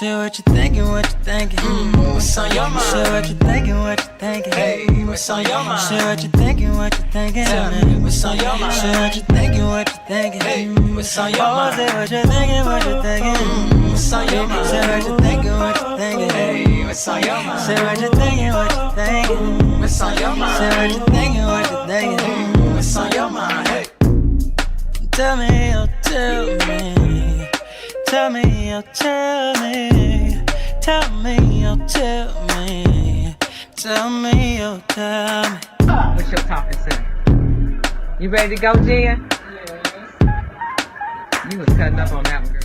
Share what you thinking, what you thinking. What's on your mind? Share what you thinking, what you thinking. Hey, what's on your mind? Share what you thinking, what you thinking. Tell me, what's on your mind? Share what you thinking, what you thinking. Hey, what's on your mind? Say what you thinking, what you thinking. What's on your mind? Say what you thinking, what you thinking. Hey, what's on your mind? Say what you thinking, what you thinking. What's on your mind? Say what you thinking, what you thinking. What's on your mind? Hey, tell me, oh tell me. Tell me, oh tell me. Tell me, oh tell me. Tell me, oh tell me. What's your topic, sir? You ready to go, Jen? Yes. You was cutting up on that one, girl.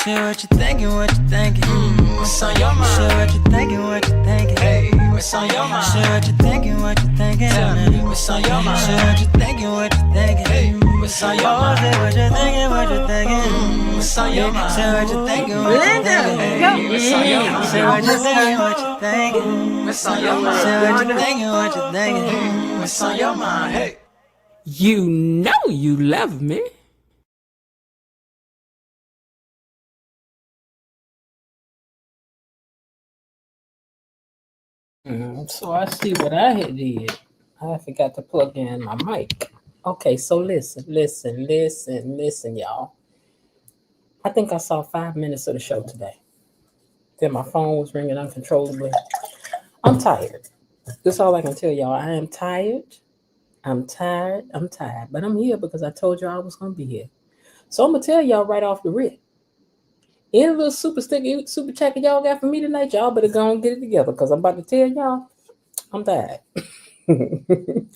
Share what you thinking, what you thinking. what's on your mind? Share what you thinking, what you thinking. Hey, what's on your mind? Share what you thinking, what you thinking. Tell me, what's on your mind? Share what you thinking, what you thinking. Hey, what's on your mind? Say what you thinking, what you thinking. What's on your mind? Say what you thinking, what you thinking. Hey, what's on your mind? Say what you thinking, what you thinking. What's on your mind? Say what you thinking, what you thinking. What's on your mind? Hey. You know you love me. So I see what I had did. I forgot to plug in my mic. Okay, so listen, y'all. I think I saw 5 minutes of the show today. Then my phone was ringing uncontrollably. I'm tired. That's all I can tell y'all. I am tired. I'm tired. But I'm here because I told y'all I was going to be here. So I'm going to tell y'all right off the rip. Any little super sticker, super chat y'all got for me tonight, y'all better go and get it together because I'm about to tell y'all I'm tired.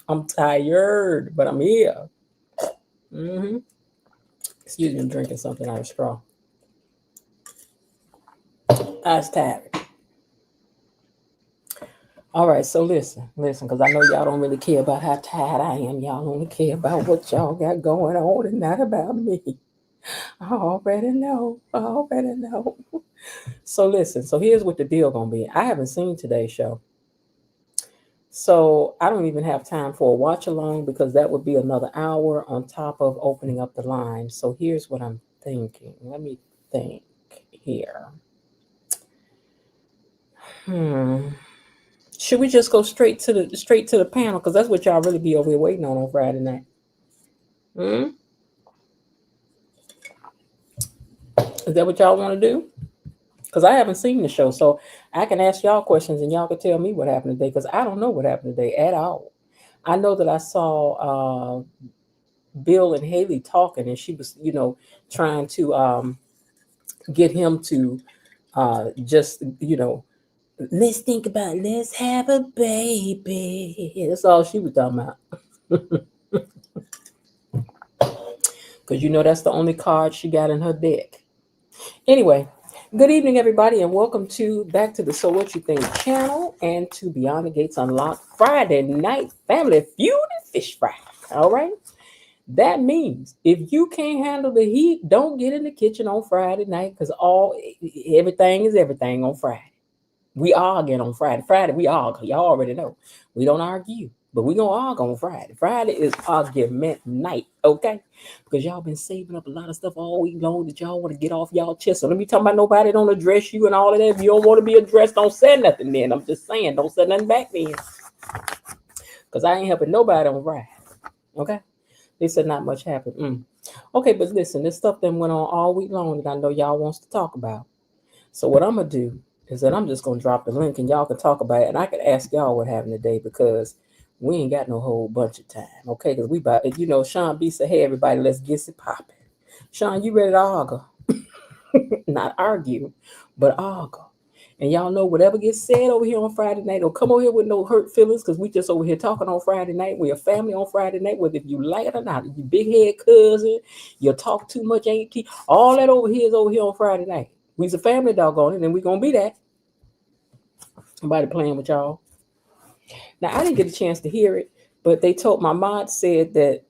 I'm tired, but I'm here. Excuse me, I'm drinking something out of straw. I was tired. All right, so listen, because I know y'all don't really care about how tired I am. Y'all only care about what y'all got going on and not about me. I already know. So listen, so here's what the deal gonna be. I haven't seen today's show. So I don't even have time for a watch along because that would be another hour on top of opening up the line. So here's what I'm thinking. Let me think here. Should we just go straight to the panel? Because that's what y'all really be over here waiting on Friday night. Is that what y'all want to do? Because I haven't seen the show, so I can ask y'all questions and y'all can tell me what happened today. Because I don't know what happened today at all. I know that I saw Bill and Haley talking, and she was, trying to get him to just, let's think about, let's have a baby. That's all she was talking about. Because that's the only card she got in her deck. Anyway, good evening, everybody, and welcome back to the So What You Think channel and to Beyond the Gates Unlocked Friday Night Family Feud and Fish Fry. All right? That means if you can't handle the heat, don't get in the kitchen on Friday night because everything is everything on Friday. We argue on Friday. Friday, we argue. Y'all already know. We don't argue, but we going to argue on Friday. Friday is argument night, okay? Because y'all been saving up a lot of stuff all week long that y'all want to get off y'all chest. So let me talk about nobody don't address you and all of that. If you don't want to be addressed, don't say nothing then. I'm just saying, don't say nothing back then. Because I ain't helping nobody on Friday, okay? They said not much happened. Okay, but listen, this stuff that went on all week long that I know y'all wants to talk about. So what I'm going to do is that I'm just going to drop the link and y'all can talk about it. And I can ask y'all what happened today because we ain't got no whole bunch of time, okay? Because we about, Sean B said, hey, everybody, let's get it popping. Sean, you ready to argue? Not argue, but argue. And y'all know whatever gets said over here on Friday night, don't come over here with no hurt feelings because we just over here talking on Friday night. We're a family on Friday night, whether if you like it or not. You big head cousin, you talk too much, ain't you? All that over here is over here on Friday night. We's a family, doggone it, and we're going to be that. Somebody playing with y'all. Now, I didn't get a chance to hear it, but they told my mod said that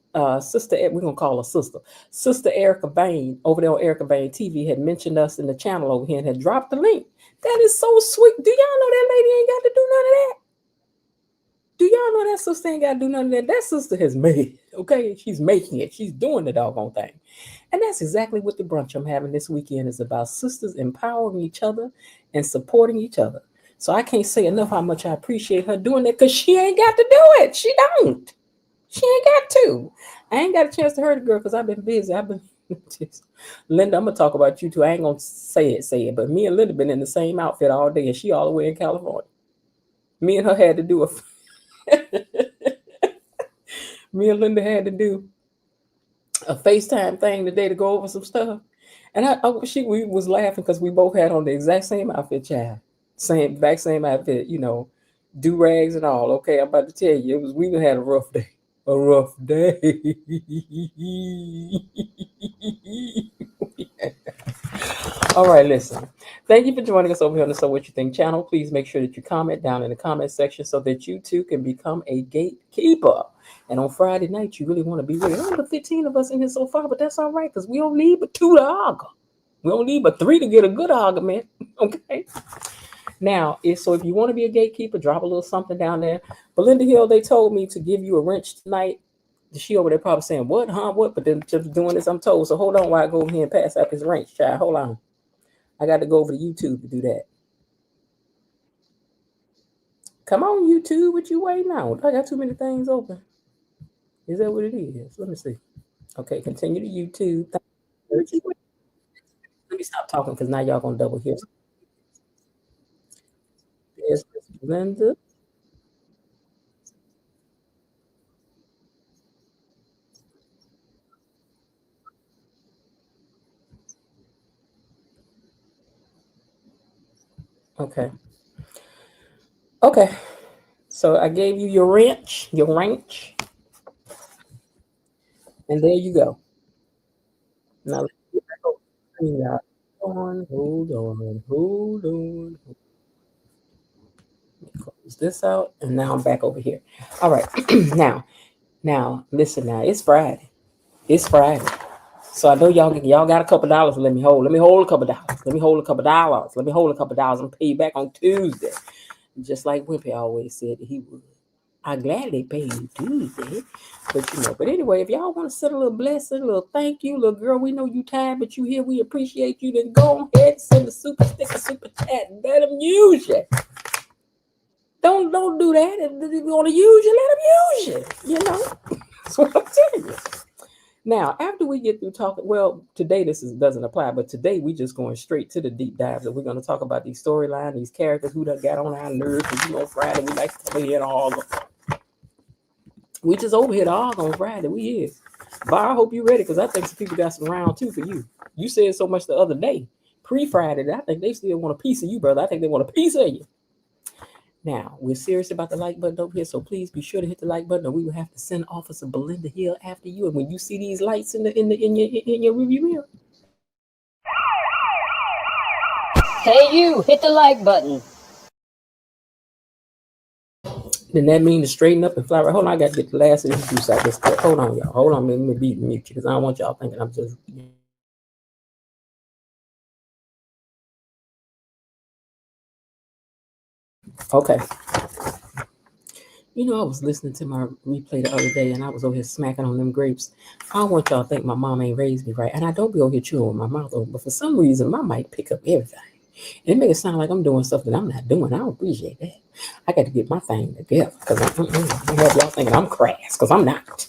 Sister, we're going to call her Sister Arrrga Bain over there on Arrrga Bain TV had mentioned us in the channel over here and had dropped the link. That is so sweet. Do y'all know that lady ain't got to do none of that? Do y'all no, that sister ain't got to do none of that. That sister has made it, okay? She's making it. She's doing the doggone thing. And that's exactly what the brunch I'm having this weekend is about. Sisters empowering each other and supporting each other. So I can't say enough how much I appreciate her doing that because she ain't got to do it. She don't. She ain't got to. I ain't got a chance to hurt the girl because I've been busy. I've been Linda, I'm gonna talk about you too. I ain't gonna say it, but me and Linda been in the same outfit all day, and she all the way in California. Me and her had to do a me and Linda had to do a FaceTime thing today to go over some stuff. And we was laughing because we both had on the exact same outfit, child. Same outfit, do rags and all. Okay, I'm about to tell you, we had a rough day. A rough day. All right, listen. Thank you for joining us over here on the So What You Think channel. Please make sure that you comment down in the comment section so that you too can become a gatekeeper. And on Friday night, you really want to be with it. Only the 15 of us in here so far, but that's all right because we don't need but 2 to argue. We don't need but 3 to get a good argument. Okay. Now, if you want to be a gatekeeper, drop a little something down there. Belinda Hill, they told me to give you a wrench tonight. She over there probably saying, what, huh? What? But then just doing this, I'm told. So hold on while I go over here and pass out this wrench, child. Hold on. I got to go over to YouTube to do that. Come on, YouTube. What you waiting on? I got too many things open. Is that what it is? Let me see. Okay, continue to YouTube. Let me stop talking because now y'all going to double hear. There's Linda. Okay. Okay. So I gave you your wrench, and there you go. Now let's get back over the screen, y'all. Hold on. Close this out, and now I'm back over here. All right. now, listen. Now it's Friday. It's Friday. So I know y'all got a couple dollars to let me hold. Let me hold a couple dollars. Let me hold a couple dollars. Let me hold a couple dollars and pay you back on Tuesday. Just like Wimpy always said that he would. I gladly pay you Tuesday. But anyway, if y'all want to send a little blessing, a little thank you, little girl, we know you tired, but you here, we appreciate you. Then go ahead and send a super sticker, super chat, and let them use you. Don't do that. If you want to use you, let them use you. That's what I'm telling you. Now, after we get through talking, well, today doesn't apply, but today we just going straight to the deep dives that we're going to talk about these storylines, these characters who done got on our nerves. Because Friday we like to come here and argue. We just over here to argue on Friday. We is. Bar, I hope you ready because I think some people got some round two for you. You said so much the other day, pre-Friday, that I think they still want a piece of you, brother. I think they want a piece of you. Now, we're serious about the like button over here, so please be sure to hit the like button or we will have to send Officer Belinda Hill after you. And when you see these lights in your review mirror. Hey you, hit the like button. Then that means to straighten up and fly right. Hold on, I got to get the last of this juice out this cup. Hold on, y'all. Hold on, let me mute you because I don't want y'all thinking I'm just... Okay. I was listening to my replay the other day and I was over here smacking on them grapes. I don't want y'all to think my mom ain't raised me right. And I don't be over here chewing with my mouth open, but for some reason, my mic pick up everything. And it makes it sound like I'm doing stuff that I'm not doing. I don't appreciate that. I got to get my thing together because I have y'all thinking I'm crass because I'm not.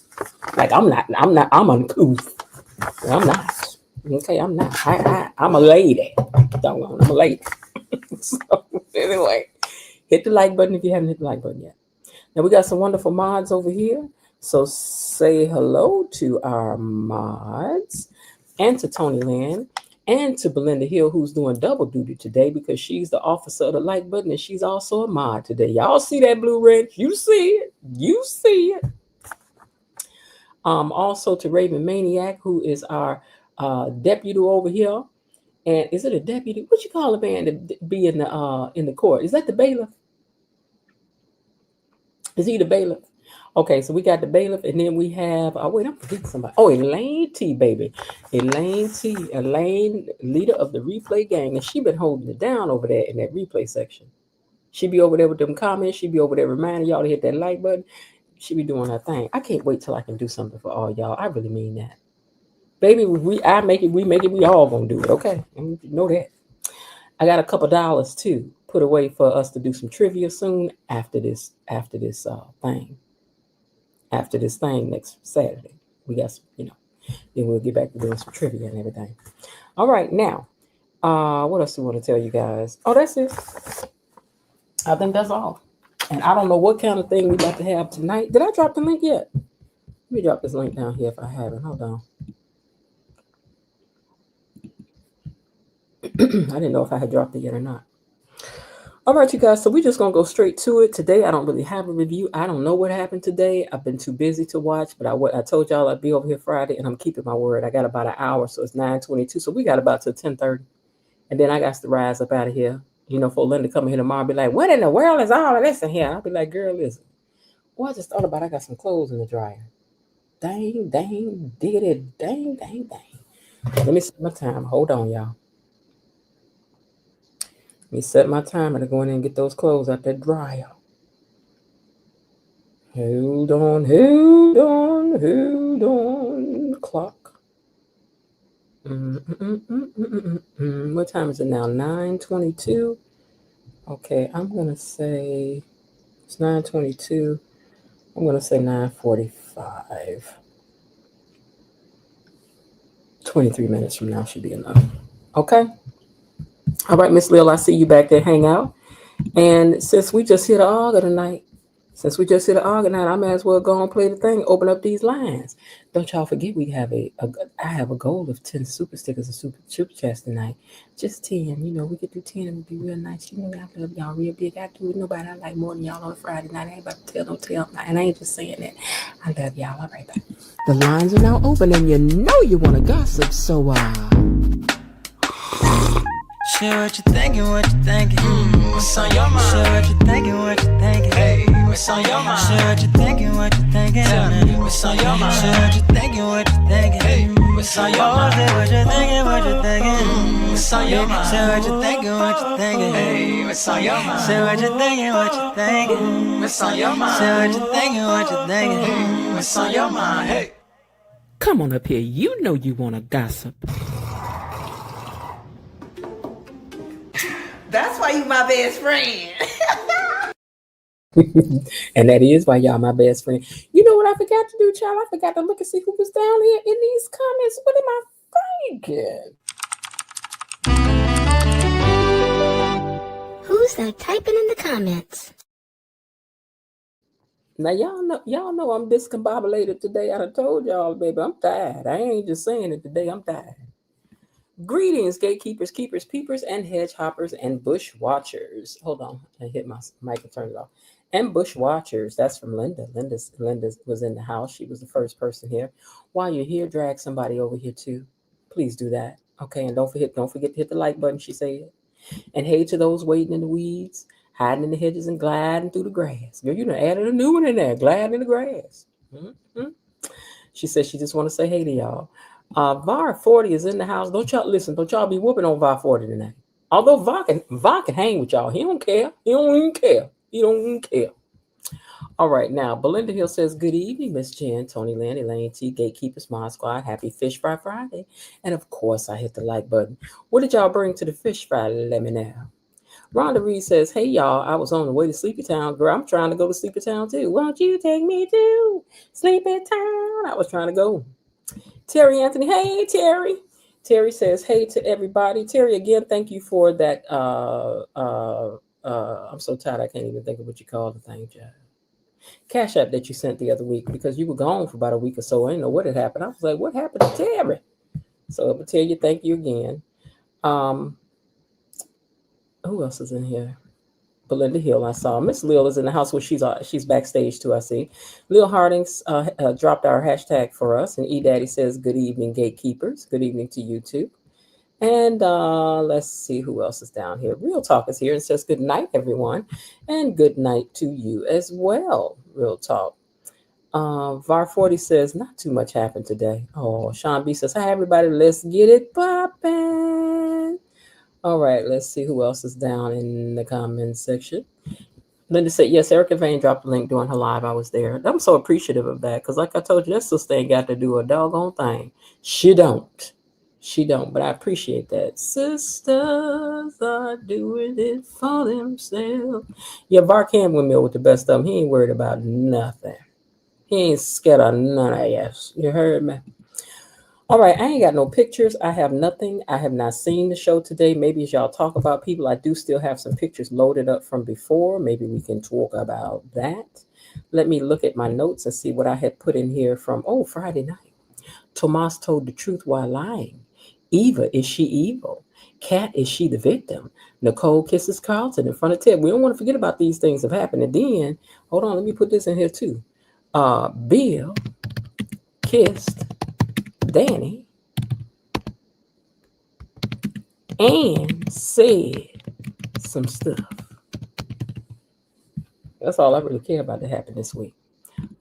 Like, I'm uncouth. I'm not. Okay, I'm not. I'm a lady. I'm a lady. So, anyway, hit the like button if you haven't hit the like button yet. Now, we got some wonderful mods over here. So say hello to our mods and to Tony Land and to Belinda Hill, who's doing double duty today because she's the officer of the like button and she's also a mod today. Y'all see that blue wrench? You see it. Also to Raven Maniac, who is our deputy over here. And is it a deputy? What you call a man to be in the court? Is that the bailiff? Is he the bailiff? Okay, so we got the bailiff, and then we have, I'm forgetting somebody. Oh, Elaine T, baby. Elaine T, Elaine, leader of the replay gang, and she been holding it down over there in that replay section. She be over there with them comments. She be over there reminding y'all to hit that like button. She be doing her thing. I can't wait till I can do something for all y'all. I really mean that. Baby, I make it, we make it, we all gonna do it, okay? And you know that. I got a couple dollars too put away for us to do some trivia soon after this thing. After this thing next Saturday. We got some, then we'll get back to doing some trivia and everything. All right, now, what else do we want to tell you guys? Oh, that's it. I think that's all. And I don't know what kind of thing we about to have tonight. Did I drop the link yet? Let me drop this link down here if I haven't. Hold on. I didn't know if I had dropped it yet or not. All right, you guys. So we're just going to go straight to it. Today, I don't really have a review. I don't know what happened today. I've been too busy to watch, but I told y'all I'd be over here Friday, and I'm keeping my word. I got about an hour, so it's 9:22. So we got about to 10:30. And then I got to rise up out of here. For Linda coming here tomorrow, be like, what in the world is all of this in here? I'll be like, girl, listen. Well, I just thought about I got some clothes in the dryer. Dang, diggity, dang. Let me set my time. Hold on, y'all. Let me set my timer to go in and get those clothes out that dryer. Hold on. Clock. What time is it now? 9:22. Okay, I'm going to say it's 9:22. I'm going to say 9:45. 23 minutes from now should be enough. Okay. All right, Miss Lil, I see you back there. Hang out. And since we just hit Arrrga tonight, I may as well go and play the thing, open up these lines. Don't y'all forget we have I have a goal of 10 super stickers and super chats tonight. Just 10, we could do 10 and be real nice. I love y'all real big. I do with nobody I like more than y'all on a Friday night. I ain't about to tell. And I ain't just saying that. I love y'all. All right, bye. The lines are now open and you want to gossip, so share what you thinking, what's on your mind? Share what you thinking, hey, what's on your mind? Share what you thinking, what's on your mind? Share what you thinking, hey, what's on your mind? Say what you thinking, what's on your mind? Share what you thinking, hey, what's on your mind? Say what you thinking, what's on your mind? Say what you thinking, hey, what's on your mind? Hey, come on up here. You know you want to gossip. That's why you my best friend. And that is why y'all my best friend. You know what I forgot to do, child? I forgot to look and see who was down here in these comments. What am I thinking? Who's that typing in the comments? Now y'all know I'm discombobulated today. I done told y'all, baby, I'm tired. I ain't just saying it today. I'm tired. Greetings, gatekeepers, keepers, peepers, and hedge hoppers and bush watchers. Hold on, I hit my mic and turned it off. And bush watchers. That's from Linda. Linda was in the house. She was the first person here. While you're here, drag somebody over here too. Please do that. Okay, and don't forget to hit the like button. She said. And hey to those waiting in the weeds, hiding in the hedges, and gliding through the grass. Girl, you done added a new one in there. Gliding in the grass. Mm-hmm. She said she just want to say hey to y'all. VAR 40 is in the house. Don't y'all be whooping on VAR 40 tonight. Although VAR can hang with y'all. He don't care. He don't even care. All right, now, Belinda Hill says, good evening, Miss Jen, Tony Lynn, Elaine T, Gatekeepers, Mod Squad. Happy Fish Fry Friday. And of course, I hit the like button. What did y'all bring to the fish fry? Let me know. Rhonda Reed says, hey, y'all, I was on the way to Sleepy Town. Girl, I'm trying to go to Sleepy Town, too. Won't you take me to Sleepy Town? I was trying to go. Terry Anthony, hey, Terry. Terry says, hey to everybody. Terry, again, thank you for that. I'm so tired, I can't even think of what you call the thing, Jeff. Cash App that you sent the other week because you were gone for about a week or so. I didn't know what had happened. I was like, what happened to Terry? So I'm going to tell you, thank you again. Who else is in here? Belinda Hill, I saw. Miss Lil is in the house where she's backstage too, I see. Lil Hardings dropped our hashtag for us, and E-Daddy says, good evening, gatekeepers. Good evening to you too. And let's see who else is down here. Real Talk is here and says, good night, everyone. And good night to you as well, Real Talk. VAR 40 says, not too much happened today. Oh, Sean B says, hi, everybody. Let's get it poppin'. All right, let's see who else is down in the comments section. Linda said, yes, Erica Vane dropped a link during her live. I was there. I'm so appreciative of that because, like I told you, that sister ain't got to do a doggone thing. She don't. She don't, but I appreciate that. Sisters are doing it for themselves. Yeah, Var Cam with me with the best of them. He ain't worried about nothing. He ain't scared of none of yes. You heard me? All right, I ain't got no pictures. I have nothing. I have not seen the show today. Maybe as y'all talk about people, I do still have some pictures loaded up from before. Maybe we can talk about that. Let me look at my notes and see what I had put in here from, Friday night. Tomas told the truth while lying. Eva, is she evil? Kat, is she the victim? Nicole kisses Carlton in front of Ted. We don't want to forget about these things that have happened. And then, hold on, let me put this in here too. Bill kissed Danny and said some stuff. That's all I really care about that happened this week.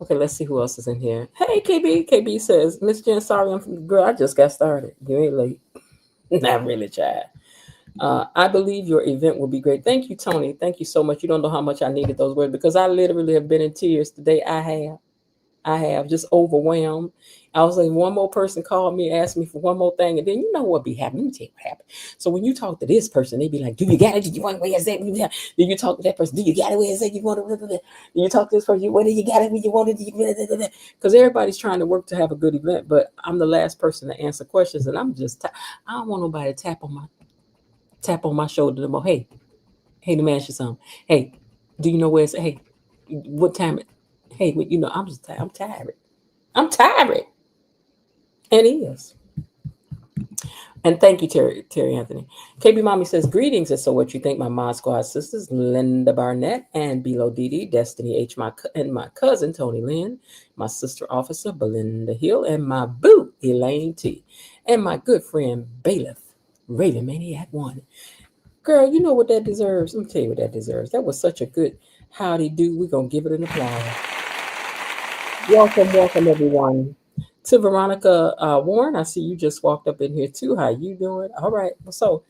Okay, let's see who else is in here. Hey, KB. KB says, Miss Jen, sorry, girl, I just got started. You ain't late. Not really, child. I believe your event will be great. Thank you, Tony. Thank you so much. You don't know how much I needed those words because I literally have been in tears today. I have just overwhelmed. I was like, one more person called me, asked me for one more thing, and then you know what be happening. Let me tell you what happened. So when you talk to this person, they be like, "Do you got it? Do you want where is that? Do you talk to that person? Do you got it? Where is that? You want it? Do you talk to this person? Whether you got it? Where you want it? Because everybody's trying to work to have a good event, but I'm the last person to answer questions, and I'm just I don't want nobody to tap on my shoulder no more. Hey, let me ask you something. Hey, do you know where it's? Hey, what time? Hey, I'm just I'm tired. I'm tired. And he is. And thank you, Terry Anthony. KB Mommy says, greetings. And so what you think, my Mod Squad sisters, Linda Barnett and Below Didi, Destiny H, and my cousin, Tony Lynn, my sister officer, Belinda Hill, and my boo, Elaine T, and my good friend, Bailiff, Raven Maniac 1. Girl, you know what that deserves? Let me tell you what that deserves. That was such a good howdy do. We're going to give it an applause. Welcome, everyone. To Veronica Warren, I see you just walked up in here too. How you doing? All right. So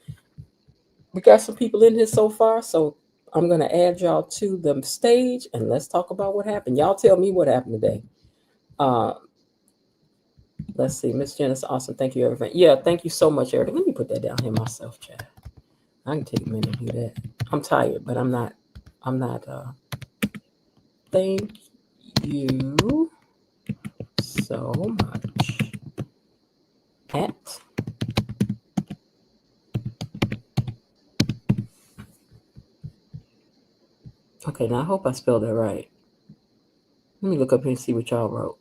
we got some people in here so far. So I'm going to add y'all to the stage and let's talk about what happened. Y'all tell me what happened today. Let's see. Miss Janice, awesome. Thank you, everyone. Yeah, thank you so much, Eric. Let me put that down here myself, Chad. I can take a minute to do that. I'm tired, but I'm not. Thank you so much. Okay, now I hope I spelled that right. Let me look up here and see what y'all wrote.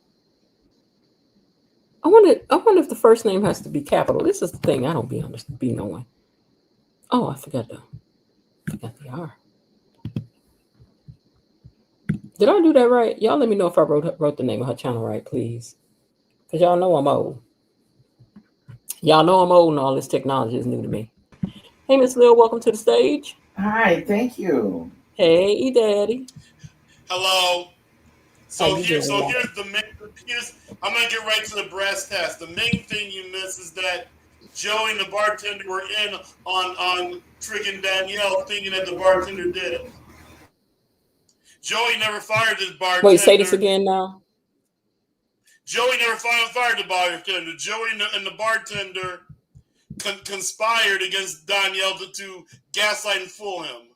I wonder if the first name has to be capital. This is the thing I don't be knowing. Oh, I forgot the R. Did I do that right? Y'all let me know if I wrote the name of her channel right, please. Because y'all know I'm old. Y'all know I'm old and all this technology is new to me. Hey, Miss Lil, welcome to the stage. Hi, thank you. Hey, Daddy. Hello. So here's doing, the main. I'm gonna get right to the brass tacks. The main thing you miss is that Joey and the bartender were in on tricking Danielle, thinking that the bartender did it. Joey never fired this bartender. Wait, say this again now. Joey never fired the bartender. Joey and the bartender conspired against Danielle to gaslight and fool him.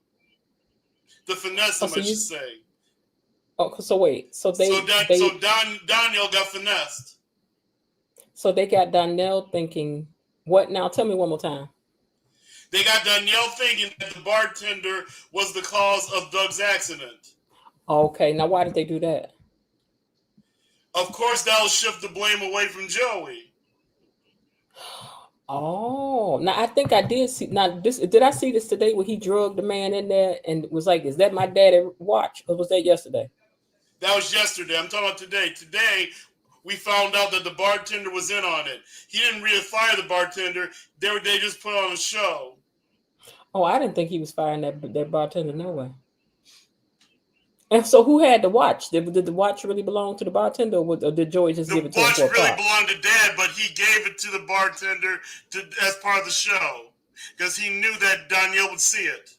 To finesse him, I should say. Oh, so wait. So Danielle got finessed. So they got Danielle thinking what now? Tell me one more time. They got Danielle thinking that the bartender was the cause of Doug's accident. Okay, now why did they do that? Of course, that'll shift the blame away from Joey. Oh, now I think I did see. Now, did I see this today where he drugged the man in there and was like, "Is that my daddy watch?" Or was that yesterday? That was yesterday. I'm talking about today. Today, we found out that the bartender was in on it. He didn't really fire the bartender. They just put on a show. Oh, I didn't think he was firing that bartender. No way. And so, who had the watch? Did the watch really belong to the bartender, or did Joey just give it to him? The watch really belonged to Dad, but he gave it to the bartender as part of the show. because he knew that Danielle would see it.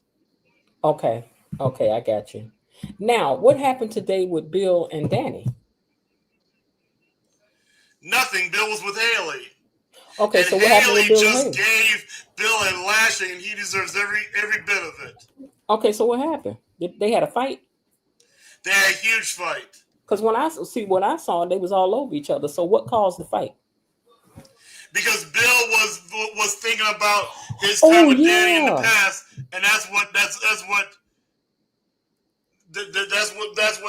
Okay. Okay, I got you. Now, what happened today with Bill and Danny? Nothing. Bill was with Haley. Okay, And so what happened with Haley Bill and just Haley? gave Bill a lashing, and he deserves every bit of it. Okay, so what happened? They had a fight? They had a huge fight. Because when I saw, they was all over each other. So what caused the fight? Because Bill was thinking about his time Oh with Danny in the yeah. past, and that's what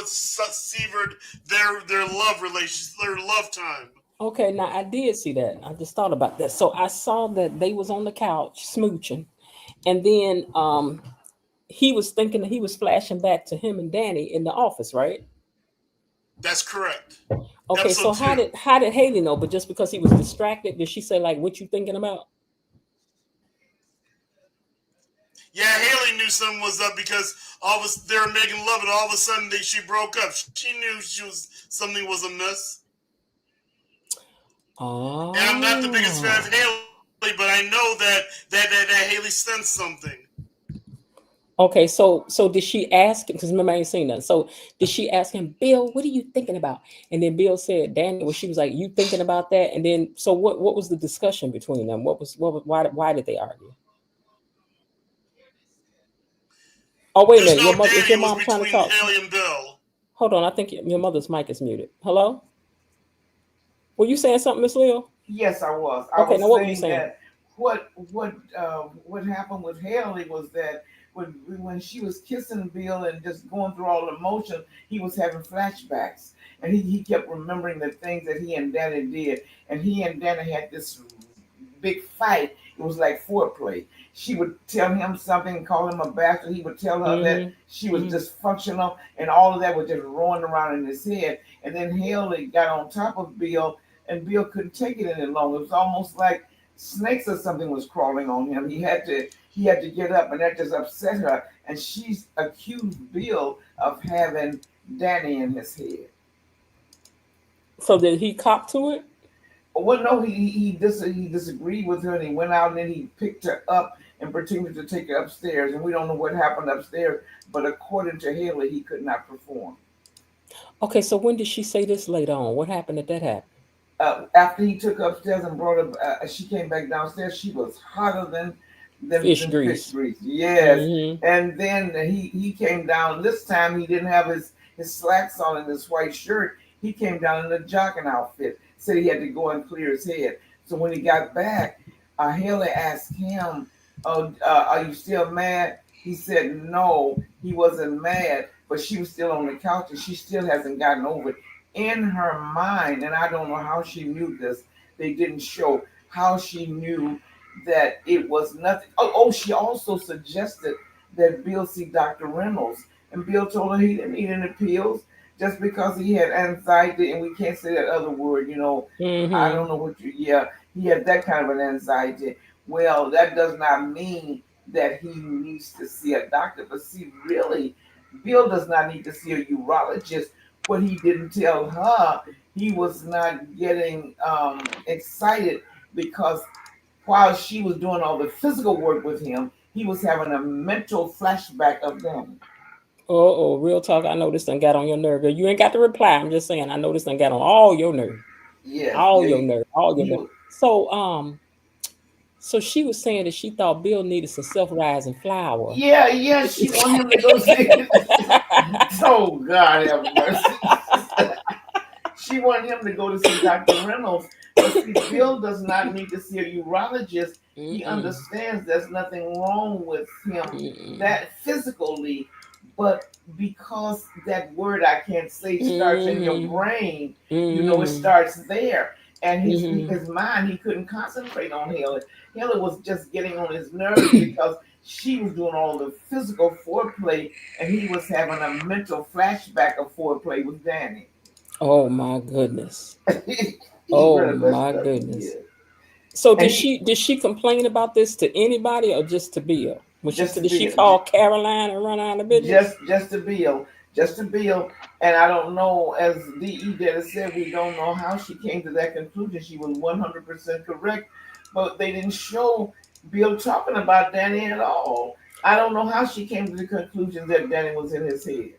severed their love relations, their love time. Okay, now I did see that. I just thought about that. So I saw that they was on the couch smooching, and then he was thinking that he was flashing back to him and Danny in the office, right? That's correct. Okay, so Episode 2. how did Haley know? But just because he was distracted, did she say like, "What you thinking about"? Yeah, Haley knew something was up because they were making love, and all of a sudden she broke up. She knew something was amiss. Oh. And I'm not the biggest fan of Haley, but I know that Haley sensed something. Okay, so did she ask him? Because remember I ain't seen that. So did she ask him, Bill, what are you thinking about? And then Bill said, Danny, well, she was like, you thinking about that? And then so what was the discussion between them? Why did they argue? Oh, wait a There's minute. no Is Danny. your It was mom trying to between talk? Haley and Bill. Hold on, I think your mother's mic is muted. Hello? Were you saying something, Miss Leo? Yes, I was. I Okay, was now what were you saying saying? that what happened with Haley was that when she was kissing Bill and just going through all the motion, he was having flashbacks, and he kept remembering the things that he and Danny did, and he and Danny had this big fight. It was like foreplay. She would tell him something, call him a bastard. He would tell her that she was dysfunctional, and all of that was just rolling around in his head. And then Haley got on top of Bill, and Bill couldn't take it any longer. It was almost like snakes or something was crawling on him. He had to get up, and that just upset her. And she's accused Bill of having Danny in his head. So did he cop to it? Well, no, he disagreed with her, and he went out and then he picked her up and pretended to take her upstairs. And we don't know what happened upstairs, but according to Haley, he could not perform. Okay, so when did she say this later on? What happened that happened? After he took her upstairs and brought her, she came back downstairs. She was hotter than Fish grease. Yes. Mm-hmm. And then he came down. This time he didn't have his slacks on and his white shirt. He came down in a jogging outfit. Said he had to go and clear his head. So when he got back, Haley asked him, "Oh, are you still mad?" He said no, he wasn't mad, but she was still on the couch and she still hasn't gotten over it. In her mind, and I don't know how she knew this, they didn't show how she knew that it was nothing. She also suggested that Bill see Dr. Reynolds, and Bill told her he didn't need any pills just because he had anxiety, and we can't say that other word, I don't know what he had that kind of an anxiety. Well, that does not mean that he needs to see a doctor, but see, really, Bill does not need to see a urologist. What he didn't tell her, he was not getting excited because while she was doing all the physical work with him, he was having a mental flashback of them. Oh, real talk. I know this thing got on your nerve. You ain't got to reply. I'm just saying. I know this thing got on all your nerve. Yes, All yeah, your nerve. All your he nerve. was, So she was saying that she thought Bill needed some self-rising flour. yeah. She wanted him to go see. Oh God, have mercy. She wanted him to go to see Dr. Reynolds. But see, Bill does not need to see a urologist. He understands there's nothing wrong with him that physically, but because that word I can't say starts in your brain, it starts there. And his mind, he couldn't concentrate on Haley. Haley was just getting on his nerves because she was doing all the physical foreplay, and he was having a mental flashback of foreplay with Danny. Oh my goodness. He Oh really my messed up. goodness. Yeah. So And did she complain about this to anybody or just to Bill? Did she Bill. call Caroline and run out of business? Just to Bill, and I don't know. As De Data said, we don't know how she came to that conclusion. She was 100% correct, but they didn't show Bill talking about Danny at all. I don't know how she came to the conclusion that Danny was in his head.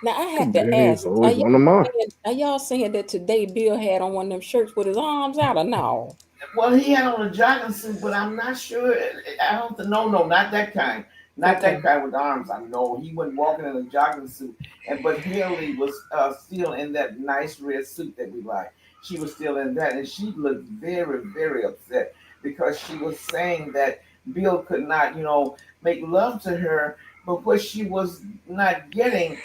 Now I Cause have to Danny's ask: always on the mind. Are y'all saying that today Bill had on one of them shirts with his arms out, or no? Well, he had on a jogging suit, but I'm not sure. I don't. No, not that kind. Not Okay. that kind with arms. I know he wasn't walking in a jogging suit. But Haley was still in that nice red suit that we like. She was still in that, and she looked very, very upset because she was saying that Bill could not, make love to her. But what she was not getting,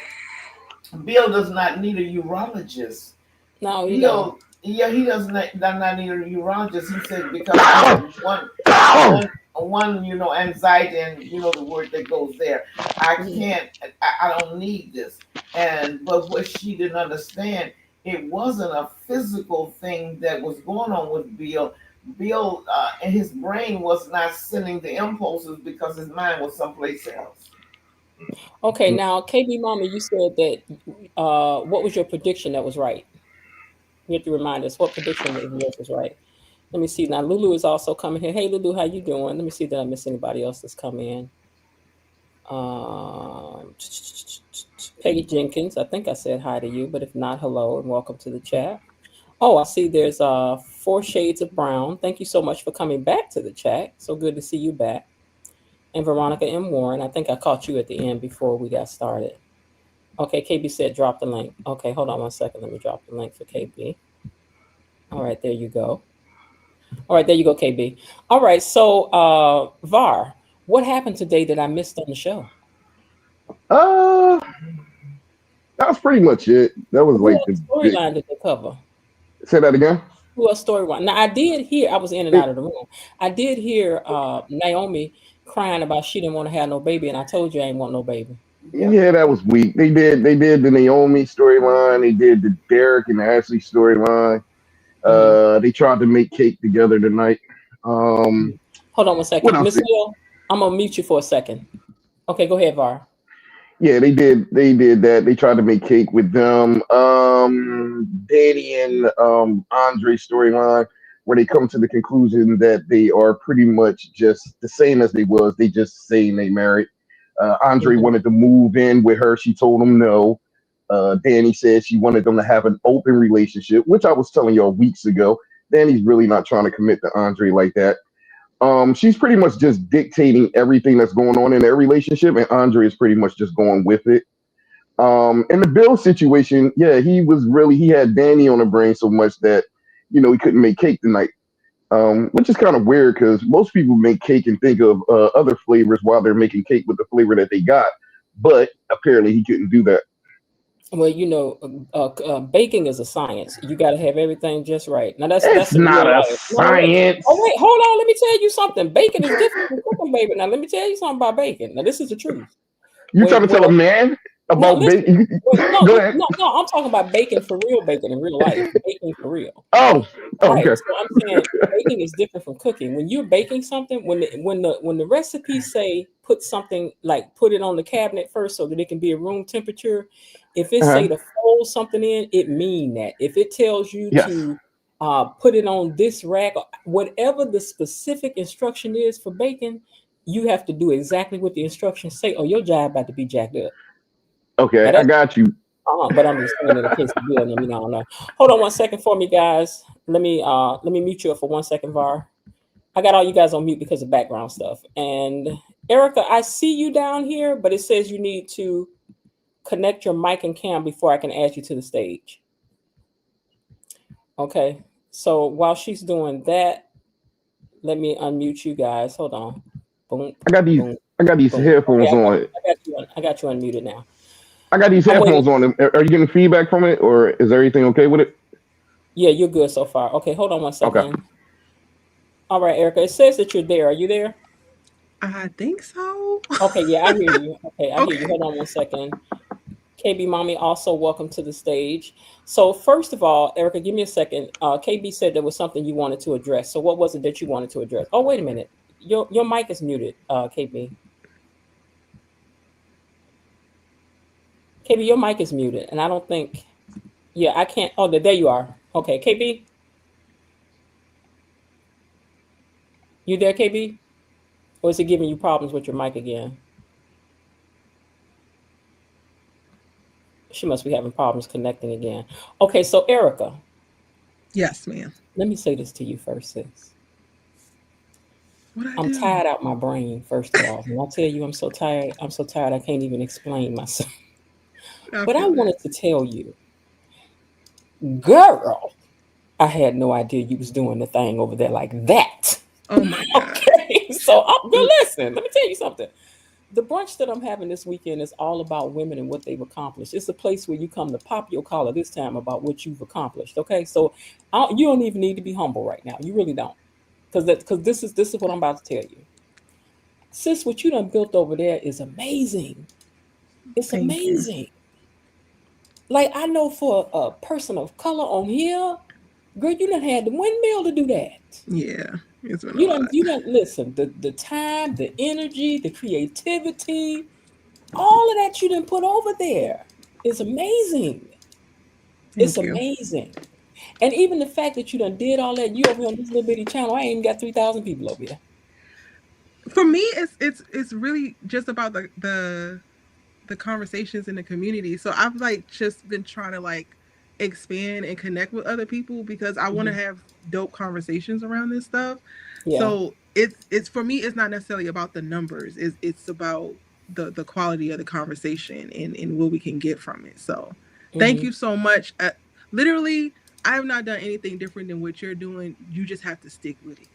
Bill does not need a urologist. No, he don't. He does not need a urologist. He said because he has one, anxiety and the word that goes there. I Mhm. can't. I don't need this. But what she didn't understand, it wasn't a physical thing that was going on with Bill. Bill and his brain was not sending the impulses because his mind was someplace else. Okay, now KB Mama, you said that. What was your prediction that was right? You have to remind us what prediction was yours was right. Let me see. Now Lulu is also coming here. Hey Lulu, how you doing? Let me see that I miss anybody else that's come in. Um, Peggy Jenkins, I think I said hi to you, but if not, hello and welcome to the chat. Oh, I see there's 4 Shades of Brown. Thank you so much for coming back to the chat. So good to see you back. And Veronica M. Warren, I think I caught you at the end before we got started. Okay, KB said drop the link. Okay, hold on one second. Let me drop the link for KB. All right, there you go. All right, there you go, KB. All right, so Var, what happened today that I missed on the show? Uh, that was pretty much it. That was Who like the else big. storyline did they cover? Say that again. Who else storyline? Now I did hear. I was in and It, out of the room. I did hear Naomi crying about she didn't want to have no baby, and I told you I ain't want no baby. Yeah. yeah, that was weak. They did the Naomi storyline. They did the Derek and Ashley storyline. Hmm. They tried to make cake together tonight. Um, Hold on one what second, else? Miss Hill. I'm gonna mute you for a second. Okay, go ahead, Var. Yeah, they did that. They tried to make cake with them. Danny and Andre storyline where they come to the conclusion that they are pretty much just the same as they was. They just saying they married. Andre Mhm. wanted to move in with her. She told him no. Danny said she wanted them to have an open relationship, which I was telling y'all weeks ago. Danny's really not trying to commit to Andre like that. She's pretty much just dictating everything that's going on in their relationship, and Andre is pretty much just going with it. In the Bill situation, yeah, he had Danny on the brain so much that he couldn't make cake tonight. Which is kind of weird because most people make cake and think of other flavors while they're making cake with the flavor that they got, but apparently he couldn't do that. Well, baking is a science. You got to have everything just right. Now It's that's in not real a life. No, wait. Oh science. wait, hold on. Let me tell you something. Bacon is different from cooking, baby. Now let me tell you something about bacon. Now this is the truth. You trying When to tell a well, man no, about listen. bacon? Wait, no, Go listen, ahead. no. I'm talking about bacon for real, bacon in real life. Baking for real. Oh, Right. okay. So I'm saying baking is different from cooking. When you're baking something, when the recipes say put it on the cabinet first so that it can be at room temperature, if it say Uh-huh. to fold something in, it mean that. If it tells you Yes. to put it on this rack, whatever the specific instruction is for baking, you have to do exactly what the instructions say, or your job about to be jacked up. Now Okay, I that's got you. but I'm just saying in the case of Bill, I mean, I don't know. Hold on one second for me, guys. Let me mute you up for one second, Var. I got all you guys on mute because of background stuff. And Erica, I see you down here, but it says you need to connect your mic and cam before I can add you to the stage. Okay. So while she's doing that, let me unmute you guys. Hold on. Boom, I got these. boom, I got these boom. Okay, headphones on. I got you unmuted now. I got these I'm waiting. headphones on. Are you getting feedback from it, or is everything okay with it? Yeah, you're good so far. Okay, hold on one Okay. second. All right, Erica. It says that you're there. Are you there? I think so. Okay, yeah, I hear you. Okay, I hear you. Okay. Hold on one second. KB Mommy, also welcome to the stage. So first of all, Erica, give me a second. KB said there was something you wanted to address. So what was it that you wanted to address? Oh, wait a minute. Your mic is muted, KB. KB, your mic is muted, and I don't think. Yeah, I can't. Oh, there you are. Okay, KB, you there, KB? Or is it giving you problems with your mic again? She must be having problems connecting again. Okay, so Erica, Yes, ma'am. let me say this to you first, sis. What I I'm do? tired out my brain, first of all. When I tell you I'm so tired I can't even explain myself. I But I feel that. wanted to tell you, girl, I had no idea you was doing the thing over there like that. Oh my God. Okay, so girl, listen, let me tell you something. The brunch that I'm having this weekend is all about women and what they've accomplished. It's a place where you come to pop your collar this time about what you've accomplished. Okay, so you don't even need to be humble right now. You really don't, because this is what I'm about to tell you, sis. What you done built over there is amazing. It's Thank you. amazing. Like I know for a person of color on here, girl, you done had the windmill to do that. Yeah, it's been a lot. You don't listen, the time, the energy, the creativity, all of that you didn't put over there is amazing. It's Thank you. amazing. And even the fact that you done did all that, you over here on this little bitty channel, I ain't even got 3,000 people over here. For me, it's really just about the conversations in the community. So I've like just been trying to like expand and connect with other people because I want to Mhm. have dope conversations around this stuff. Yeah. So it's for me, it's not necessarily about the numbers. It's about the quality of the conversation and what we can get from it. So thank Hmm. you so much. Literally, I have not done anything different than what you're doing. You just have to stick with it.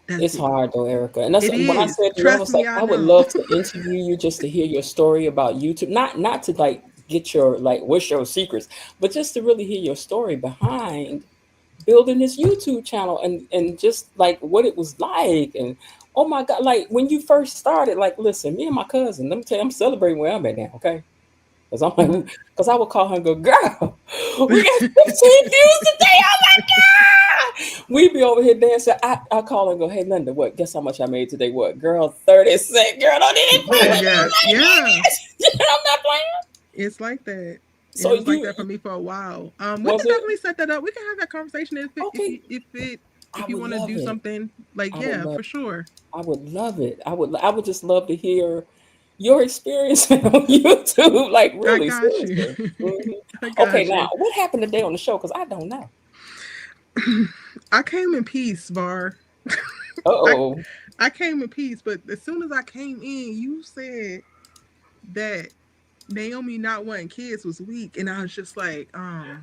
That's It's it. hard though, Erica. And that's It when I is. said to you, I Trust was me, like, I I would know. love to interview you just to hear your story about YouTube. Not to like get your like what's your secrets, but just to really hear your story behind building this YouTube channel and just like what it was like and oh my God, like when you first started, like listen, me and my cousin, let me tell you, I'm celebrating where I'm at now, okay? Because I'm like, because I would call her and go, girl, we got 15 views today. Oh my God. We be over here dancing. I call her and go, hey, Linda, what? Guess how much I made today? What? Girl, 30 cents. Girl, don't even play with me. Yeah, yeah. I'm not playing. It's like that. And So it was like you, that for me for a while. We was can it? definitely set that up. We can have that conversation Okay. if I you would want to love do it. something like I would yeah, love for sure. I would love it. I would just love to hear your experience on YouTube. Like I really, got you. seriously. Mhm. I Okay, got now you. what happened today on the show? Because I don't know. I came in peace, Bar. I Uh-oh. I came in peace, but as soon as I came in, you said that Naomi not wanting kids was weak, and I was just like,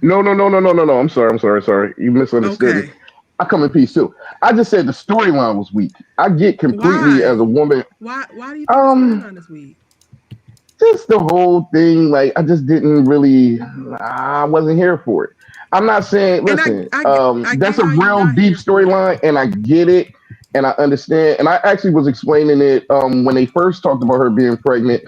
No, no, no, no, no, no, no. I'm sorry. You misunderstood me. okay, I come in peace too. I just said the storyline was weak. I get completely as a why? woman. Why do you think the Um, storyline is weak? just the whole thing, like I just didn't really, I wasn't here for it. I'm not saying, And listen, I that's get a how you real not deep here for it. storyline, and I get it, and I understand. And I actually was explaining it when they first talked about her being pregnant,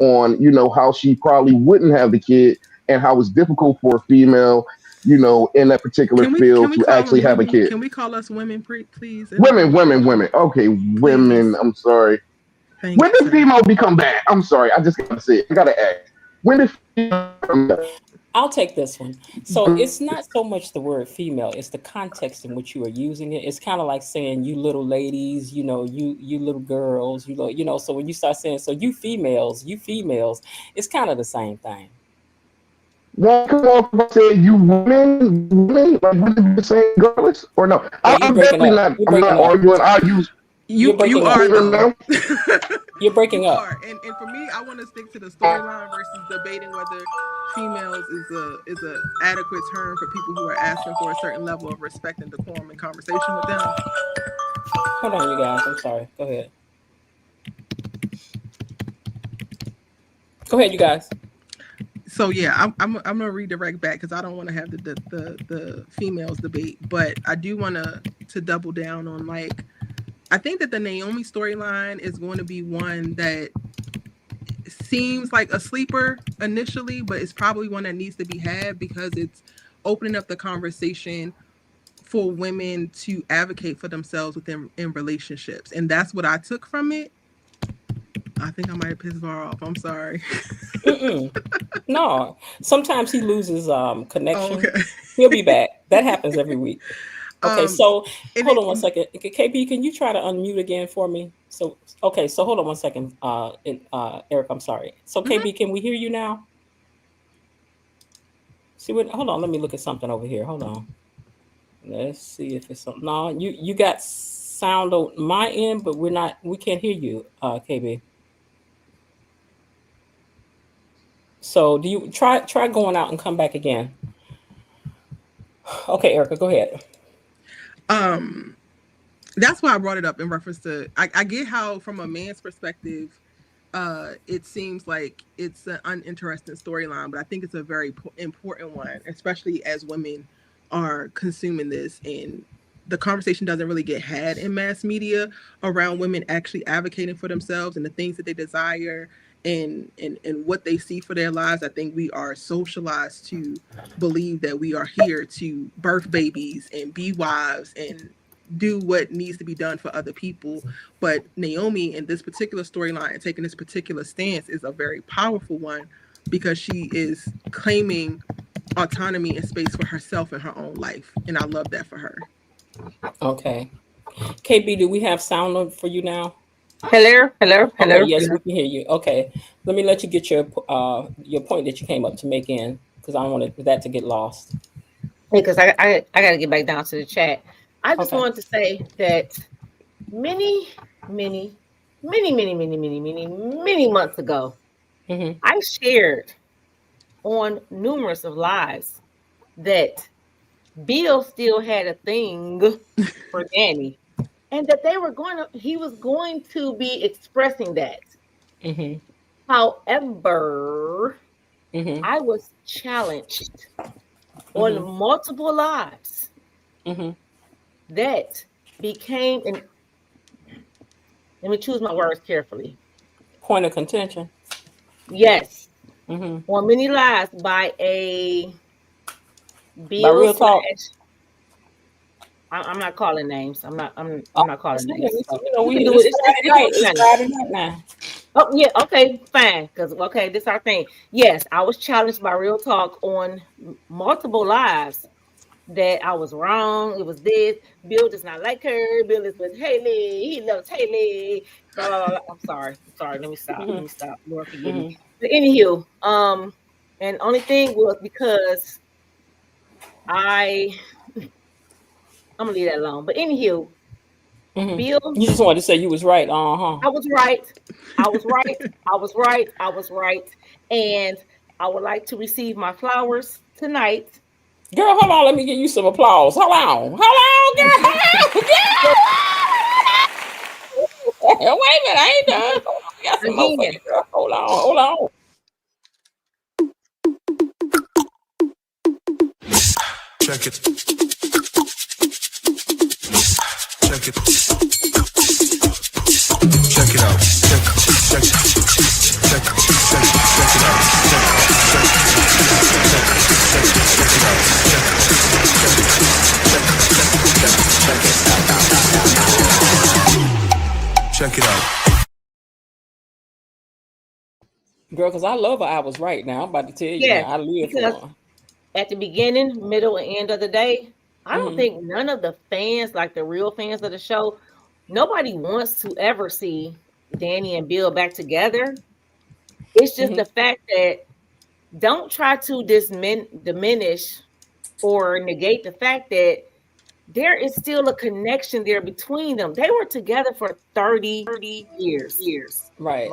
on how she probably wouldn't have the kid, and how it's difficult for a female, in that particular Can field we to call actually them have a women? kid. Can we call us women, please, in the Women, women, conversation? women. Okay, women. Please. I'm sorry. Thank When you, did sir. female become bad? I'm sorry. I just gotta say it. I gotta ask. When did female become bad? I'll take this one. So it's not so much the word female, it's the context in which you are using it. It's kind of like saying you little ladies, you little girls, so when you start saying so you females, it's kind of the same thing. Well, come on, if I say you women, like women be the same regardless, or no? Wait, you I'm breaking definitely up. not. You're I'm not breaking up. arguing. I use. You're You breaking Can up. are you hear me though. now? You're breaking You up. are. And for me, I want to stick to the storyline versus debating whether females is a adequate term for people who are asking for a certain level of respect and decorum in conversation with them. Hold on, you guys. I'm sorry. Go ahead. Go ahead, you guys. So yeah, I'm gonna redirect back because I don't want to have the females debate, but I do want to double down on like I think that the Naomi storyline is going to be one that seems like a sleeper initially, but it's probably one that needs to be had because it's opening up the conversation for women to advocate for themselves within in relationships, and that's what I took from it. I think I might have pissed Var off. I'm sorry. Mm-mm. No. Sometimes he loses Oh, connection. okay. He'll be back. That happens every week. Okay, um, so and hold it on one second. KB, can you try to unmute again for me? So okay, so hold on one second, Eric. I'm sorry. So Mhm. KB, can we hear you now? See what? Hold on. Let me look at something over here. Hold on. Let's see if it's something. No, you got sound on my end, but we're not. We can't hear you, KB. So do you try going out and come back again? Okay, Erica, go ahead. Um, that's why I brought it up in reference to. I get how, from a man's perspective, it seems like it's an uninteresting storyline, but I think it's a very important one, especially as women are consuming this, and the conversation doesn't really get had in mass media around women actually advocating for themselves and the things that they desire, and what they see for their lives. I think we are socialized to believe that we are here to birth babies and be wives and do what needs to be done for other people. But Naomi, in this particular storyline and taking this particular stance, is a very powerful one, because she is claiming autonomy and space for herself in her own life. And I love that for her. Okay, KB, do we have sound on for you now? Hello, hello, Okay, hello, yes, hello. we can hear you. Okay, let me let you get your point that you came up to make in, because I don't want that to get lost. Because I got to get back down to the chat. I just Okay. wanted to say that many, many, many months ago, Mm-hmm. I shared on numerous of lives that Bill still had a thing for Danny, and that he was going to be expressing that. Mm-hmm. However, Mm-hmm. I was challenged on Mm-hmm. multiple lives Mm-hmm. that became an, let me choose my words carefully. Point of contention. Yes, Mm-hmm. on many lives by a By Bill real talk. slash. I'm not calling names. Oh, I'm not calling it's okay. names. So We you can do it. it's Friday It's night. on the It's channel. Friday night now. Oh yeah, okay, fine. Because okay, this our thing. Yes, I was challenged by Real Talk on multiple lives that I was wrong. It was this. Bill does not like her. Bill is with Haley. He loves Haley. Blah, blah, blah, blah. I'm sorry. I'm sorry. Let me stop. Let Mm-hmm. me stop. Lord forgive me. Mm-hmm. But anywho, and only thing was because I I'm gonna leave that alone. But anywho, Mm-hmm. Bill, You just wanted to say you was right. Uh-huh. I was right. I was right. I was right. I was right. And I would like to receive my flowers tonight. Girl, hold on. Let me give you some applause. Hold on. Hold on, girl. Hold on. Girl. Wait a minute. I ain't done. Hold on. We got some more for Again, you, girl. Hold on. Hold on. Check it. Check it. Check it out. Check it. Check it out. Check it out. Girl, because I love her. I was right now. I'm about to tell you now. yes, I live because for her. at the beginning, middle, and end of the day, I don't Mm-hmm. think none of the fans, like the real fans of the show, nobody wants to ever see Danny and Bill back together. It's just Mm-hmm. the fact that don't try to diminish or negate the fact that there is still a connection there between them. They were together for 30 years. Right.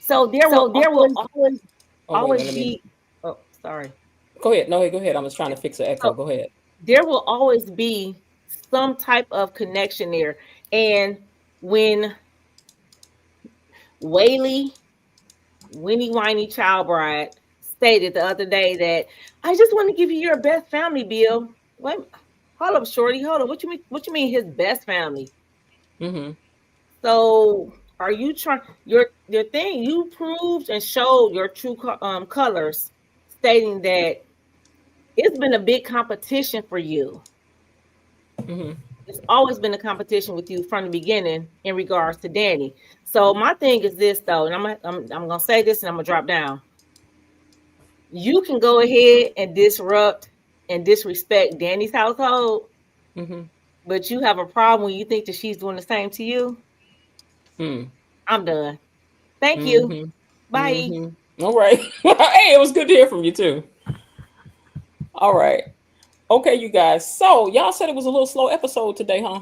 So Oh, wait a minute. always Let me. be, oh, sorry. Go ahead. No, go ahead. I was trying to fix the echo. So Go ahead. there will always be some type of connection there. And when Whaley, Winnie Whiny Child Bride, stated the other day that I just want to give you your best family, Bill. Wait, hold up, Shorty. Hold up. What you mean his best family? Mm-hmm. So are you trying your thing? You proved and showed your true colors, stating that it's been a big competition for you. Mm-hmm. It's always been a competition with you from the beginning in regards to Danny. So my thing is this though, and I'm gonna say this and I'm gonna drop down. You can go ahead and disrupt and disrespect Danny's household, Mm-hmm. but you have a problem when you think that she's doing the same to you. Mm. I'm done. Thank you. Mm-hmm. Bye. Mm-hmm. All right. Hey, it was good to hear from you too. All right. Okay, you guys. So y'all said it was a little slow episode today, huh?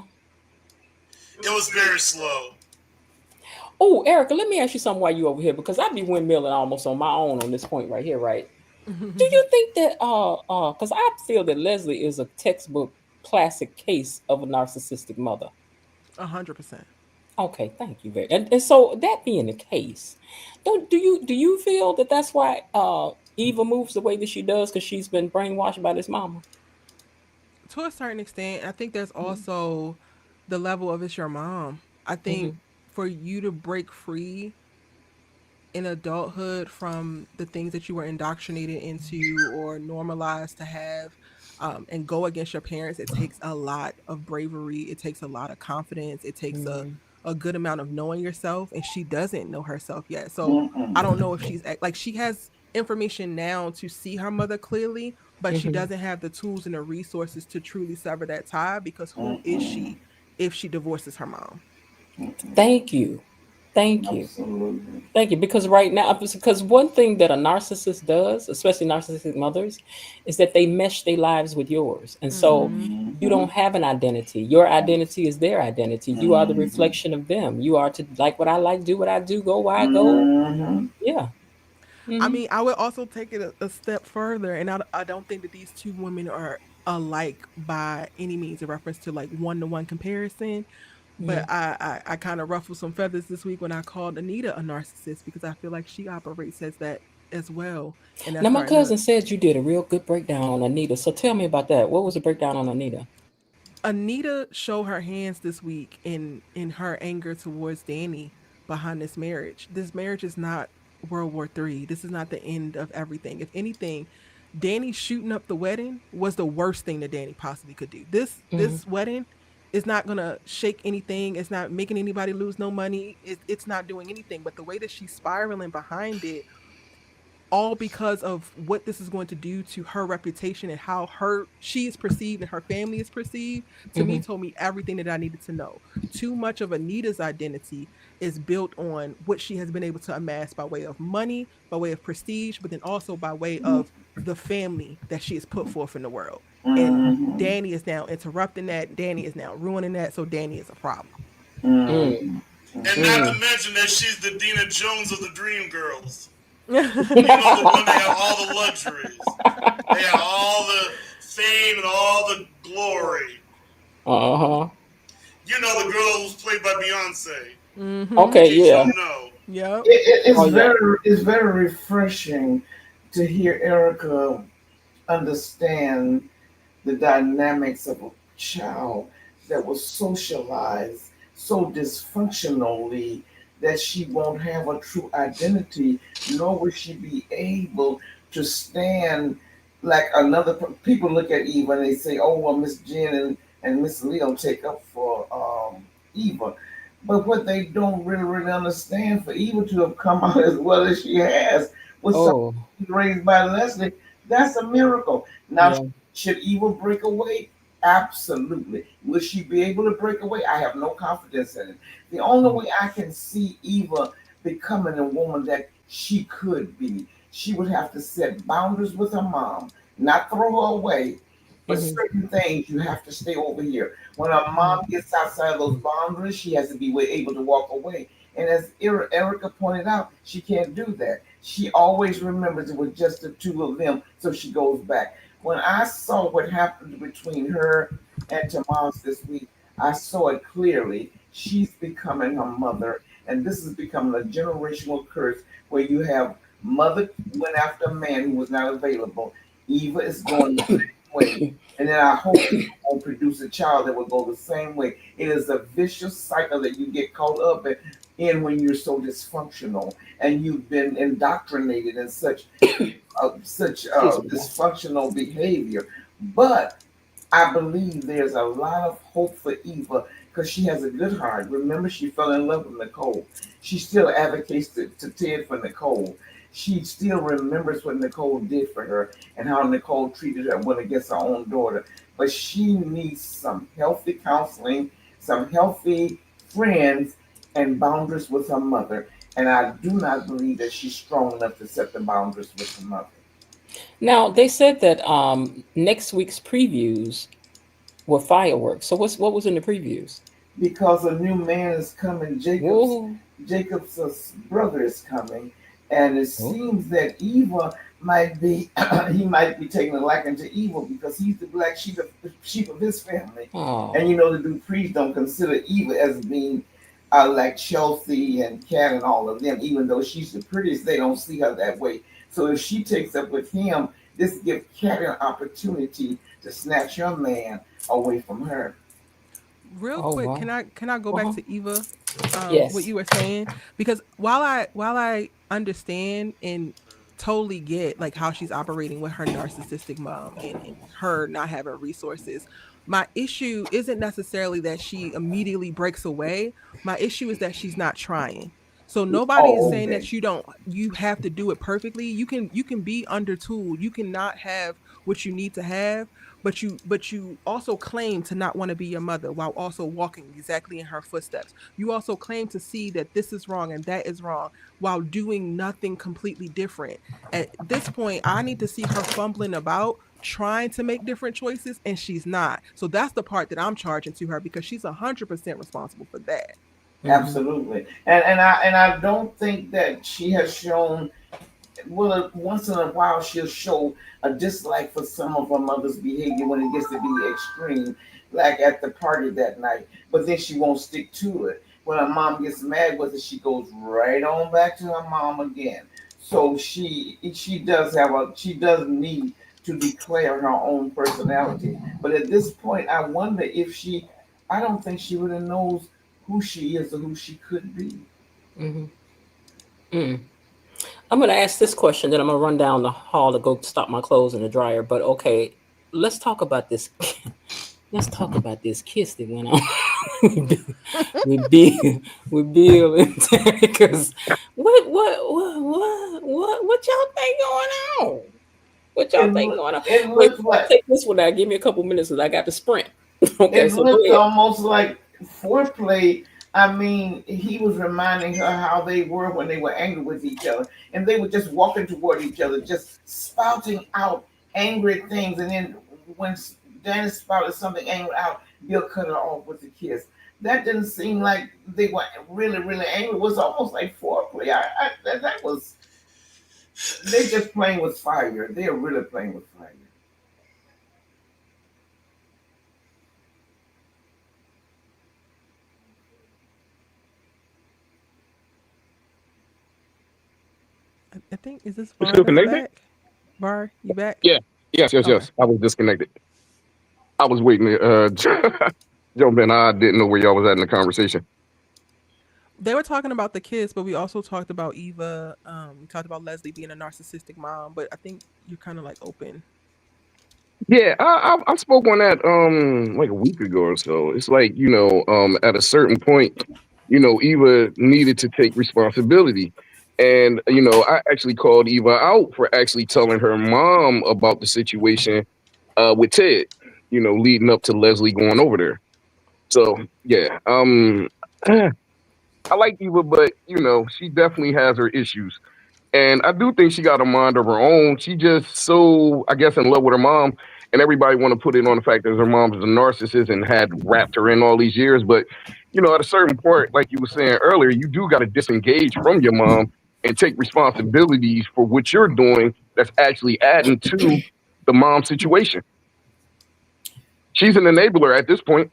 It was very slow. Oh, Erica, let me ask you something while you over here because I'd be windmilling almost on my own on this point right here, right? Do you think that because I feel that Leslie is a textbook classic case of a narcissistic mother. 100%. Okay, thank you very. And so that being the case, don't do you feel that that's why Eva moves the way that she does because she's been brainwashed by this mama? To a certain extent, I think there's also the level of it's your mom. I think Mm-hmm. for you to break free in adulthood from the things that you were indoctrinated into or normalized to have, and go against your parents, it takes a lot of bravery. It takes a lot of confidence. It takes a good amount of knowing yourself. And she doesn't know herself yet. So I don't know if she's like, she has information now to see her mother clearly, but she Mm-hmm. doesn't have the tools and the resources to truly sever that tie because who is she if she divorces her mom? Thank you, thank you. Absolutely. Thank you. Because right now, because one thing that a narcissist does, especially narcissistic mothers, is that they mesh their lives with yours. And so Mm-hmm. you don't have an identity. Your identity is their identity. You are the Mhm. reflection of them. You are to like what I like, do what I do, go where I go. Mhm. Yeah. I Hmm. mean, I would also take it a step further, and I don't think that these two women are alike by any means in reference to like one to one comparison. But Hmm. I kind of ruffled some feathers this week when I called Anita a narcissist because I feel like she operates as that as well, and that's Now, my starting to cousin said you did a real good breakdown on Anita. So tell me about that. What was the breakdown on Anita? Anita showed her hands this week in her anger towards Danny behind this marriage. This marriage is not World War III. This is not the end of everything. If anything, Danny shooting up the wedding was the worst thing that Danny possibly could do. Hmm. This wedding is not gonna shake anything. It's not making anybody lose no money. It's not doing anything. But the way that she's spiraling behind it, all because of what this is going to do to her reputation and how she is perceived and her family is perceived, to me Hmm. told me everything that I needed to know. Too much of Anita's identity is built on what she has been able to amass by way of money, by way of prestige, but then also by way of the family that she has put forth in the world. And Mhm. Danny is now interrupting that. Danny is now ruining that. So Danny is a problem. Mm. Mhm. And not to Mm. mention that she's the Dina Jones of the Dream Girls. You know, the Mm-hmm. one that have all the luxuries. They have all the fame and all the glory. Uh-huh. You know the girl who's played by Beyonce. In Okay, case you yeah. don't know. Yep. It's Oh yeah. very refreshing to hear Erica understand the dynamics of a child that was socialized so dysfunctionally that she won't have a true identity, nor will she be able to stand like another. People look at Eva and they say, "Oh, well, Miss Jen and Miss Leo take up for Eva." But what they don't really understand for Eva to have come out as well as she has with something Oh raised by Leslie, that's a miracle. Now, yeah. should Eva break away? Absolutely. Will she be able to break away? I have no confidence in it. The only way I can see Eva becoming a woman that she could be, she would have to set boundaries with her mom, not throw her away, but Hmm. certain things you have to stay over here. When her mom gets outside those boundaries, she has to be able to walk away. And as Erica pointed out, she can't do that. She always remembers it was just the two of them, so she goes back. When I saw what happened between her and Tomas this week, I saw it clearly. She's becoming her mother, and this is becoming a generational curse where you have mother went after a man who was not available. Eva is going the same way. And then I hope Eva will produce a child that will go the same way. It is a vicious cycle that you get caught up in when you're so dysfunctional and you've been indoctrinated in such Excuse me, guys. dysfunctional behavior. But I believe there's a lot of hope for Eva because she has a good heart. Remember, she fell in love with Nicole. She still advocates to Ted for Nicole. She still remembers what Nicole did for her and how Nicole treated her when against her own daughter. But she needs some healthy counseling, some healthy friends, and boundaries with her mother. And I do not believe that she's strong enough to set the boundaries with her mother. Now they said that next week's previews were fireworks. So what was in the previews? Because a new man is coming. Whoa. Jacob's brother is coming, and it Oh. seems that Eva might be he might be taking a liking to Eva because he's the black sheep of his family. And Oh. you know the Duprees don't consider Eva as being like Chelsea and Kat and all of them, even though she's the prettiest, they don't see her that way. So if she takes up with him, this gives Kat an opportunity to snatch her man away from her. Real Oh quick, wow. can I go back Uh-huh. to Eva? What Yes. you were saying, because while I understand and totally get like how she's operating with her narcissistic mom and her not having resources, my issue isn't necessarily that she immediately breaks away. My issue is that she's not trying. So nobody is Oh, saying okay. that you have to do it perfectly. You can be undertooled. You cannot have what you need to have, but you also claim to not want to be your mother while also walking exactly in her footsteps. You also claim to see that this is wrong and that is wrong while doing nothing completely different. At this point, I need to see her fumbling about trying to make different choices, and she's not. So that's the part that I'm charging to her, because she's 100% responsible for that. Mm-hmm. Absolutely, and I don't think that she has shown. Well, once in a while she'll show a dislike for some of her mother's behavior when it gets to be extreme, like at the party that night. But then she won't stick to it. When her mom gets mad with her, she goes right on back to her mom again. So she does need to declare her own personality. But at this point, I wonder if she. I don't think she really knows who she is or who she could be. Mm-hmm. Mm. I'm gonna ask this question, then I'm gonna run down the hall to go stop my clothes in the dryer. But okay, let's talk about this. Let's talk about this kiss that went on with Bill, with Bill and Terry. Because what y'all think going on? What y'all It think look going on? it Wait, looks before I like take this one out, give me a couple minutes because I got to sprint. Okay, it so go looked ahead. almost like foreplay. I mean, he was reminding her how they were when they were angry with each other, and they were just walking toward each other, just spouting out angry things. And then when Danny spouted something angry out, Bill cut her off with a kiss. That didn't seem like they were really, really angry. It was almost like foreplay. That was they just playing with fire. They are really playing with fire. I think, is this You Var still that's connected? back? Var, you back? Yeah. Yes, yes, Okay. yes. I was disconnected. I was waiting to jump in. I didn't know where y'all was at in the conversation. They were talking about the kids, but we also talked about Eva. We talked about Leslie being a narcissistic mom, but I think you're kind of like open. Yeah, I spoke on that like a week ago or so. It's like, at a certain point, Eva needed to take responsibility. And I actually called Eva out for actually telling her mom about the situation with Ted, leading up to Leslie going over there. So yeah, I like Eva, but she definitely has her issues. And I do think she got a mind of her own. She just so, I guess, in love with her mom, and everybody want to put it on the fact that her mom is a narcissist and had wrapped her in all these years. But at a certain point, like you were saying earlier, you do got to disengage from your mom and take responsibilities for what you're doing. That's actually adding to the mom situation. She's an enabler at this point.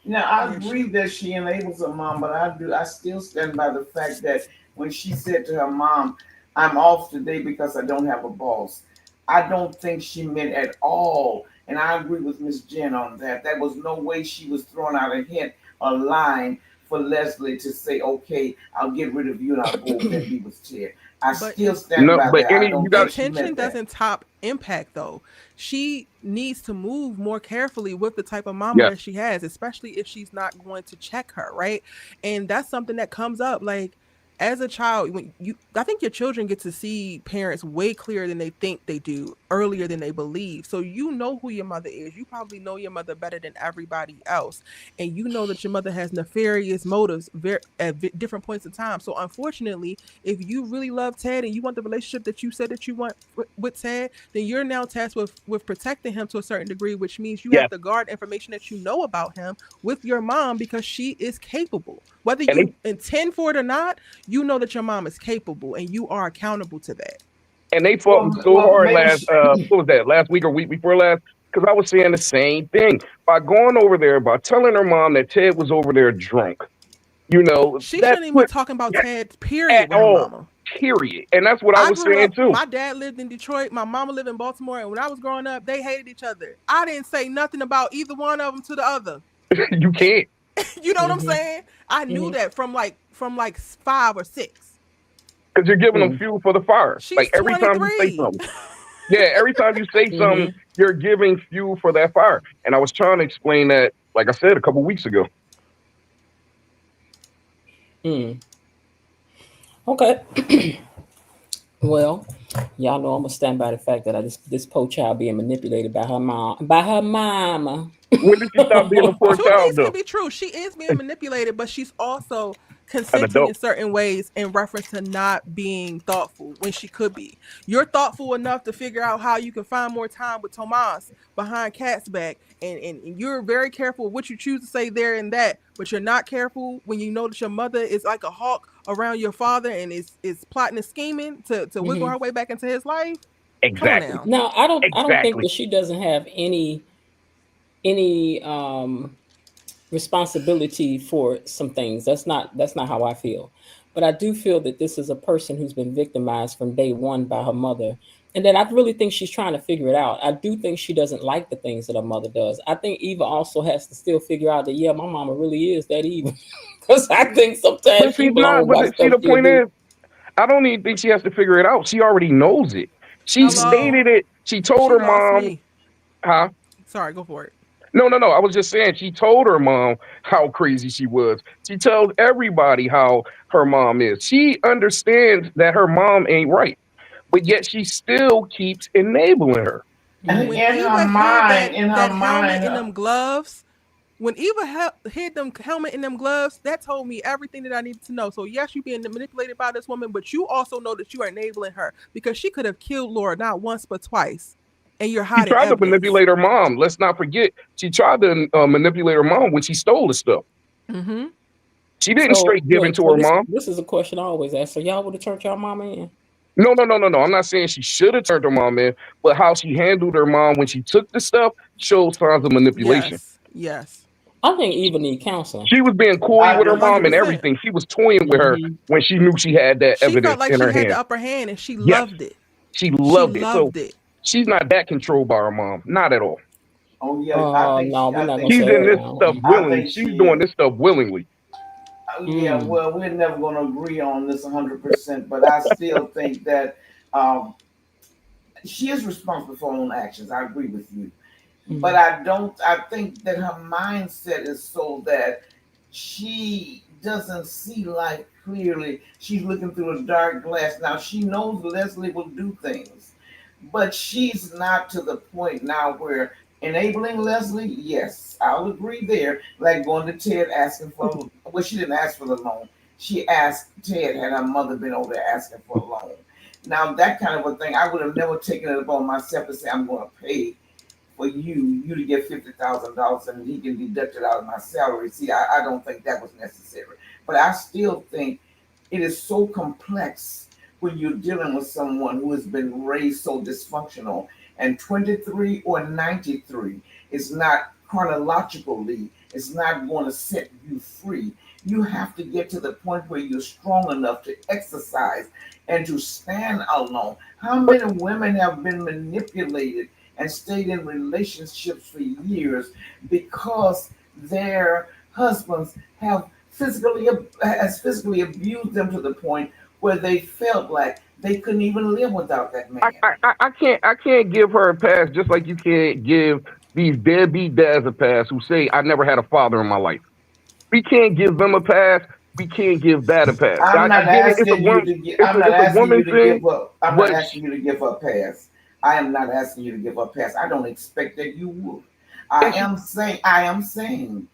Now I Yeah, agree she. that she enables her mom, but I still stand by the fact that when she said to her mom, "I'm off today because I don't have a boss," I don't think she meant at all, and I agree with Miss Jen on that. There was no way she was throwing out a hint, a line for Leslie to say, "Okay, I'll get rid of you and I'll go over there and be with Ted." I But still stand No, by but that. I any you don't got think she intention meant that. doesn't top impact, though. She needs to move more carefully with the type of mama that yes, she has, especially if she's not going to check her, right? And that's something that comes up. Like, as a child, I think your children get to see parents way clearer than they think they do, earlier than they believe. So you know who your mother is. You probably know your mother better than everybody else, and you know that your mother has nefarious motives at different points in time. So unfortunately, if you really love Ted and you want the relationship that you said that you want with Ted, then you're now tasked with protecting him to a certain degree, which means you have Yes, to guard information that you know about him with your mom because she is capable. Whether and they you intend for it or not, you know that your mom is capable and you are accountable to that. and they fought me Well, so well, hard maybe. last what was that, last week or week before last, because I was saying the same thing by going over there, by telling her mom that Ted was over there drunk. She That's shouldn't even be what talking about Ted, at period, with her all. mama. Period. And that's what I I was grew saying up, too. my dad lived in Detroit, my mama lived in Baltimore, and when I was growing up, they hated each other. I didn't say nothing about either one of them to the other. You can't, You know what I'm Mm-hmm. saying? I knew Mm-hmm. that from like 5 or 6. because you're giving them Mm-hmm. fuel for the fire. She's Like every time you say 23. something. Yeah, every time you say something, Mm-hmm. you're giving fuel for that fire. And I was trying to explain that, like I said, a couple weeks ago. Mm. Okay. Well, y'all know I'm gonna stand by the fact that this poor child being manipulated by her mom, by her mama. When did she stop being a poor Two child, things can though? be true. She is being manipulated, but she's also An consenting in adult. certain ways in reference to not being thoughtful when she could be. You're thoughtful enough to figure out how you can find more time with Tomas behind Cat's back, and you're very careful what you choose to say there and that, but you're not careful when you know that your mother is like a hawk around your father and is plotting and scheming to wiggle Hmm. her way back into his life. Come on Exactly. now. Now, I don't think Exactly. that she doesn't have any responsibility for some things. That's not how I feel. But I do feel that this is a person who's been victimized from day one by her mother. And then I really think she's trying to figure it out. I do think she doesn't like the things that her mother does. I think Eva also has to still figure out that, yeah, my mama really is that evil. Because I think But sometimes she she's not. blown by See, stuff the she'll point do. is, I don't even think she has to figure it out. She already knows it. She Hmm. Hello. stated it. She told She her lost mom, me. huh? Sorry, go for it. No, no, no. I was just saying she told her mom how crazy she was. She tells everybody how her mom is. She understands that her mom ain't right, but yet she still keeps enabling her. And Hmm. When in her Eva hid mind, that in her that helmet mind, in them gloves, when Eva hid them helmet in them gloves, that told me everything that I needed to know. So yes, you being manipulated by this woman, but you also know that you are enabling her because she could have killed Laura not once but twice, and you're She hiding tried to evidence. manipulate her mom. Let's not forget, she tried to manipulate her mom when she stole the stuff. Mm-hmm. She didn't So straight give it wait, to so her this mom. this is a question I always ask. So y'all would have turned y'all mama in? No, no, no, no, no. I'm not saying she should have turned her mom in, but how she handled her mom when she took the stuff showed signs of manipulation. Yes. Yes. I think Eva need counseling. She was being coy I with A her do hundred mom and too. percent. everything. She was toying with her Hmm. when she knew she had that She felt evidence like in she her had the hand. upper hand, and she Yes, loved it. she She loved it. So loved it. she's not that controlled by her mom. Not at all. Oh yeah, I think No, she. we're I not gonna think She's say she in that is. this now. stuff I willingly. think She's she doing is. this stuff willingly. Yeah, Mm. well, we're never going to agree on this 100%, but I still think that um, she is responsible for her own actions. I agree with you. But Mm. I don't, I think that her mindset is so that she doesn't see life clearly. She's looking through a dark glass. Now, she knows Leslie will do things, but she's not to the point now where enabling Leslie, yes, I'll agree there. Like going to Ted asking for, well, she didn't ask for the loan. She asked Ted, had her mother been over there asking for a loan. Now, that kind of a thing, I would have never taken it upon myself to say, I'm going to pay for you to get $50,000 and he can deduct it out of my salary. See, I don't think that was necessary. But I still think it is so complex when you're dealing with someone who has been raised so dysfunctional. And 23 or 93 is not chronologically, it's not going to set you free. You have to get to the point where you're strong enough to exercise and to stand alone. How But many women have been manipulated and stayed in relationships for years because their husbands have physically abused them to the point where they felt like they couldn't even live without that man. I can't give her a pass just like you can't give these deadbeat dads a pass who say I never had a father in my life. We can't give them a pass we can't give that a pass. I'm I not get it. It's a asking you one. to give. It's I'm a not it's a asking you woman to thing, give up. I'm not but asking you to give up pass. I am not asking you to give up pass. I don't expect that you would. I and she, am saying. I am saying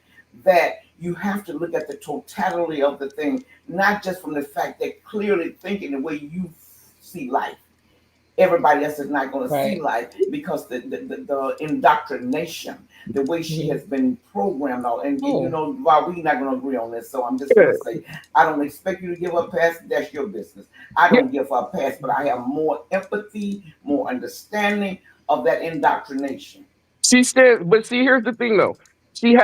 that you have to look at the totality of the thing, not just from the fact that clearly thinking the way you see life. Everybody else is not going to see Right. life because the indoctrination, the way she Mhm. has been programmed out. And you Oh, know, while we're not going to agree on this, so I'm just going yeah, to say, I don't expect you to give up pass. That's your business. I yeah. don't give up pass, but I have more empathy, more understanding of that indoctrination. She said, but see, here's the thing though. She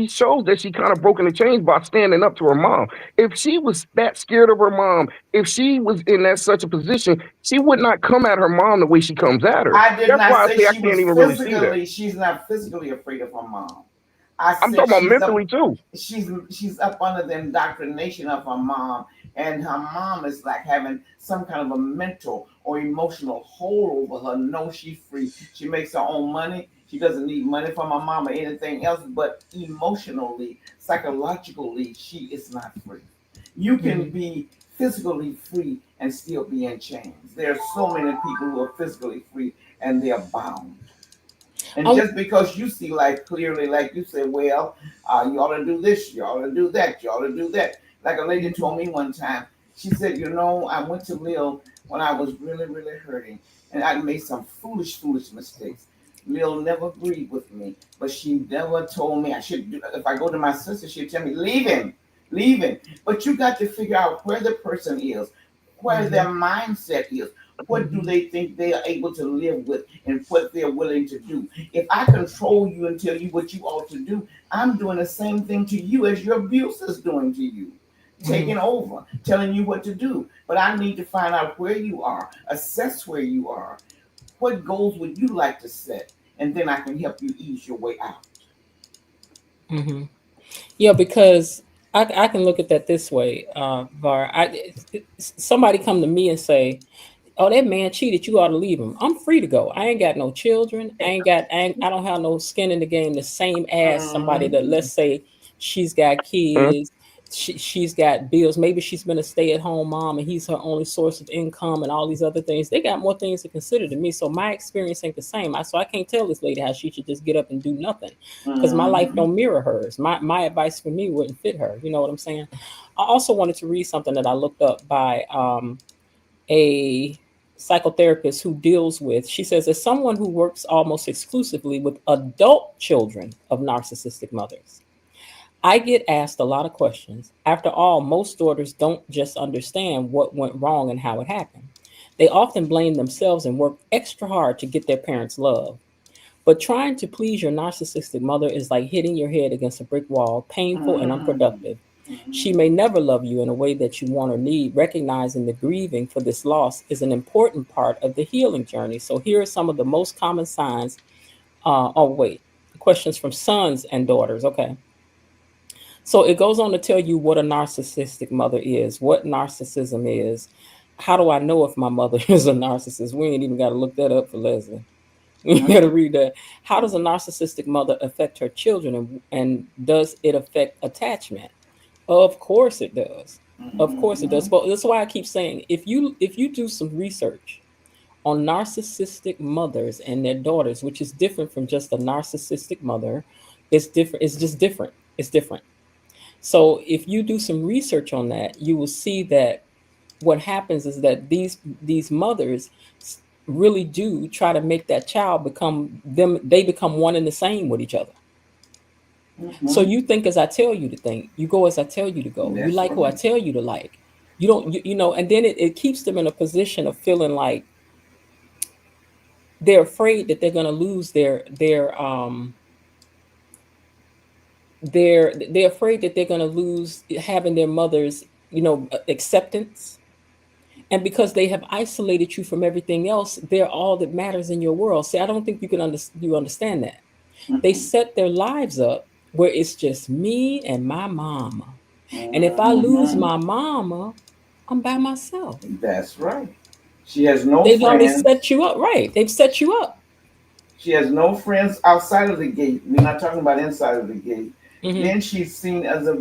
shows that she kind of broken the chains by standing up to her mom. If she was that scared of her mom, if she was in that such a position, she would not come at her mom the way she comes at her. I did That's not why I say say I she can't was even really see that. physically, she's not physically afraid of her mom. I I'm said talking about she's up mentally too. she's up under the indoctrination of her mom, and her mom is like having some kind of a mental or emotional hold over her. No, she's free. She makes her own money. She doesn't need money from her mom or anything else, but emotionally, psychologically, she is not free. You can hmm be physically free and still be in chains. There are so many people who are physically free and they are bound. And I'm. just because you see life clearly, like you said, well, you ought to do this, you ought to do that, you ought to do that. Like a lady told me one time, she said, you know, I went to Lil when I was really, really hurting, and I made some foolish, foolish mistakes. Lil never agreed with me, but she never told me I should do. If I go to my sister, she'd tell me, leave him, leave him. But you got to figure out where the person is, where their hmm mindset is. What do hmm they think they are able to live with and what they're willing to do? If I control you and tell you what you ought to do, I'm doing the same thing to you as your abuse is doing to you. hmm Taking over, telling you what to do. But I need to find out where you are, assess where you are. What goals would you like to set? And then I can help you ease your way out. hmm Yeah, because I can look at that this way, Var. Somebody come to me and say, "Oh, that man cheated. You ought to leave him." I'm free to go. I ain't got no children. I don't have no skin in the game. The same as somebody that, Mm-hmm. let's say, she's got Hmm? kids. She's got bills. Maybe she's been a stay-at-home mom and he's her only source of income and all these other things. They got more things to consider than me. So my experience ain't the same. So I can't tell this lady how she should just get up and do nothing because my life Mm-hmm. don't mirror hers. My advice for me wouldn't fit her. You know what I'm saying? I also wanted to read something that I looked up by a psychotherapist who deals with, she says, as someone who works almost exclusively with adult children of narcissistic mothers, I get asked a lot of questions. After all, most daughters don't just understand what went wrong and how it happened. They often blame themselves and work extra hard to get their parents' love. But trying to please your narcissistic mother is like hitting your head against a brick wall, painful and unproductive. She may never love you in a way that you want or need. Recognizing the grieving for this loss is an important part of the healing journey. So, here are some of the most common signs. Wait, questions from sons and daughters. Okay. So, it goes on to tell you what a narcissistic mother is, what narcissism is. How do I know if my mother is a narcissist? We ain't even got to look that up for Leslie. You got to read that. How does a narcissistic mother affect her children, and does it affect attachment? Of course it does. Of course it does. Mm-hmm. But that's why I keep saying, if you do some research on narcissistic mothers and their daughters, which is different from just a narcissistic mother, it's different. It's just different. It's different. So if you do some research on that, you will see that what happens is that these mothers really do try to make that child become them. They become one and the same with each other. So Mm-hmm. you think as I tell you to think, you go as I tell you to go, you That's like who I right. tell you to like. You don't, and then it keeps them in a position of feeling like they're afraid that they're going to lose they're afraid that they're going to lose having their mother's, acceptance. And because they have isolated you from everything else, they're all that matters in your world. See, I don't think you understand that. They Mm-hmm. set their lives up where it's just me and my mama. And if I lose Mm-hmm. my mama, I'm by myself. That's right. She has no They've already set friends. you up, right? They've set you up. She has no friends outside of the gate. We're not talking about inside of the gate. Mm-hmm. Then she's seen as a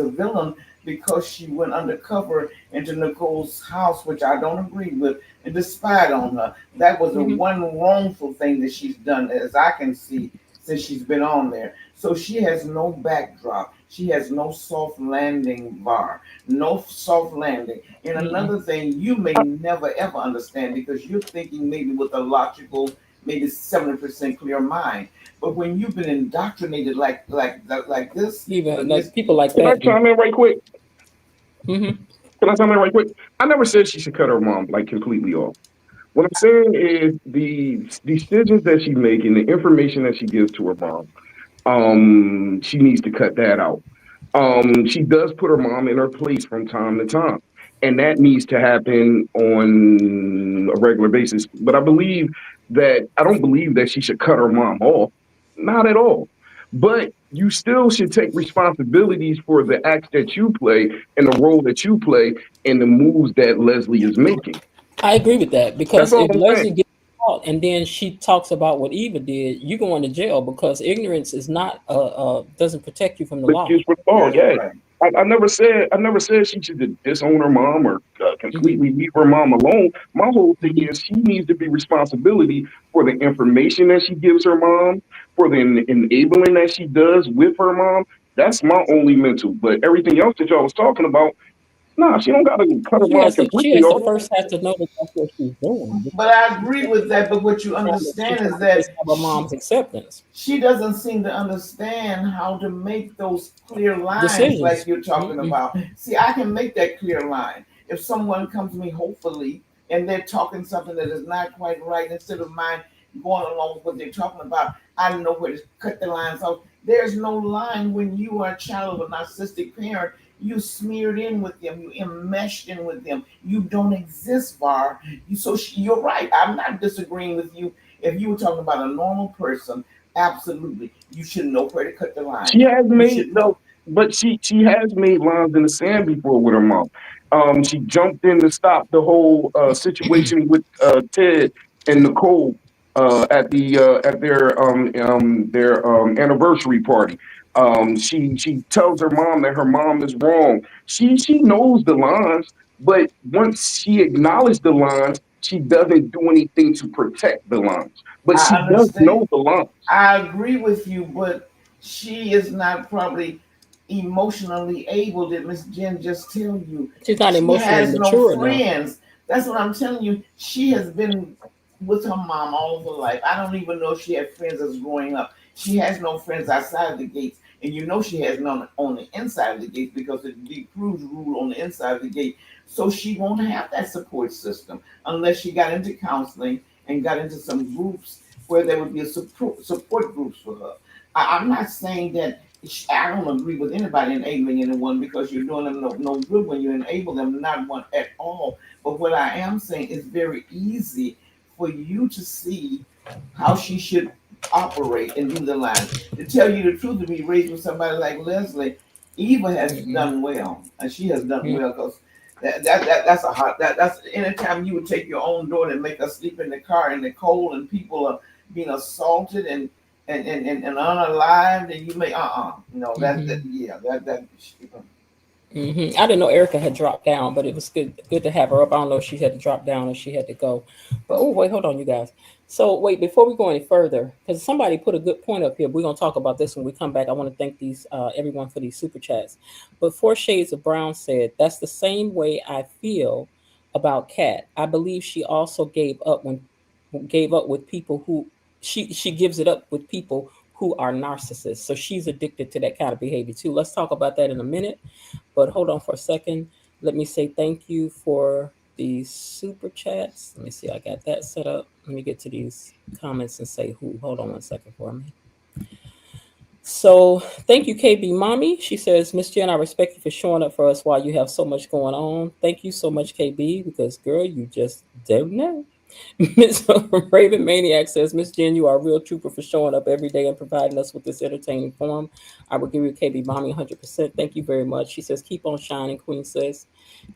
villain because she went undercover into Nicole's house, which I don't agree with, and just spied on her. That was the Mm-hmm. one wrongful thing that she's done, as I can see, since she's been on there. So she has no backdrop. She has no soft landing bar, no soft landing. And Mm-mm. another thing you may never ever understand because you're thinking maybe with a logical, maybe 70% clear mind. But when you've been indoctrinated like this, Even Miss, like people like Can I that. chime in right quick? Mm-hmm. Can I chime in right quick? I never said she should cut her mom like completely off. What I'm saying is the decisions that she makes and the information that she gives to her mom, she needs to cut that out. She does put her mom in her place from time to time, and that needs to happen on a regular basis. But I don't believe that she should cut her mom off, not at all. But you still should take responsibilities for the acts that you play and the role that you play and the moves that Leslie is making. I agree with that That's because all if I'm saying. Leslie gets caught and then she talks about what Eva did, you going to jail because ignorance is not doesn't protect you from the law. Excuse for the law. that's Yeah, right. I never said she should disown her mom or Mm-hmm. completely leave her mom alone. My whole thing Mm-hmm. is she needs to be responsibility for the information that she gives her mom, for the enabling that she does with her mom. That's my only mental. But everything else that y'all was talking about, nah, she don't got to cut her mom She completely has to off. first have to know that that's what she's doing But because I agree with that. But what you she's understand is trying to just that have her mom's acceptance she doesn't seem to understand how to make those clear lines like decisions. you're talking Mm-mm. about. See, I can make that clear line. If someone comes to me, hopefully, and they're talking something that is not quite right, instead of mine going along with what they're talking about, I know where to cut the lines off. There's no line when you are a child of a narcissistic parent. You smeared in with them. You enmeshed in with them. You don't exist, Var. You're right. I'm not disagreeing with you. If you were talking about a normal person, absolutely. You should know where to cut the line. She has You made should no, know. but she has made lines in the sand before with her mom. She jumped in to stop the whole situation with Ted and Nicole at their anniversary party. She tells her mom that her mom is wrong. She knows the lines, but once she acknowledged the lines, she doesn't do anything to protect the lines. But I she does understand. know the lines. I agree with you, but she is not probably emotionally able. Did Miss Jen just tell you? She's not She emotionally has no mature enough. friends. That's what I'm telling you. She has been with her mom all of her life. I don't even know if she had friends as growing up. She has no friends outside of the gates. And you know she has none on the inside of the gates because the Duprees rule on the inside of the gate. So she won't have that support system unless she got into counseling and got into some groups where there would be a support groups for her. I'm not saying that I don't agree with anybody enabling anyone because you're doing them no good when you enable them, not one at all. But what I am saying is very easy for you to see how she should operate and do the lines. To tell you the truth, to be raised with somebody like Leslie, Eva has Mm-mm. done well, and she has done Mm-mm. well because that's a hot that's anytime you would take your own daughter and make her sleep in the car in the cold and people are being assaulted and unalived and you may no that Mm-hmm. yeah that I didn't know Erica had dropped down, but it was good to have her up. I don't know if she had to drop down or she had to go. But oh wait, hold on, you guys. So wait, before we go any further, because somebody put a good point up here. We're gonna talk about this when we come back. I want to thank these everyone for these super chats. But Four Shades of Brown said that's the same way I feel about Kat. I believe she also gave up with people who she gives it up with people who are narcissists. So she's addicted to that kind of behavior too. Let's talk about that in a minute. But hold on for a second. Let me say thank you for these super chats. Let me see. I got that set up. Let me get to these comments and say who. Hold on one second for me. So thank you, KB Mommy. She says, Miss Jen, I respect you for showing up for us while you have so much going on. Thank you so much, KB, because girl, you just don't know. Miss Raven Maniac says, Miss Jen, you are a real trooper for showing up every day and providing us with this entertaining forum. I will give you KB Mommy 100%. Thank you very much. She says, keep on shining, Queen says.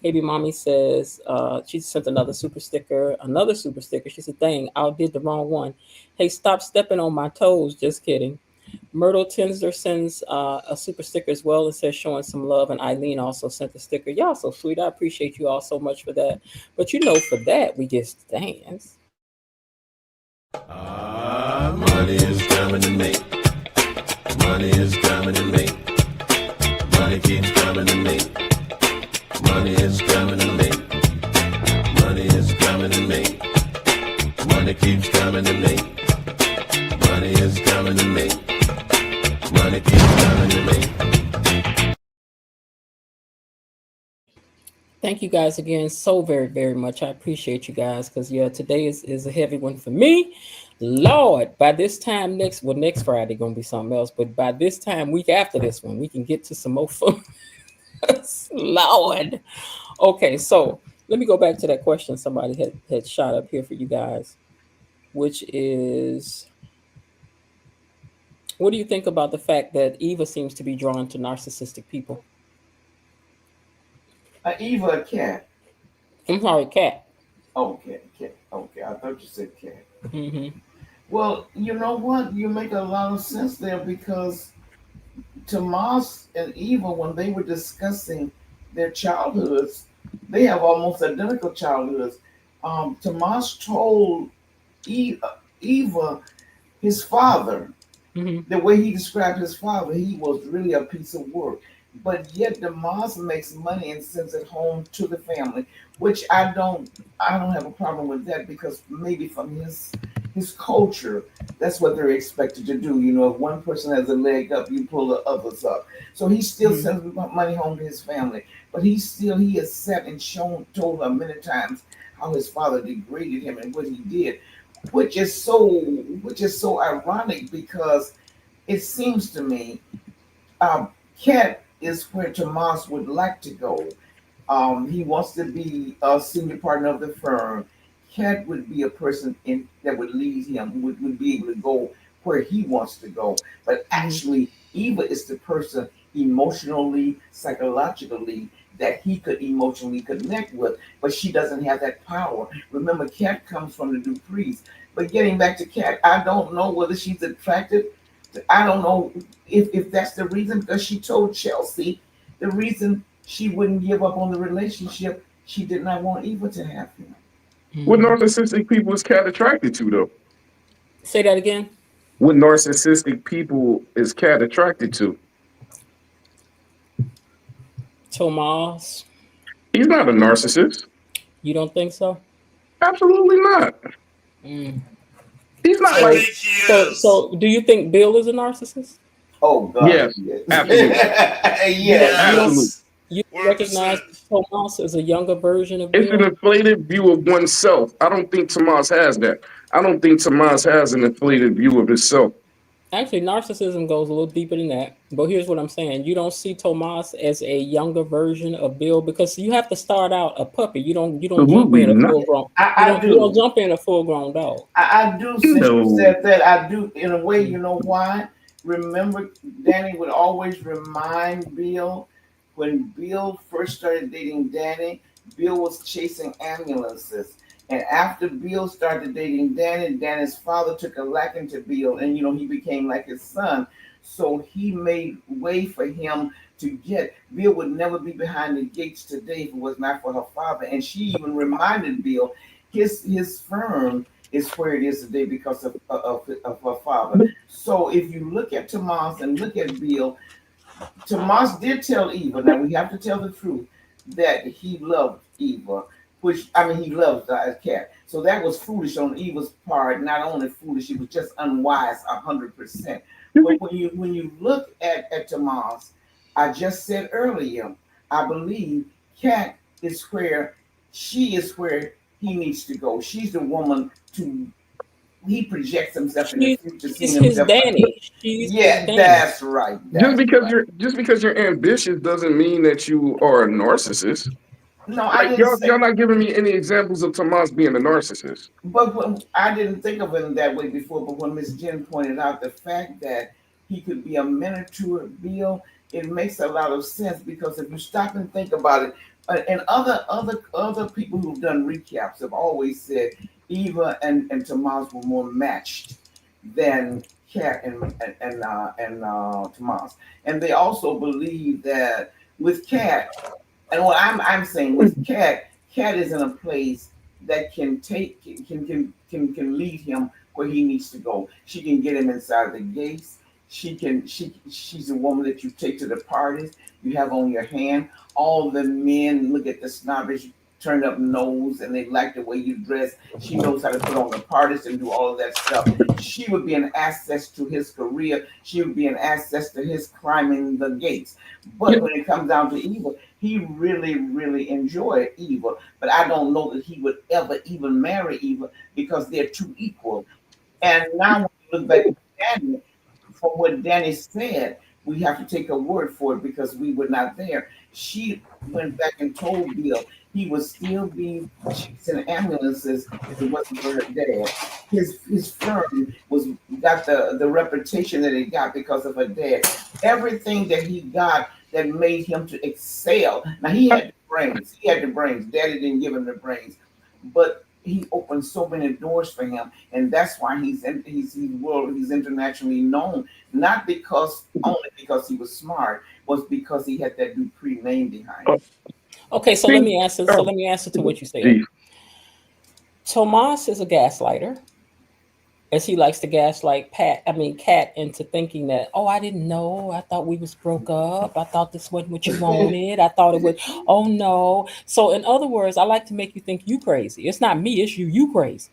KB Mommy says, she sent another super sticker. Another super sticker. She said, dang, I did the wrong one. Hey, stop stepping on my toes. Just kidding. Myrtle Tinsler sends a super sticker as well and says showing some love. And Eileen also sent the sticker. Y'all so sweet. I appreciate you all so much for that. But you know, for that, we get to dance. Money is coming to me. Money is coming to me. Money keeps coming to me. Money is coming to me. Money is coming to me. Money keeps coming to me. Money is coming to me. Money keeps coming to me. Thank you guys again so very, very much. I appreciate you guys because, yeah, today is a heavy one for me. Lord, by this time next Friday going to be something else. But by this time, week after this one, we can get to some more fun. Lord. Okay, so let me go back to that question somebody had shot up here for you guys, which is, what do you think about the fact that Eva seems to be drawn to narcissistic people? Eva, a cat. I'm sorry, cat. Okay, cat. Okay, I thought you said cat. Mm-hmm. Well, you know what? You make a lot of sense there because Tomas and Eva, when they were discussing their childhoods, they have almost identical childhoods. Tomas told Eva his father, Mm-hmm. the way he described his father, he was really a piece of work. But yet Demas makes money and sends it home to the family, which I don't have a problem with that because maybe from his culture, that's what they're expected to do. You know, if one person has a leg up, you pull the others up. So he still Mm-hmm. sends money home to his family, but he has sat and told her many times how his father degraded him and what he did, which is so ironic because it seems to me Cat is where Tomas would like to go. He wants to be a senior partner of the firm. Cat would be a person that would lead him, would be able to go where he wants to go. But Mm-hmm. actually, Eva is the person emotionally, psychologically that he could emotionally connect with, but she doesn't have that power. Remember, Cat comes from the Duprees. But getting back to Cat, I don't know whether she's attracted. I don't know if that's the reason because she told Chelsea the reason she wouldn't give up on the relationship. She did not want Eva to have him. What Mm-hmm. narcissistic people is Cat attracted to though? Say that again. What narcissistic people is Cat attracted to? Tomas, He's not a narcissist. you don't think so? Absolutely not. Mm. He's not I like, So, think he so, is. so, do you think Bill is a narcissist? Oh God, yes, yes, absolutely, You don't, you don't, absolutely. Yes. you don't recognize 100%. Tomas as a younger version of It's an Bill? inflated view of oneself. I don't think Tomas has that. I don't think Tomas has an inflated view of himself. Actually, narcissism goes a little deeper than that. But here's what I'm saying: you don't see Tomas as a younger version of Bill because you have to start out a puppy. You don't jump Absolutely in a not. full grown. I, You I don't do. jump in a full grown dog. I do. Since you No. said that, I do. In a way, Mm. you know why? Remember, Danny would always remind Bill when Bill first started dating Danny. Bill was chasing ambulances, and after Bill started dating Danny, Danny's father took a liking to Bill, and he became like his son. So he made way for him to get. Bill would never be behind the gates today if it was not for her father. And she even reminded Bill his firm is where it is today because of her father. So if you look at Tomas and look at Bill, Tomas did tell Eva, now we have to tell the truth, that he loved Eva, which, I mean, he loves the cat. So that was foolish on Eva's part. Not only foolish, it was just unwise 100%. But when you look at Tomas, I just said earlier, I believe Cat is where she is where he needs to go. She's the woman to he projects himself in the She's future, seeing she's his himself. Danny. She's his Yeah, Danny. that's right. Just That's because right. you're ambitious doesn't mean that you are a narcissist. No, I Like didn't y'all say. not giving me any examples of Tomas being a narcissist. But I didn't think of him that way before. But when Miss Jen pointed out the fact that he could be a miniature Bill, it makes a lot of sense because if you stop and think about it, and other people who've done recaps have always said Eva and Tomas were more matched than Cat and Tomas, and they also believe that with Cat, and what I'm saying with Cat, Cat is in a place that can take can lead him where he needs to go. She can get him inside the gates. She's a woman that you take to the parties. You have on your hand. All the men look at the snobbish turned up nose and they like the way you dress. She knows how to put on the parties and do all of that stuff. She would be an asset to his career. She would be an asset to his climbing the gates. But when it comes down to evil, he really, really enjoyed evil. But I don't know that he would ever even marry evil because they're too equal. And now when you look back at Danny, from what Danny said, we have to take her word for it because we were not there. She went back and told Bill he would still be chasing ambulances if it wasn't for her dad. His firm was got the reputation that it got because of her dad. Everything that he got that made him to excel. Now he had the brains. He had the brains. Daddy didn't give him the brains, but he opened so many doors for him, and that's why he's internationally known. Not because only because he was smart, was because he had that Dupree name behind Uh, him. Okay, so let see, me answer. So oh, let me answer to what you said. geez. Tomas is a gaslighter, as he likes to gaslight Cat into thinking that, oh, I didn't know. I thought we was broke up. I thought this wasn't what you wanted. I thought it was. Oh no. So in other words, I like to make you think you crazy. It's not me. It's you. You crazy.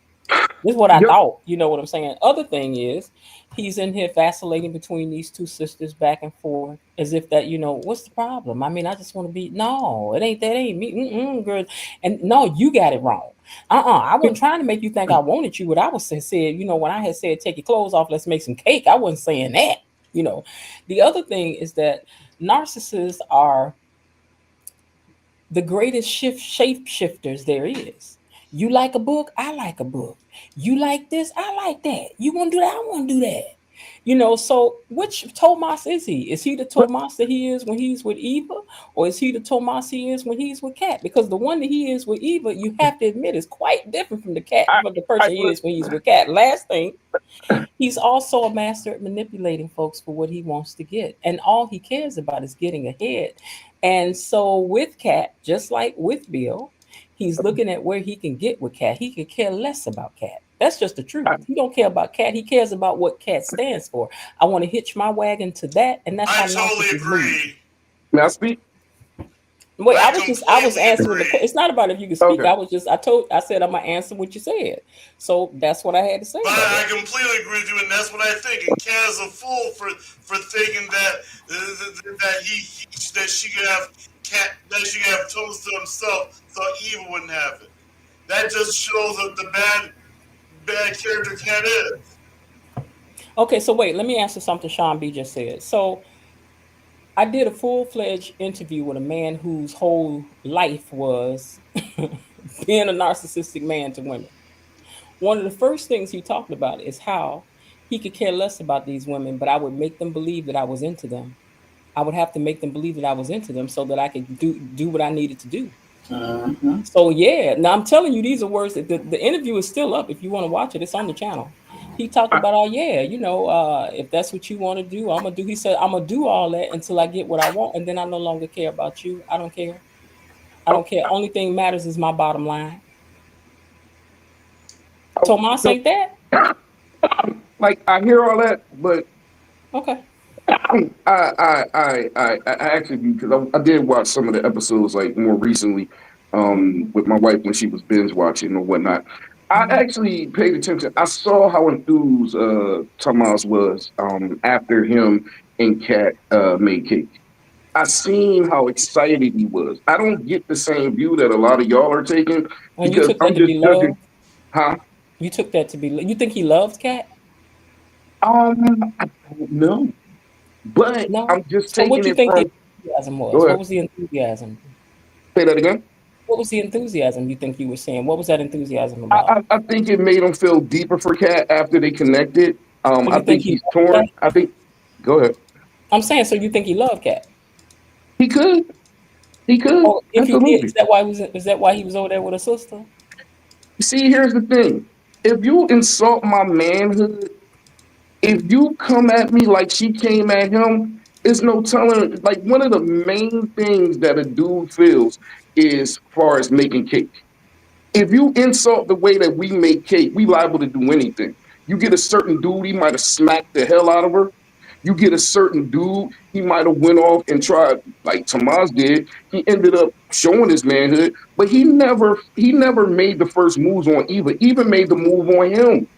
This is what I Yep. thought. You know what I'm saying? Other thing is, he's in here vacillating between these two sisters back and forth, as if that, what's the problem? I mean, I just want to be. No, it ain't that. Ain't me, girl. And no, you got it wrong. I wasn't trying to make you think I wanted you. What I was said, when I had said take your clothes off, let's make some cake. I wasn't saying that. You know, the other thing is that narcissists are the greatest shape shifters there is. You like a book, I like a book. You like this, I like that. You want to do that, I want to do that. So which Tomas is he? Is he the Tomas that he is when he's with Eva? Or is he the Tomas he is when he's with Cat? Because the one that he is with Eva, you have to admit, is quite different from I, from the I, person he is when he's with Cat. Last thing, he's also a master at manipulating folks for what he wants to get. And all he cares about is getting ahead. And so with Cat, just like with Bill, he's looking at where he can get with Cat. He could care less about Cat. That's just the truth. I, He don't care about Cat. He cares about what Cat stands for. I want to hitch my wagon to that, and that's I how totally narcissists move. agree. may I speak? Wait, I I was completely answering the question. agree. It's not about if you can speak. Okay. I said I'm gonna answer what you said. So that's what I had to say But about I that. completely agree with you, and that's what I think. And Kat is a fool for thinking that that she could have Thomas to himself, so Eva wouldn't have it. That just shows that the bad character Kat is. Okay, so wait, let me answer something Sean B just said. So I did a full-fledged interview with a man whose whole life was being a narcissistic man to women. One of the first things he talked about is how he could care less about these women, but I would make them believe that I was into them. I would have to make them believe that I was into them so that I could do what I needed to do. Mhm. So yeah, now I'm telling you, these are words that the interview is still up. If you want to watch it, it's on the channel. He talked I, about, oh yeah, if that's what you want to do, I'm gonna do. He said, I'm gonna do all that until I get what I want, and then I no longer care about you. I don't care. I oh, don't care. Only thing matters is my bottom line. oh, Tomas so, ain't that? like I hear all that, but Okay. I actually do because I did watch some of the episodes like more recently, with my wife when she was binge watching or whatnot. I actually paid attention. I saw how enthused Tomas was after him and Kat made cake. I seen how excited he was. I don't get the same view that a lot of y'all are taking And you because took that I'm to be just judging, love. huh? You took that to be. You think he loves Cat? I don't know, but No. I'm just So what taking you it think the from. enthusiasm was? Go What ahead, was the enthusiasm? say that again. What was the enthusiasm you think you were saying? What was that enthusiasm about? I think it made him feel deeper for Cat after they connected. So I you think think he he's loved Cat? torn. I think. Go ahead. I'm saying, so you think he loved Cat? He could. He could. Oh, if he did, Absolutely. is that why he was over there with a sister? See, here's the thing. If you insult my manhood, If you come at me like she came at him, it's no telling. Like one of the main things that a dude feels is far as making cake. If you insult the way that we make cake, we liable to do anything. You get a certain dude, he might have smacked the hell out of her. You get a certain dude, he might have went off and tried like Tomas did. He ended up showing his manhood, but he never made the first moves on Eva. Eva made the move on him.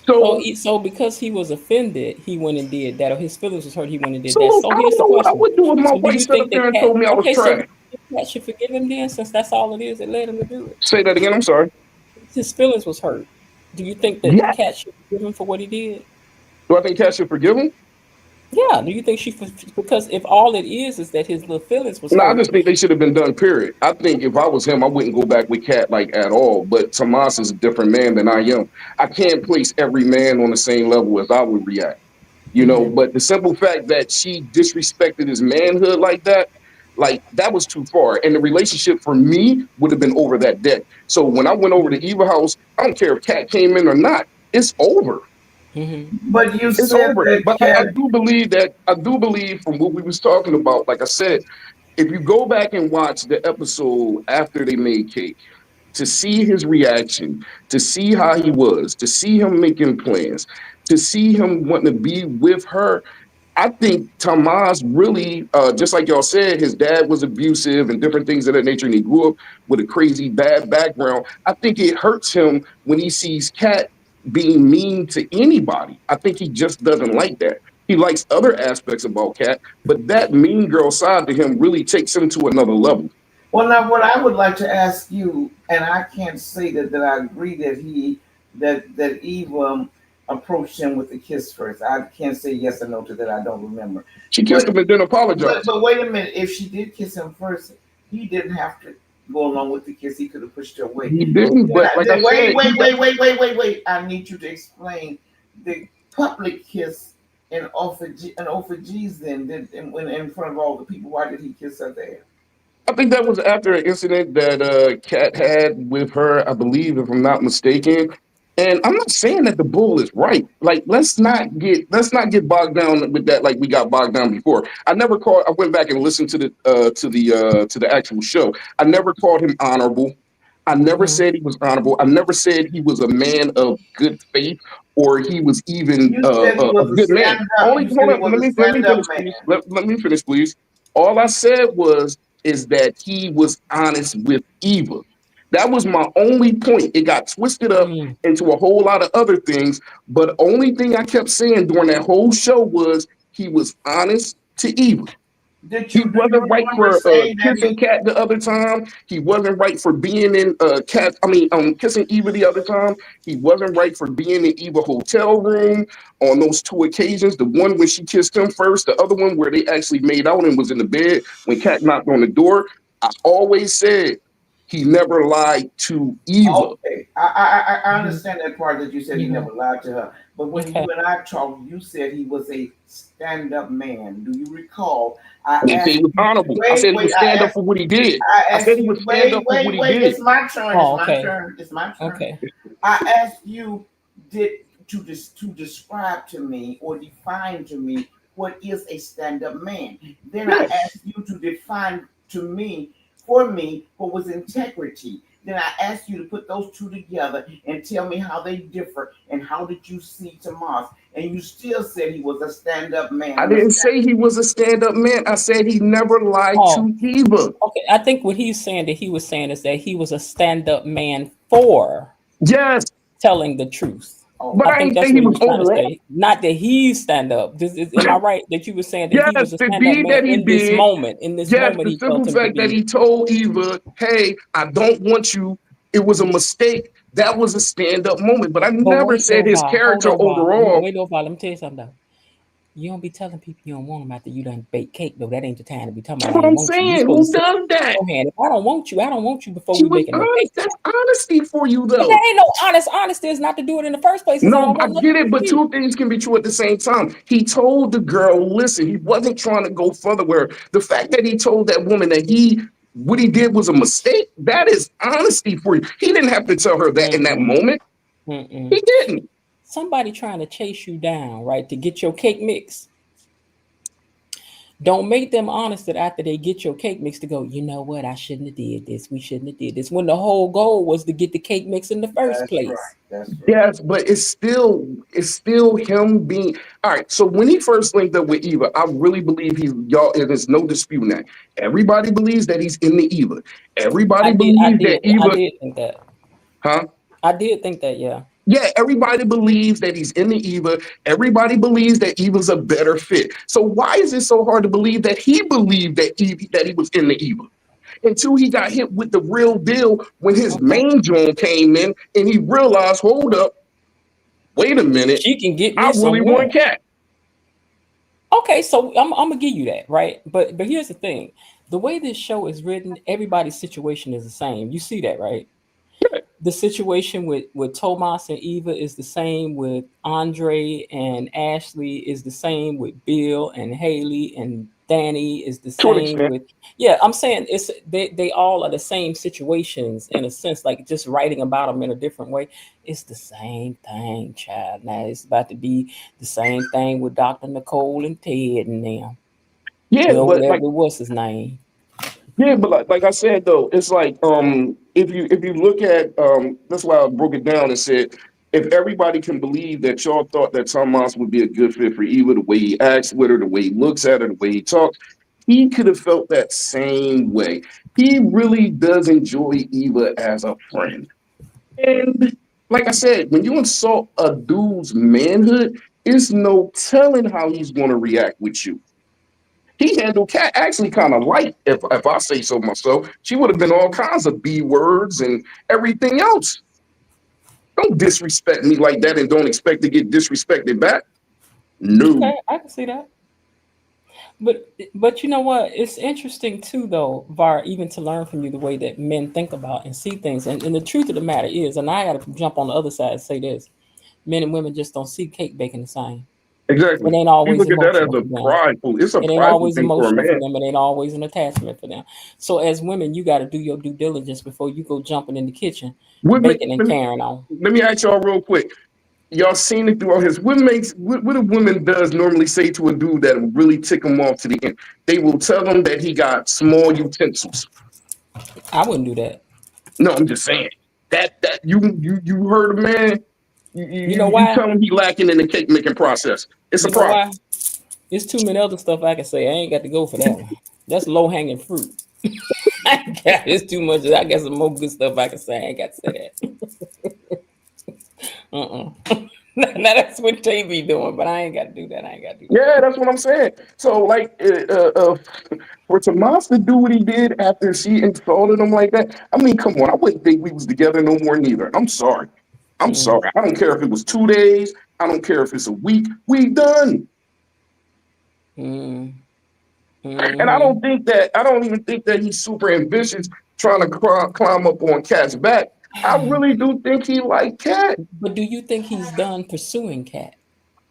So, So so because he was offended, he went and did that, or his feelings was hurt, he went and did that. so So I here's don't the know what I question: would do if my so do wife you stood up think there that and Cat? told me I was Okay, so trash. Cat should forgive him then, since that's all it is that led him to do it. Say that again, I'm sorry. His feelings was hurt. Do you think that Yeah. Cat should forgive him for what he did? Do I think Cat should forgive him? Yeah. Do you think because if all it is that his little feelings was No, I hurt? just think they should have been done, period. I think if I was him, I wouldn't go back with Cat like at all. But Tomas is a different man than I am. I can't place every man on the same level as I would react, Hmm. but the simple fact that she disrespected his manhood like that was too far. And the relationship for me would have been over that day. So when I went over to Eva house, I don't care if Cat came in or not, it's over. Hmm. But you It's said over. that But I Cat. do believe that I do believe from what we was talking about, like I said, if you go back and watch the episode after they made cake, to see his reaction, to see how he was, to see him making plans, to see him wanting to be with her, I think Tomas really, just like y'all said, his dad was abusive and different things of that nature, and he grew up with a crazy bad background. I think it hurts him when he sees Kat being mean to anybody. I think he just doesn't like that. He likes other aspects about Kat, but that mean girl side to him really takes him to another level. Well, now what I would like to ask you, and I can't say that I agree that that Eve approached him with the kiss first. I can't say yes or no to that. I don't remember. She kissed But him and then apologized. but wait a minute. If she did kiss him first, he didn't have to go along with the kiss. He could have pushed her away. He didn't, Then, but like I then said, he got wait. I need you to explain the public kiss in G's. When in front of all the people. Why did he kiss her there? I think that was after an incident that Kat had with her, I believe, if I'm not mistaken. And I'm not saying that the bull is right. Like, let's not get bogged down with that like we got bogged down before. I went back and listened to the actual show. I never called him honorable. I never Hmm. said he was honorable. I never said he was a man of good faith or he was even You said he a was a good man. stand up. Only You hold said he on, was a let me stand up finish, man. please. Let me finish, please. All I said was is that he was honest with Eva. That was my only point. It got twisted up Mm. into a whole lot of other things, but only thing I kept saying during that whole show was he was honest to Eva. He Do you wasn't right remember for saying that kissing he? Cat the other time. He wasn't right for being in Cat. Kissing Eva the other time. He wasn't right for being in Eva hotel room on those two occasions. The one where she kissed him first, the other one where they actually made out and was in the bed when Cat knocked on the door. I always said he never lied to Eva. Okay, I Hmm. understand that part that you said he Hmm. never lied to her. But when Okay. you and I talked, you said he was a stand up man. Do you recall? I I didn't say he asked was you. honorable. I Wait, said he would wait. stand up for what he did. I I said asked he would you. stand up for what he Wait. did. It's my turn. It's Oh, my okay. turn. It's my turn. Okay. I asked you did to describe to me or define to me what is a stand-up man. Then I Yes. asked you to define to me for me what was integrity. Then I asked you to put those two together and tell me how they differ and how did you see Tomas. And you still said he was a stand-up man. I And a didn't stand- say he was a stand up man. I said he never lied Oh, to Eva. okay. I think what he's saying that he was saying is that he was a stand-up man for Yes, telling the truth. oh, but I I think ain't say that's he what he was was trying to overall. say. Not that he's stand up. Am I right that you were saying that he Yes, was a the stand up deed man that he in this did. moment? In this Yes, moment, the he felt simple him to fact that be. he told Eva, "Hey, I don't want you." It was a mistake. That was a stand up moment. But I But never wait though, said his Val. Hold character on, Val. overall. Wait though, Val. Let me tell you something though. You don't be telling people you don't want them after you done bake cake though. That ain't the time to be talking That's about I what ain't I'm want you. You saying. supposed Who to say does that? beforehand. If I don't want you, I don't want you before She we was baking no cake. honest. That's honesty for you, And though. that ain't no honest. Honesty is not to do it in the first place because I No, don't I want nothing get to it, do with but you. two things can be true at the same time. He told the girl, listen, he wasn't trying to go further with her. The fact that he told that woman that what he did was a mistake, that is honesty for you. He didn't have to tell her that in that Mm-mm, moment. mm-mm. He didn't. somebody trying to chase you down, right, to get your cake mix, don't make them honest that after they get your cake mix to go, you know what, I shouldn't have did this. We shouldn't have did this. When the whole goal was to get the cake mix in the first That's right. place. That's right. Yes, but it's still him being all right. So when he first linked up with Eva, I really believe he's y'all. And there's no disputing that. Everybody believes that he's in the Eva. Everybody believes that I Eva, did think that. huh? I did think that, yeah. Yeah, everybody believes that he's in the Eva. Everybody believes that Eva's a better fit. So why is it so hard to believe that he believed that he was in the Eva? Until he got hit with the real deal when his Okay. main joint came in and he realized, hold up, wait a minute, She can get I me really somewhere want else. cat. Okay, so I'm gonna give you that, right? But here's the thing: the way this show is written, everybody's situation is the same. You see that, right? The situation with Tomas and Eva is the same with Andre and Ashley is the same with Bill and Haley and Danny is the To an same extent. with I'm saying it's they all are the same situations in a sense, like just writing about them in a different way. It's the same thing, child. Now it's about to be the same thing with Dr. Nicole and Ted and them. Yeah, Well, but like what's his name? yeah, but like I said though, it's like if you look at that's why I broke it down and said if everybody can believe that y'all thought that Tomas would be a good fit for Eva, the way he acts with her, the way he looks at her, the way he talks, he could have felt that same way. He really does enjoy Eva as a friend. And like I said, when you insult a dude's manhood, it's no telling how he's going to react with you. He handled Cat actually kind of light, if I say so myself. She would have been all kinds of B words and everything else. Don't disrespect me like that and don't expect to get disrespected back. No. Okay, I can see that. But you know what? It's interesting too, though, Var, even to learn from you the way that men think about and see things. And the truth of the matter is, and I got to jump on the other side and say this: men and women just don't see cake baking the same. It Exactly. ain't You always look at that as emotional a for them. prideful, it's a It ain't prideful always thing for a emotional for man. them. It ain't always an attachment for them. So as women, you got to do your due diligence before you go jumping in the kitchen, What make, baking and let, me, carrying on. let me ask y'all real quick. Y'all seen it throughout his. What a woman does normally say to a dude that will really tick him off to the end? They will tell him that he got small utensils. I wouldn't do that. No, I'm just saying that you heard a man. You, You you know you why? tell him he lacking in the cake making process. It's a You know problem. why? There's too many other stuff I can say. I ain't got to go for that one. That's low hanging fruit. I got it's too much. I got some more good stuff I can say. I ain't got to say that. Uh-uh. Now that's what they be doing, but I ain't got to do that. I ain't got to do that. Yeah, that's what I'm saying. So like, for Tomas to do what he did after she insulted him like that, I mean, come on, I wouldn't think we was together no more neither. I'm sorry. I'm Mm, sorry. I don't care if it was 2 days. I don't care if it's a week. We done. mm, And I mm-hmm. don't think that I don't even think that he's super ambitious trying to climb up on Cat's back. I really do think he like Cat. But do you think he's done pursuing Cat?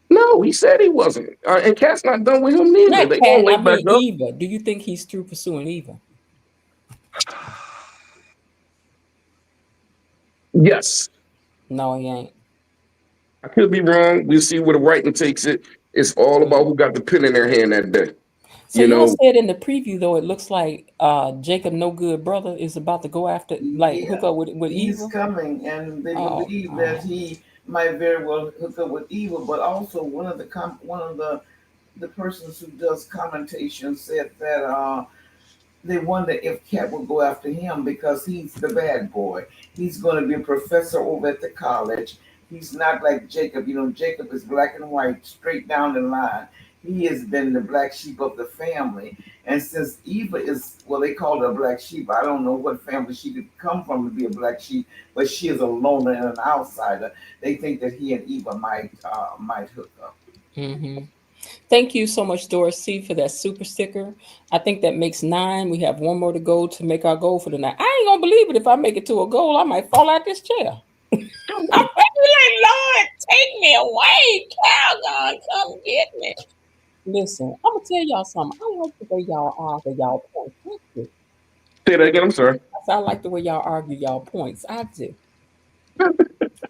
No, he said he wasn't, and Cat's not done with him neither. Not They gonna Cat. I link back mean up. Eva. Do you think he's through pursuing Eva? Yes, No, he ain't. I could be wrong. We'll see where the writing takes it. It's all about Mm. who got the pen in their hand that day. So You y'all know, said in the preview though, it looks like Jacob No Good Brother is about to go after, like, hook Yeah, up with he's Eva. coming, and they Oh believe that no. he might very well hook up with Eva. But also, one of the persons who does commentation said that they wonder if Cat will go after him because he's the bad boy. He's going to be a professor over at the college. He's not like Jacob. You know, Jacob is black and white, straight down the line. He has been the black sheep of the family. And since Eva is, well, they call her a black sheep. I don't know what family she could come from to be a black sheep, but she is a loner and an outsider. They think that he and Eva might hook up. Mm-hmm. Thank you so much, Doris C, for that super sticker. I think that makes 9. We have one more to go to make our goal for the night. I ain't gonna believe it if I make it to a goal. I might fall out this chair. I'm like, Lord, take me away. Calgon, come get me. Listen, I'm gonna tell y'all something. I like the way y'all argue y'all points. I do. say that again. I'm sorry. I like the way y'all argue y'all points. I do.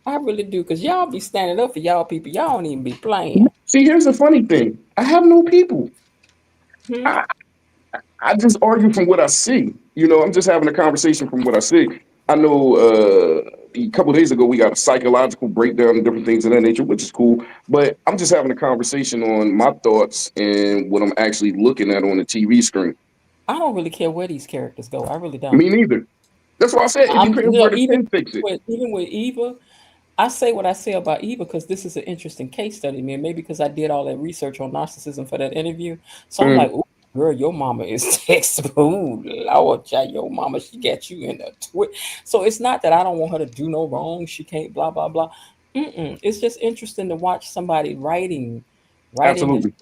I really do, because y'all be standing up for y'all people. Y'all don't even be playing. See, here's the funny thing. I have no people. Hmm? I, I just argue from what I see. I'm just having a conversation from what I see. I know a couple of days ago we got a psychological breakdown and different things of that nature, which is cool. But I'm just having a conversation on my thoughts and what I'm actually looking at on the TV screen. I don't really care where these characters go. I really don't. Me neither. That's why I said if you couldn't wear the Even pin, fix it. even with Eva, I say what I say about Eva because this is an interesting case study, man. Maybe because I did all that research on narcissism for that interview. So I'm Mm, like, ooh, girl, your mama is textbook. Ooh, Lord, child, your mama, she got you in a twit. So it's not that I don't want her to do no wrong. She can't, blah, blah, blah. It's just interesting to watch somebody writing this absolutely.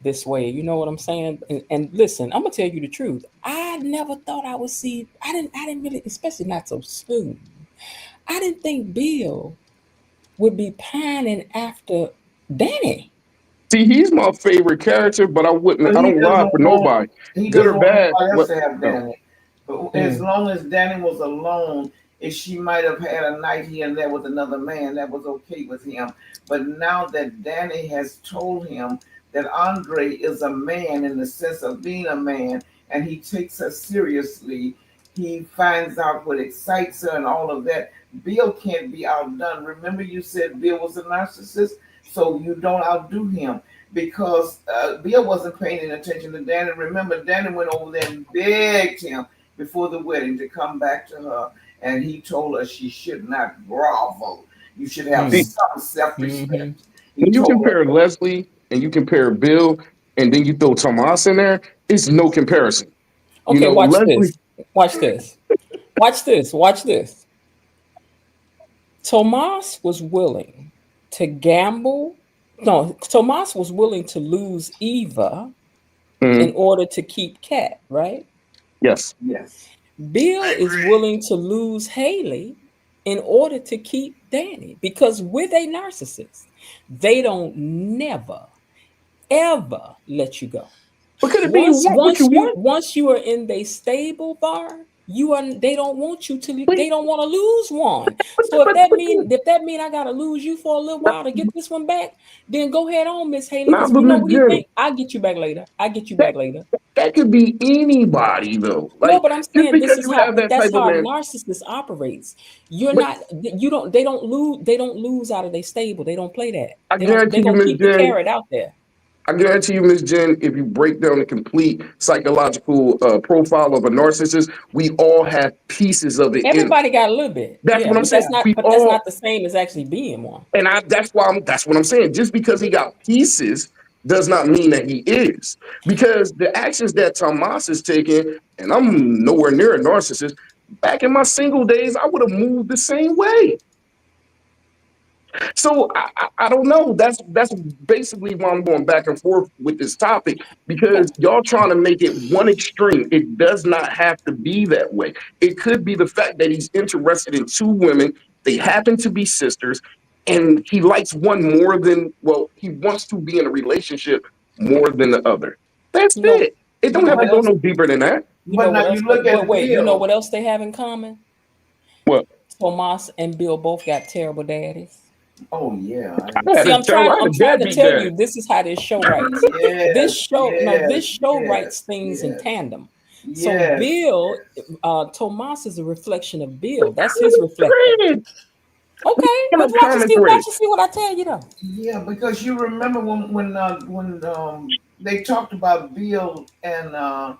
this way. You know what I'm saying? And listen, I'm gonna tell you the truth. I never thought I would see. I didn't really, especially not so soon. I didn't think Bill would be pining after Danny. See, he's my favorite character, but I wouldn't. But I he don't lie doesn't for want nobody, he good or doesn't want bad. nobody else What? to have No. Danny. But as Mm. long as Danny was alone, if she might have had a night here and there with another man, that was okay with him. But now that Danny has told him that Andre is a man in the sense of being a man, and he takes her seriously, he finds out what excites her and all of that. Bill can't be outdone. Remember, you said Bill was a narcissist, so you don't outdo him because Bill wasn't paying any attention to Danny. Remember, Danny went over there and begged him before the wedding to come back to her, and he told her she should not grovel. You should have Mm. See, some Hmm. self-respect. He when you told her compare that. Leslie and you compare Bill, and then you throw Tomas in there, it's no comparison. Okay, watch Leslie. this. Watch this. Watch this. Watch this. Tomas was willing to gamble. No, Tomas was willing to lose Eva in Mm, order to keep Kat, right? yes. Yes. Bill I is agree. willing to lose Haley in order to keep Danny because with a narcissist, they don't never ever let you go. But could it be you Once want what you once you want? once you are in the stable bar, you are they don't want you to But, they don't want to lose one. but, So if but, that but, mean if that mean I gotta lose you for a little while to get this one back, then go ahead on, Miss Haley, nah, because but you know Miss what he Jen, think. I'll get you back later. I'll get you that back later. that could be anybody though. No, Like but I'm just saying this because is you how, have but that that's type of how a man, narcissist operates. You're but not, they don't lose out of their stable. They don't play that. I They guarantee you, gonna Miss keep the Jen, carrot out there. I guarantee you, Miss Jen, if you break down the complete psychological profile of a narcissist, we all have pieces of it in us. Everybody got a little bit, That's yeah, what I'm but saying. We that's not all, the same as actually being one. and that's what I'm saying. Just because he got pieces does not mean that he is. Because the actions that Tomas is taking, and I'm nowhere near a narcissist. Back in my single days, I would have moved the same way. So I don't know. That's basically why I'm going back and forth with this topic Okay, because y'all trying to make it one extreme. It does not have to be that way. It could be the fact that he's interested in two women. They happen to be sisters, and he likes one more than he wants to be in a relationship more than the other. That's you know, it. It you don't know have to what But go else? no deeper than that. You know but what now else? you look But at wait, you know what Bill. else they have in common? Well, Tomas and Bill both got terrible daddies. Oh yeah, I had See, a terrible, I had I'm a trying to deadbeat tell dad. you, this is how this show writes. This yes, show, no, this yes, show yes, writes things in yes, tandem. So yes. Bill, Tomas is a reflection of Bill. That's his reflector. Thread. Okay, You but know, common watch thread. and see what I tell you though. Yeah, because you remember when they talked about Bill and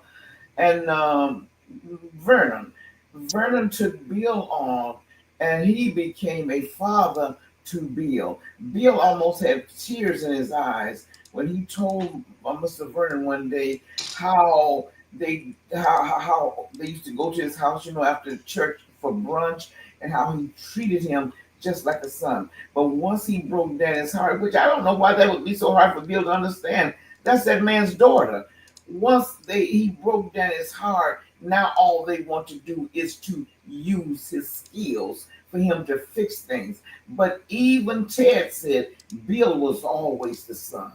Vernon. Vernon took Bill on, and he became a father to Bill. Bill almost had tears in his eyes when he told Mr. Vernon one day how how they used to go to his house, after church for brunch, and how he treated him just like a son. But once he broke down his heart, which I don't know why that would be so hard for Bill to understand, that's that man's daughter. Once he broke down his heart, now all they want to do is to use his skills for him to fix things. But even Ted said Bill was always the son.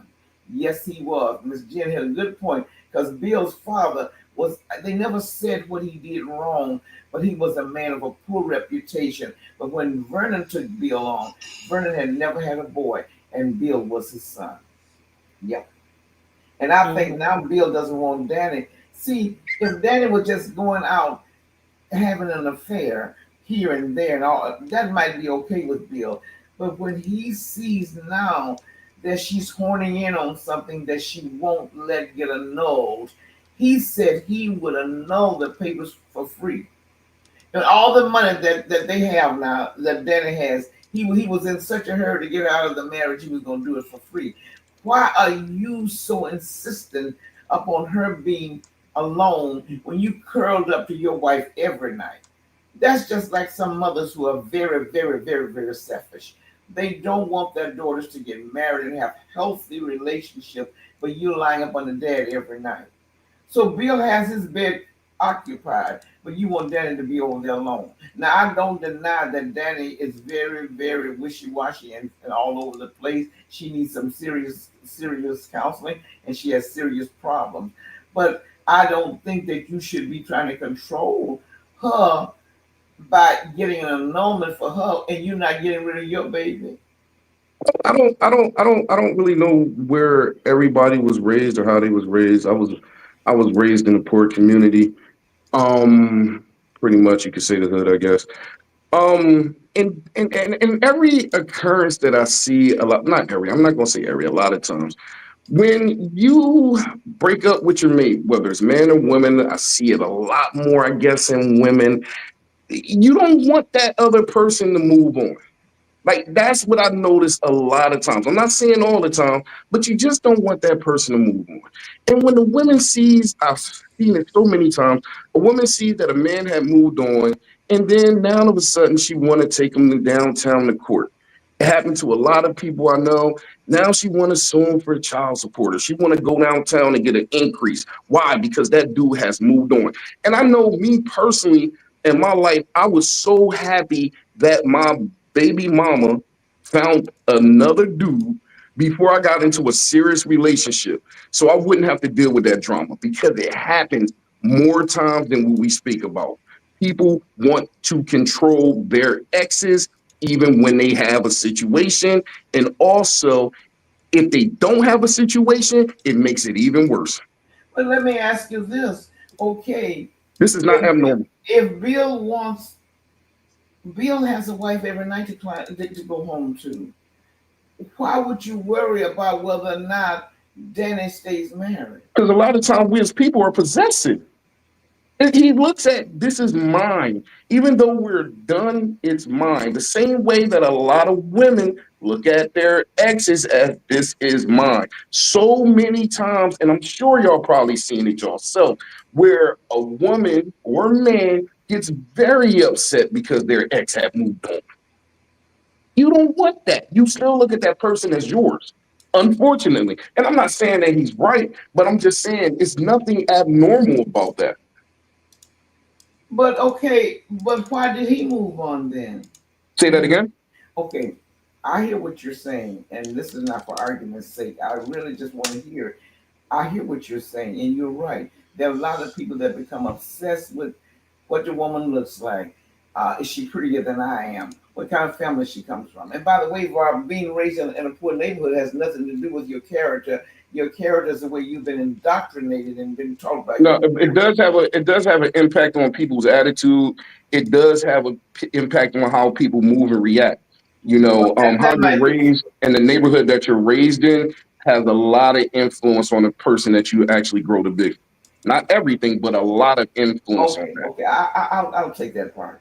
Yes, he was. Miss Jen had a good point because Bill's father was, they never said what he did wrong, but he was a man of a poor reputation. But when Vernon took Bill on, Vernon had never had a boy, and Bill was his son. Yep. And I think Mhm. now Bill doesn't want Danny. See, if Danny was just going out having an affair here and there and all, that might be okay with Bill. But when he sees now that she's horning in on something that she won't let get annulled, he said he would annul the papers for free. And all the money that they have now, that Danny has, he was in such a hurry to get out of the marriage, he was going to do it for free. Why are you so insistent upon her being alone when you curled up to your wife every night? That's just like some mothers who are very, very, very, very selfish. They don't want their daughters to get married and have healthy relationship, but you lying up on the dad every night. So Bill has his bed occupied, but you want Danny to be over there alone. Now I don't deny that Danny is very, very wishy-washy and all over the place. She needs some serious, serious counseling, and she has serious problems. But I don't think that you should be trying to control her by getting an annulment for her, and you're not getting rid of your baby. I don't really know where everybody was raised or how they was raised. I was raised in a poor community. Um, Pretty much you could say the hood, I guess. And every occurrence that I see a lot, not every, I'm not gonna say every, a lot of times, when you break up with your mate, whether it's man or woman, I see it a lot more, I guess, in women. You don't want that other person to move on. Like that's what I notice a lot of times. I'm not saying all the time, but you just don't want that person to move on. And when the woman sees, I've seen it so many times, a woman sees that a man had moved on, and then now all of a sudden she want to take him to downtown to court. It happened to a lot of people I know. Now she want to sue him for child support, or she want to go downtown and get an increase. Why? Because that dude has moved on. And I know me personally in my life, I was so happy that my baby mama found another dude before I got into a serious relationship. So I wouldn't have to deal with that drama because it happens more times than what we speak about. People want to control their exes even when they have a situation. And also, if they don't have a situation, it makes it even worse. But let me ask you this. Okay, This is not if abnormal. if Bill wants, Bill has a wife every night to go home to. Why would you worry about whether or not Danny stays married? Because a lot of times we as people are possessive. He looks at this is mine. Even though we're done, it's mine. The same way that a lot of women look at their exes as this is mine. So many times, and I'm sure y'all probably seen it yourself, where a woman or man gets very upset because their ex have moved on. You don't want that. You still look at that person as yours. Unfortunately. And I'm not saying that he's right, but I'm just saying it's nothing abnormal about that. But okay, but why did he move on then? Say that again. Okay, I hear what you're saying, and this is not for argument's sake. I really just want to hear it. I hear what you're saying, and you're right. There are a lot of people that become obsessed with what the woman looks like. Is she prettier than I am? What kind of family she comes from? And by the way, Rob, being raised in a poor neighborhood has nothing to do with your character. Your character is the way you've been indoctrinated and been taught by No, your it parents. does have an impact on people's attitude. It does have an impact on how people move and react. Well, How that you're might be. raised and the neighborhood that you're raised in has a lot of influence on the person that you actually grow to be. Not everything, but a lot of influence on Okay, that. okay, I'll take that part.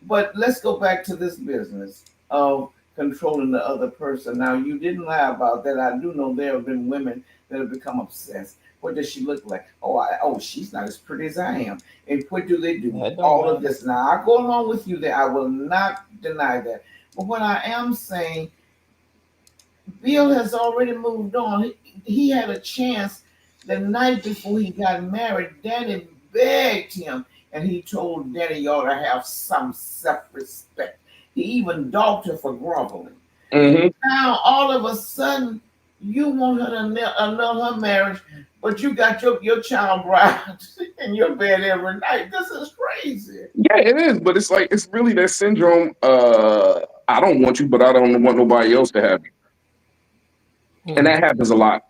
But let's go back to this business of controlling the other person. Now, you didn't lie about that. I do know there have been women that have become obsessed. What does she look like? Oh, she's not as pretty as I am. And what do they do? That don't All of matter. this. Now, I go along with you there. I will not deny that. But what I am saying, Bill has already moved on. He had a chance the night before he got married. Danny begged him, and he told Danny, you ought to have some self respect. He even dogged her for groveling. Hmm. Now, all of a sudden, you want her to annul her marriage, but you got your child bride. in your bed every night. This is crazy. Yeah, it is, but it's like it's really that syndrome. I don't want you, but I don't want nobody else to have you, and Mm. that happens a lot.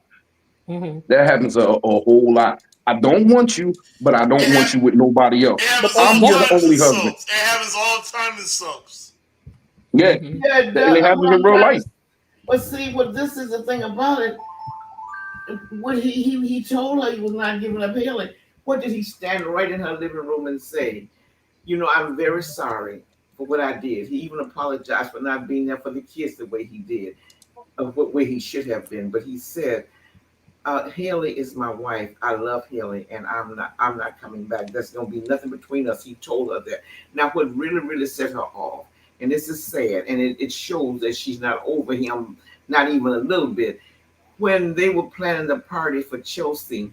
Hmm. That happens a whole lot. I don't want you, but I It, don't want you ha- with nobody else. it But happens that's I'm all your the that. time in only husband. soaps. It happens all the time in soaps. Yeah, Hmm. Yeah, and it what happens in I'm real trying life. to, but see, what this is the thing about it. When he told her he was not giving up Haley, what did he stand right in her living room and say? I'm very sorry for what I did. He even apologized for not being there for the kids the way he did, of what way he should have been. But he said, Haley is my wife. I love Haley, and I'm not coming back. There's gonna be nothing between us. He told her that. Now, what really, really set her off, and this is sad, and it shows that she's not over him, not even a little bit. When they were planning the party for Chelsea,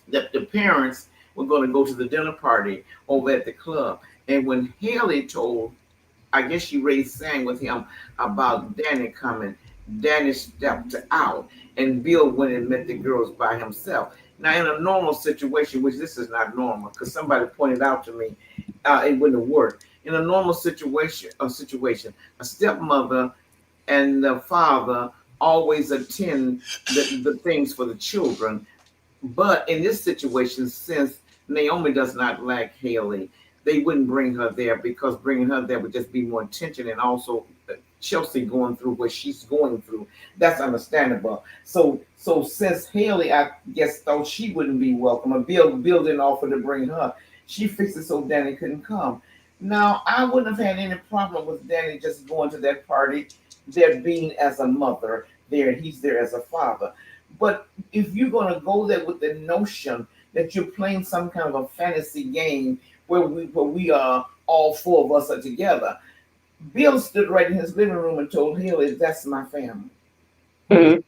that the parents were going to go to the dinner party over at the club, and when Haley told, I guess she raised sang with him about Danny coming. Danny stepped out, and Bill went and met the girls by himself. Now, in a normal situation, which this is not normal, because somebody pointed out to me, it wouldn't have worked. In a normal a stepmother and the father always attend the things for the children, but in this situation, since Naomi does not like Haley, they wouldn't bring her there because bringing her there would just be more tension, and also Chelsea going through what she's going through. That's understandable. So since Haley, I guess, thought she wouldn't be welcome, or Bill didn't offer to bring her, she fixed it so Danny couldn't come. Now, I wouldn't have had any problem with Danny just going to that party, there being as a mother there, and he's there as a father. But if you're going to go there with the notion that you're playing some kind of a fantasy game where we are, all four of us are together, Bill stood right in his living room and told Haley, "That's my family." Mhm.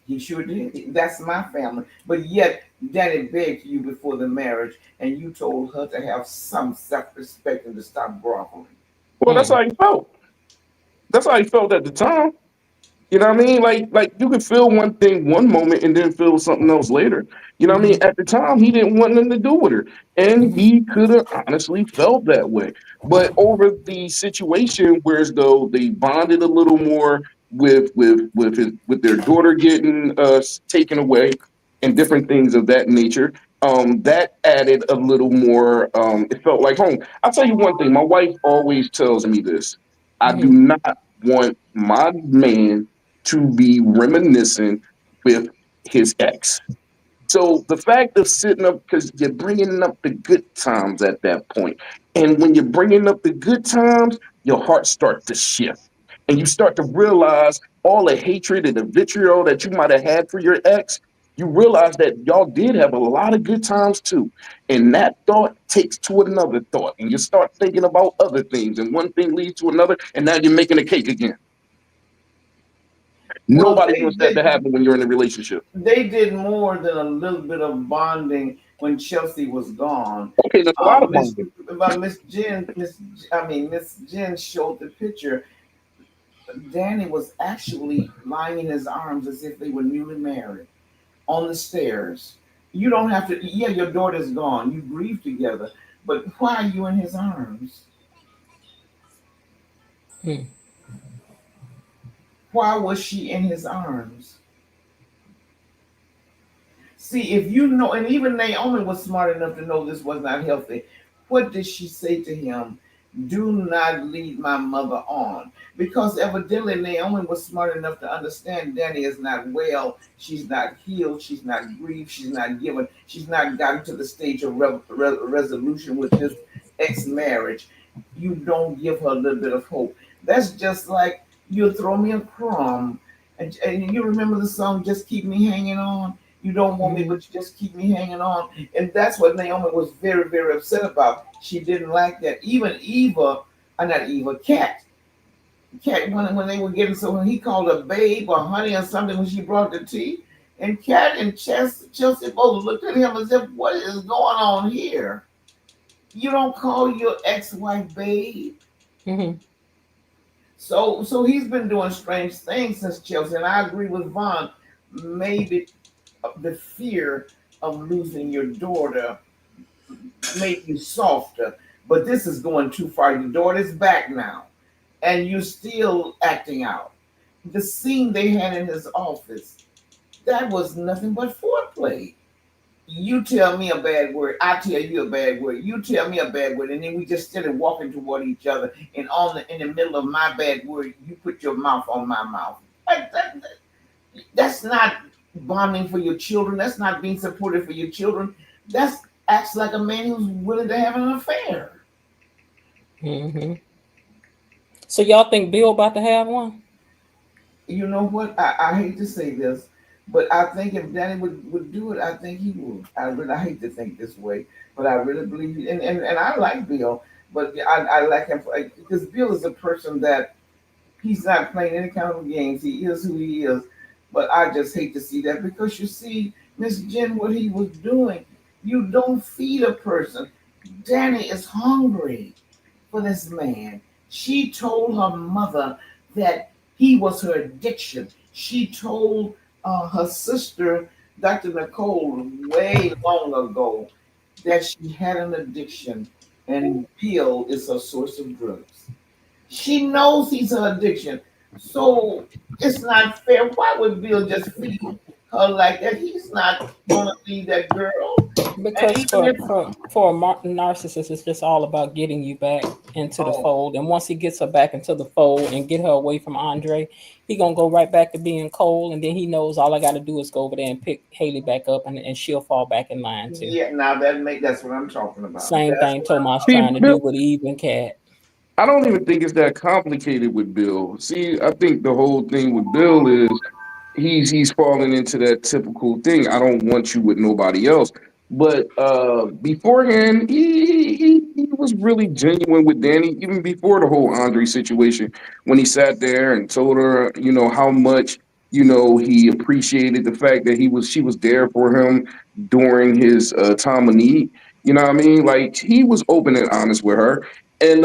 He sure did. That's my family. But yet, Daddy begged you before the marriage, and you told her to have some self-respect and to stop groveling. Well, that's Mm. how he felt. That's how he felt at the time. You know what I mean? Like you could feel one thing one moment and then feel something else later. You know what I mean? Hmm. At the time, he didn't want nothing to do with her, and Hmm. he could have honestly felt that way. But over the situation, whereas though they bonded a little more with their daughter getting taken away and different things of that nature, that added a little more. It felt like home. I'll tell you one thing. My wife always tells me this. I do Hmm. not want my man to be reminiscing with his ex. So the fact of sitting up, because you're bringing up the good times at that point, and when you're bringing up the good times, your heart starts to shift, and you start to realize all the hatred and the vitriol that you might have had for your ex. You realize that y'all did have a lot of good times too, and that thought takes to another thought, and you start thinking about other things, and one thing leads to another, and now you're making a cake again. Well, Nobody they wants that to did. happen when you're in a relationship. They did more than a little bit of bonding when Chelsea was gone. Okay, there's a lot of Miss, bonding. but Miss Jen showed the picture. Danny was actually lying in his arms as if they were newly married on the stairs. You don't have to. Yeah, your daughter's gone. You grieve together, but why are you in his arms? Mm. Why was she in his arms? See, if you know, and even Naomi was smart enough to know this was not healthy. What did she say to him? Do not lead my mother on. Because evidently Naomi was smart enough to understand Danny is not well. She's not healed. She's not grieved. She's not given. She's not gotten to the stage of resolution with this ex marriage. You don't give her a little bit of hope. That's just like you throw me a crumb. And you remember the song, Just Keep Me Hanging On? You don't want me, Hmm. but you just keep me hanging on. And that's what Naomi was very, very upset about. She didn't like that. Even Eva, not Eva, Cat, when they were getting, so when he called her babe or honey or something when she brought the tea, and Cat and Chelsea both looked at him as if, what is going on here? You don't call your ex-wife babe. Hmm. So he's been doing strange things since Chelsea, and I agree with Vaughn. Maybe the fear of losing your daughter made you softer. But this is going too far. Your daughter's back now, and you're still acting out. The scene they had in his office, that was nothing but foreplay. You tell me a bad word, I tell you a bad word. You tell me a bad word, and then we just started walking toward each other. And in the middle of my bad word, you put your mouth on my mouth. That's not bonding for your children. That's not being supportive for your children. That's acts like a man who's willing to have an affair. Hmm. So y'all think Bill about to have one? You know what? I hate to say this, but I think if Danny would do it, I think he would. I hate to think this way, but I really believe and I like Bill, but I like him because Bill is a person that he's not playing any kind of games. He is who he is. But I just hate to see that because you see, Miss Jen, what he was doing. You don't feed a person. Danny is hungry for this man. She told her mother that he was her addiction. She told her sister, Dr. Nicole, way long ago that she had an addiction and Bill is her source of drugs. She knows he's her addiction. So it's not fair. Why would Bill just feed her like that? He's not gonna leave that girl. And Because even if for a narcissist, it's just all about getting you back into the oh fold. And once he gets her back into the fold and get her away from Andre, he gonna go right back to being cold. And then he knows all I got to do is go over there and pick Haley back up, and she'll fall back in line too. yeah, now that's what I'm talking about. Same That's thing what I'm Tomas talking See, trying to about. do Bill, with Eve and Cat. I don't even think it's that complicated with Bill. See, I think the whole thing with Bill is he's falling into that typical thing. I don't want you with nobody else. But beforehand, he was really genuine with Danny, even before the whole Andre situation, when he sat there and told her, how much, he appreciated the fact that she was there for him during his time of need. You know what I mean? Like he was open and honest with her. And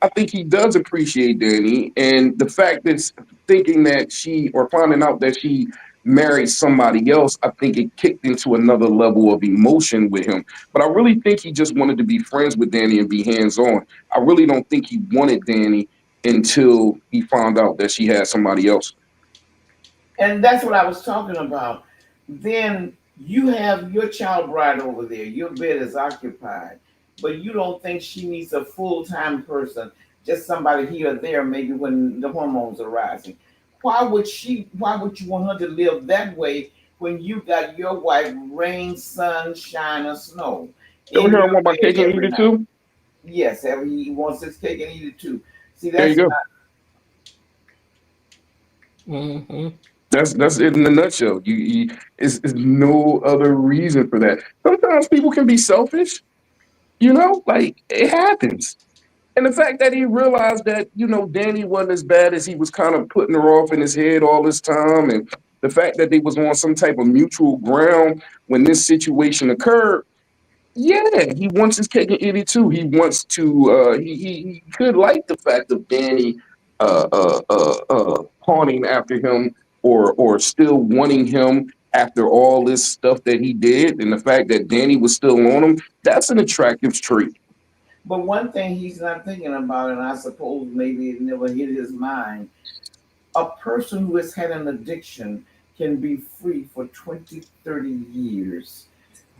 I think he does appreciate Danny. And the fact that thinking that she or finding out that she married somebody else, I think it kicked into another level of emotion with him. But I really think he just wanted to be friends with Danny and be hands on. I really don't think he wanted Danny until he found out that she had somebody else. And that's what I was talking about. Then you have your child bride over there. Your bed is occupied, but you don't think she needs a full time person, just somebody here or there, maybe when the hormones are rising. Why would she? Why would you want her to live that way when you got your wife rain, sun, shine, or snow You ever in hear your one about bed cake and eat every it night? too? Yes, every he wants his cake and eat it too. See, There you that's go. Hmm. That's it in a nutshell. It's no other reason for that. Sometimes people can be selfish, like it happens. And the fact that he realized that, Danny wasn't as bad as he was kind of putting her off in his head all this time, and the fact that they was on some type of mutual ground when this situation occurred, yeah, he wants his cake and eat it too. He wants to. He could like the fact of Danny pawning after him or still wanting him after all this stuff that he did, and the fact that Danny was still on him. That's an attractive trait. but one thing he's not thinking about, and I suppose maybe it never hit his mind, a person who has had an addiction can be free for 20, 30 years.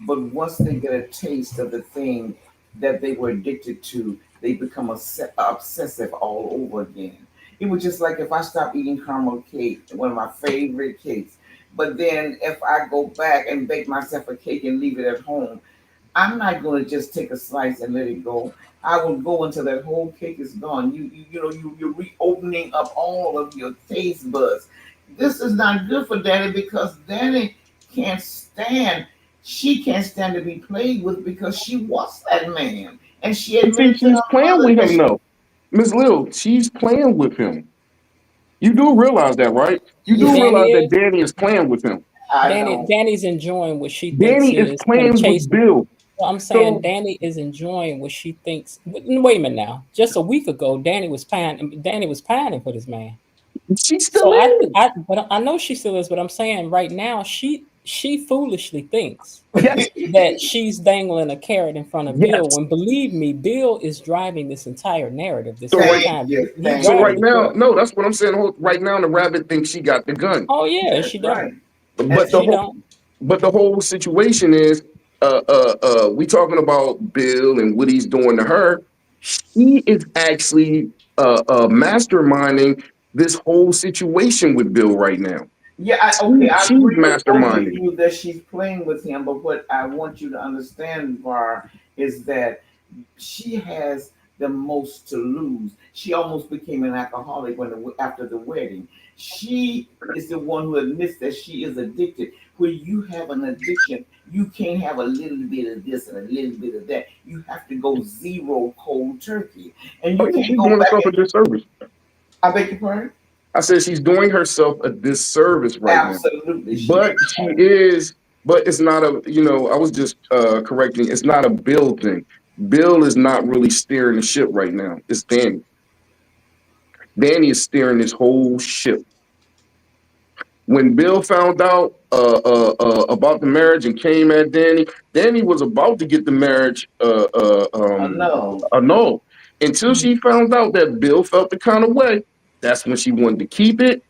But once they get a taste of the thing that they were addicted to, they become obsessive all over again. It was just like if I stop eating caramel cake, one of my favorite cakes, but then if I go back and bake myself a cake and leave it at home, I'm not going to just take a slice and let it go. I will go until that whole cake is gone. You're reopening up all of your taste buds. This is not good for Danny because Danny can't stand. She can't stand to be played with because she wants that man, and she But see, admitted to she's her playing mother with that him she. though. Miss Lil, she's playing with him. You do realize that, right? You do Yeah, Danny realize that is. Danny is playing with him. I know. Danny's enjoying what she thinks Danny is is him playing with chasing. Bill. Well, I'm saying So Danny is enjoying what she thinks. Wait a minute now. Just a week ago, Danny was pining. Danny was pining for this man. she still So is. but I know she still is. But I'm saying right now, she foolishly thinks Yes, that she's dangling a carrot in front of Bill. yes. When believe me, Bill is driving this entire narrative this So whole right, Thank time. you. He's Thank so driving right you. the now, truck. no, that's what I'm saying. Right now, the rabbit thinks she got the gun, Oh yeah, That's she don't. right. And but the She whole, don't. but the whole situation is, we talking about Bill and what he's doing to her. She is actually masterminding this whole situation with Bill right now. yeah, okay, I She's agree with both of masterminding it. you that she's playing with him, but what I want you to understand, Var, is that she has the most to lose. She almost became an alcoholic after the wedding. She is the one who admits that she is addicted. When you have an addiction, you can't have a little bit of this and a little bit of that. You have to go zero cold turkey, and Oh you yeah, can't she's go doing back herself a and. disservice. I beg your pardon. I said she's doing herself a disservice right now. Absolutely, she. But she is, but it's not a, I was just correcting, it's not a Bill thing. Bill is not really steering the ship right now. It's Danny. Danny is steering this whole ship. When Bill found out about the marriage and came at Danny, Danny was about to get the marriage No, annulled. Until she found out that Bill felt the kind of way, that's when she wanted to keep it.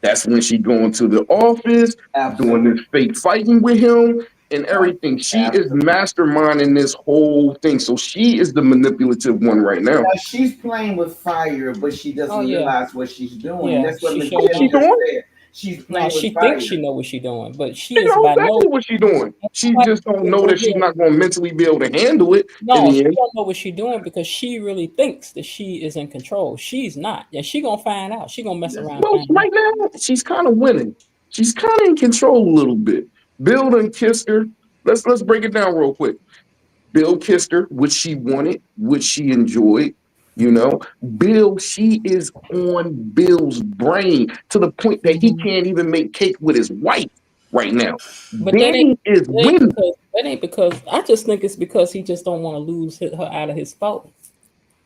That's when she going to the office, doing absolutely, this fake fighting with him and everything. She is absolutely. masterminding this whole thing. So she is the manipulative one right now. Now she's playing with fire, but she Oh doesn't yeah, realize what she's doing. yeah. That's what She Miss sure What's she Jenny don't. just doing? said. She's No, playing with she thinks she fire. know what she's doing, but she She is knows by no. exactly what she's doing. She Nobody just don't can know go that she's ahead. not going to mentally be able to handle it in No, the she end. don't know what she's doing because she really thinks that she is in control. She's not. Yeah, she gonna find out. She gonna mess This around, is Well, and find out. right now, she's kind of winning. She's kind of in control a little bit. Bill done kissed her. Let's break it down real quick. Bill kissed her, which she wanted, which she enjoyed. You know, Bill, she is on Bill's brain to the point that he Mhm. can't even make cake with his wife right now. But Danny is winning. that ain't because I just think it's because he just don't want to lose her out of his fold.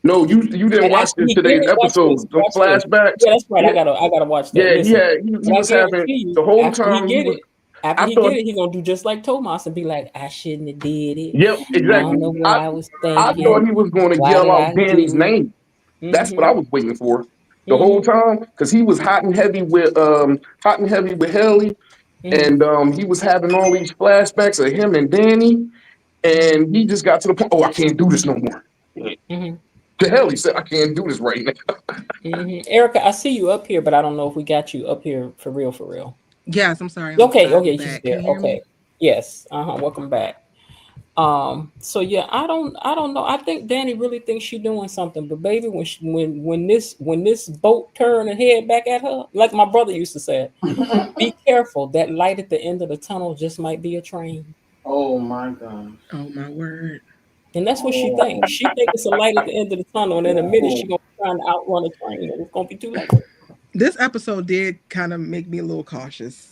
No, you didn't And watch after he get today's it, watch this, episode. The watch this. flashbacks. Yeah, that's right. Yeah, I gotta watch that. yeah, Listen, he but I was having guarantee you, the whole after he time he get was. it, after I he thought, get it, he gonna do just like Tomas and be like, I shouldn't have did it. yep, I don't exactly. know what I I was I thought thinking. he was going to Why yell did out I Danny's do name. it? That's what I was waiting for the whole Mm-hmm. time because he was hot and heavy with Haley, Mm-hmm. and he was having all these flashbacks of him and Danny, and he just got to the point. Oh, I can't do this no more. Mm-hmm. To hell, he said, I can't do this right now. Mm-hmm. Erica, I see you up here, but I don't know if we got you up here for real, for real. Yes, I'm sorry. Okay, I'm okay, she's back. Can there. you hear me? Okay. Yes. Welcome back. So yeah, I don't know. I think Danny really thinks she's doing something, but baby, when this boat turn and head back at her, like my brother used to say, be careful. That light at the end of the tunnel just might be a train. oh my gosh. Oh my word. And that's what she Oh, thinks. She thinks it's a light at the end of the tunnel, and in a minute oh. she's gonna be trying to outrun a train, and it's gonna be too late. This episode did kind of make me a little cautious.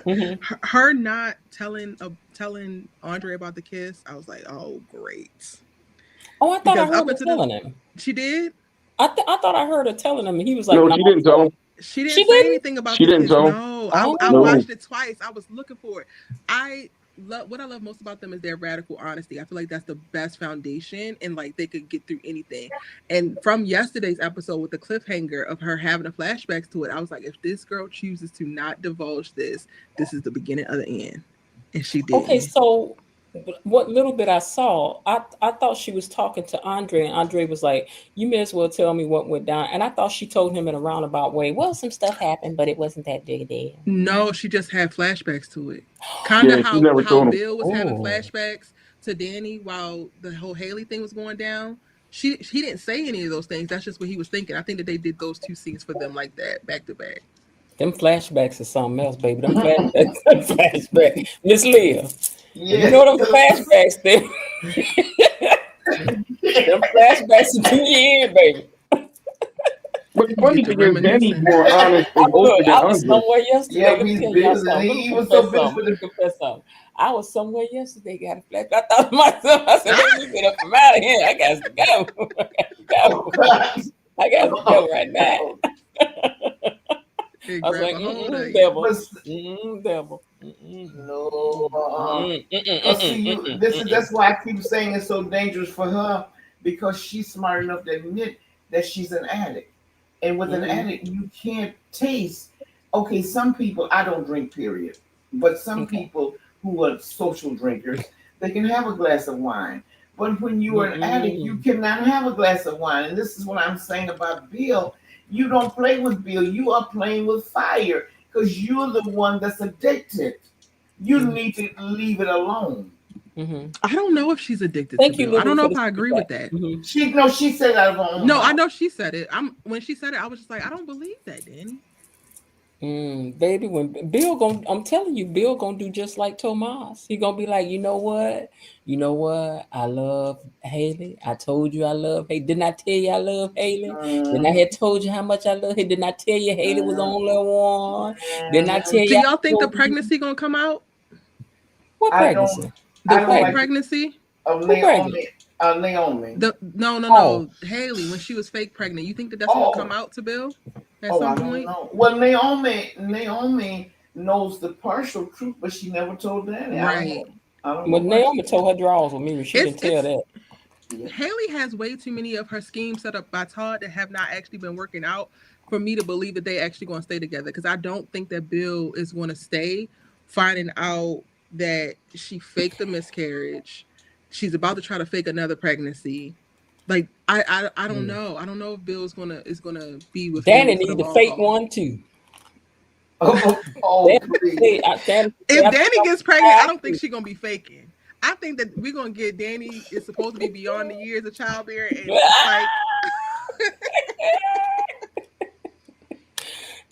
Hmm. Her not telling Andre about the kiss, I was like, oh great. Oh, I thought I Because heard up her until telling him. she did, I thought I heard her telling him, and he was like, No, "No." she didn't tell him. she She didn't say didn't. anything about She the didn't kiss. tell him. No, I Oh. No. watched it twice. I was looking for it. I love what I love most about them is their radical honesty. I feel like that's the best foundation, and like they could get through anything. And from yesterday's episode with the cliffhanger of her having the flashbacks to it, I was like, if this girl chooses to not divulge this, this is the beginning of the end. And she Okay, didn't. so what little bit I saw, I thought she was talking to Andre, and Andre was like, "You may as well tell me what went down." And I thought she told him in a roundabout way. Well, some stuff happened, but it wasn't that big a deal. No, she just had flashbacks to it. Kind of Yeah, she never how told him. Bill was having Oh, flashbacks to Danny while the whole Haley thing was going down. He didn't say any of those things. That's just what he was thinking. I think that they did those two scenes for them like that, back to back. them flashbacks is something else, baby. Them flashbacks, them flashbacks. Miss Leah, you Yes. know them flashbacks, them, them flashbacks to 2 years, baby. But the funny Get to thing is, Danny's reminiscing. more honest and Look, open than I was Andre. somewhere yesterday. Yeah, Let me he's tell y'all busy. something. Let me He was so confess busy something. with Let me the. confess something. I was somewhere yesterday, got a flash. I thought to myself, I said, let me get up from out of here. I got to go. I got to Oh go. God. I got to go right now. Oh, It I was grab like, a hold of you. devil. but Devil. No, cause see, you this is Mm-mm. that's why I keep saying it's so dangerous for her because she's smart enough to admit that she's an addict, and with an Mhm. addict, you can't taste. Okay, some people I don't drink, period, but some Okay. people who are social drinkers, they can have a glass of wine. But when you are an addict, you Mm-mm. cannot have a glass of wine. And this is what I'm saying about Bill. You don't play with Bill. You are playing with fire because you're the one that's addicted. You Mhm. need to leave it alone. Mhm. I don't know if she's addicted to Thank you, Bill. I don't Lulu, know for if the I agree feedback. with that. Mhm. She no, she said out of her own No, I mouth. know she said it. I'm when she said it, I was just like, I don't believe that, Danny. Baby, when Bill gonna, I'm telling you, Bill gonna do just like Tomas. He gonna be like, you know what? You know what? I love Haley. I told you I love Haley. Didn't I tell you I love Haley? Didn't I Mm, have told you how much I love Haley? Didn't I tell you Haley was the mm, only one? Didn't I tell Do you y'all I think the told you? pregnancy gonna come out? What I don't. pregnancy? The I Who don't fake like pregnant? pregnancy? of Who pregnant? Naomi. Naomi. The no, no, Oh, no. Haley, when she was fake pregnant, you think that that's gonna come Oh, out to Bill at oh, some I don't point? know. Well, Naomi knows the partial truth, but she never told Danny. I don't Right. know. I don't know but why Naomi she did. told her draws with me. She didn't tell It's that. Yeah. Haley has way too many of her schemes set up by Todd that have not actually been working out for me to believe that they actually going to stay together. Because I don't think that Bill is going to stay, finding out that she faked the miscarriage. She's about to try to fake another pregnancy. Like I don't Mm. know. I don't know if Bill is gonna be with Danny Haley for the need to long fake haul. one too. Oh, oh, Danny, please. Danny, If I think Danny I'm gets pregnant, I gonna don't think have she's gonna be faking. I think that we're gonna get Danny is supposed to be beyond the years of childbearing, and it's to. like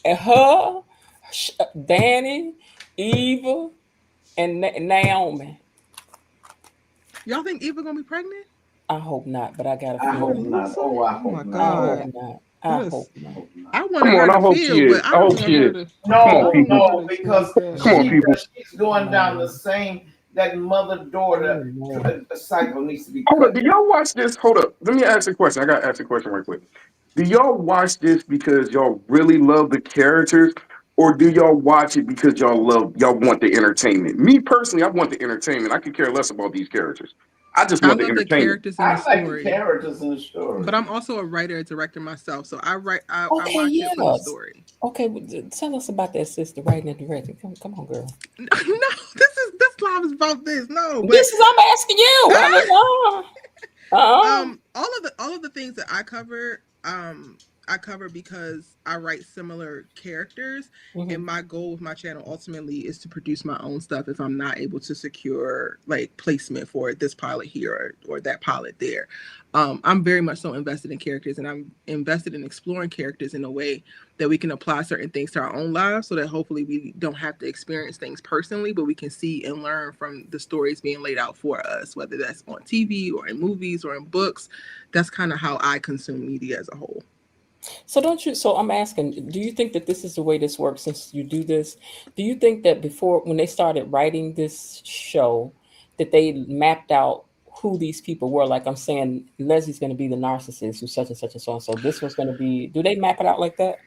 And her, Danny, Eva, and Naomi. y'all think Eva gonna be pregnant? I hope not, but I got a I You hope really feeling. think not. so? Oh, I Oh my hope I not. hope god, Oh, not. I that is. hope not. hope not. I wanted Come on, her I to hope she feel, is. but I I don't hope want she her is. to. Come I on, No, don't want people. her no, to because experience that. Come on, people. she's going down the No. same. That mother Oh daughter no. cycle needs to be Hold up. cut. Do y'all watch this? Hold up. Let me ask a question. I got to ask a question right quick. Do y'all watch this because y'all really love the characters, or do y'all watch it because y'all want the entertainment? Me personally, I want the entertainment. I could care less about these characters. I just I want the love the entertainment. characters in the I like the story, characters in the but story. I'm also a writer and director myself, so I write. I Okay, watch it for the yes. story. Okay, tell us about that sister writing and directing. Come on, girl. No, this live is about this. No, but This is I'm asking you. I mean, all of the things that I cover because I write similar characters, and mhm. my goal with my channel ultimately is to produce my own stuff if I'm not able to secure like placement for this pilot here or that pilot there. I'm very much so invested in characters, and I'm invested in exploring characters in a way that we can apply certain things to our own lives so that hopefully we don't have to experience things personally, but we can see and learn from the stories being laid out for us, whether that's on TV or in movies or in books. That's kind of how I consume media as a whole. So don't you? So I'm asking, do you think that this is the way this works? Since you do this, do you think that before when they started writing this show, that they mapped out who these people were? Like I'm saying, Leslie's going to be the narcissist, who's such and such and so on. So this was going to be. Do they map it out like that?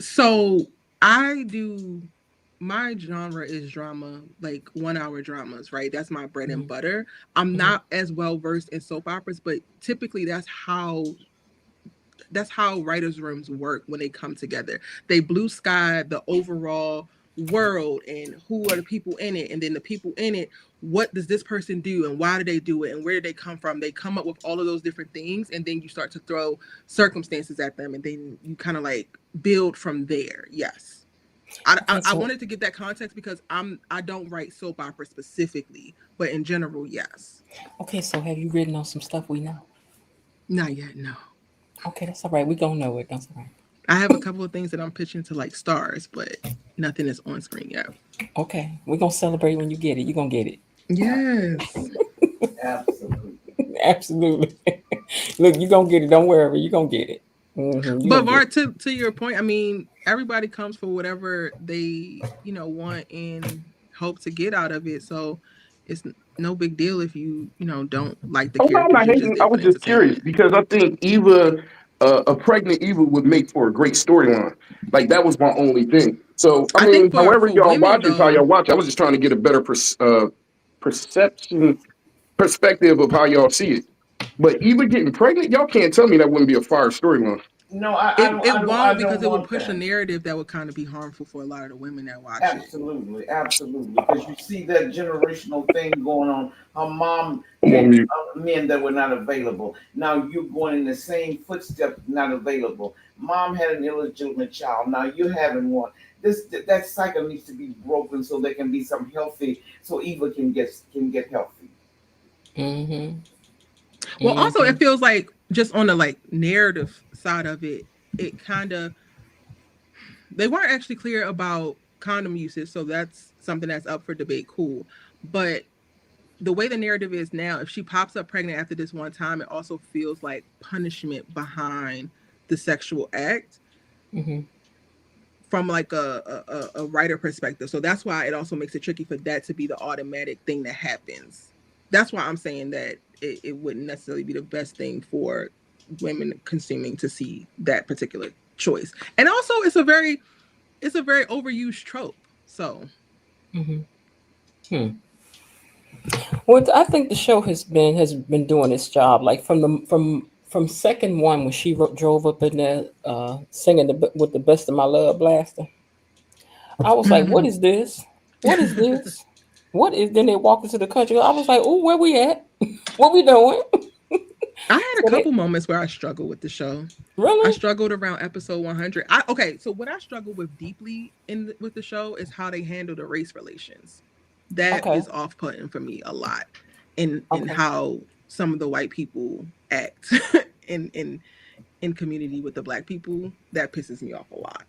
So I do my genre is drama, like 1 hour dramas, right? That's my bread and Hmm. butter. I'm Hmm. not as well versed in soap operas, but typically that's how writers' rooms work when they come together. They blue sky the overall world and who are the people in it, and then the people in it. What does this person do, and why do they do it, and where did they come from? They come up with all of those different things, and then you start to throw circumstances at them, and then you kind of like build from there. Yes. Okay, I so wanted to get that context because I don't write soap opera specifically, but in general, yes. so have you written on some stuff we know? Not yet, no. Okay, that's all right. We gonna know it. That's all right. I have a couple of things that I'm pitching to like stars, but nothing is on screen yet. Okay, we're gonna celebrate when you get it. You're gonna get it. Yes. Absolutely. Absolutely. Look, you're gonna get it. Don't worry, you're gonna get it. You're But gonna get Var, it. to your point, I mean, everybody comes for whatever they, want and hope to get out of it. So it's no big deal if you don't like the Oh no, I'm characters. not You're just hating. there I for was the just curious entertainment. because I think Eva, a pregnant Eva, would make for a great storyline. Like that was my only thing. So I I think mean, however for y'all women watch it, how though, y'all watch it. I was just trying to get a better perception perspective of how y'all see it. But even getting pregnant, y'all can't tell me that wouldn't be a fire storyline. No, I don't. it I don't. I won't, because don't it would want push a that. narrative that would kind of be harmful for a lot of the women that watch it. Absolutely, absolutely. Because you see that generational thing going on. Her mom I'm on dated mute. other men that were not available. Now you're going in the same footsteps, not available. Mom had an illegitimate child. Now you're having one. That cycle needs to be broken so there can be some healthy. So Eva can get healthy. Mm-hmm. Well, also Mm-hmm. it feels like, just on the like narrative side of it, it kind of, they weren't actually clear about condom usage, so that's something that's up for debate. Cool. But the way the narrative is now, if she pops up pregnant after this one time, it also feels like punishment behind the sexual act Mm-hmm. from like a writer perspective. So that's why it also makes it tricky for that to be the automatic thing that happens. That's why I'm saying that it wouldn't necessarily be the best thing for women consuming to see that particular choice. And also it's a very overused trope. So Mm-hmm. Hmm. Well, I think the show has been doing its job. Like from second one, when she drove up in there singing with the best of my love blaster. I was like, "What mhm. is this? What is this? What is?" Then they walked into the country. I was like, "Oh, where we at? What we doing?" I had a So they couple moments where I struggled with the show. I really struggled around episode 100. Okay, so what I struggled with deeply with the show is how they handle the race relations. That okay. is off-putting for me a lot, in Okay. how some of the white people act in community with the black people. That pisses me off a lot.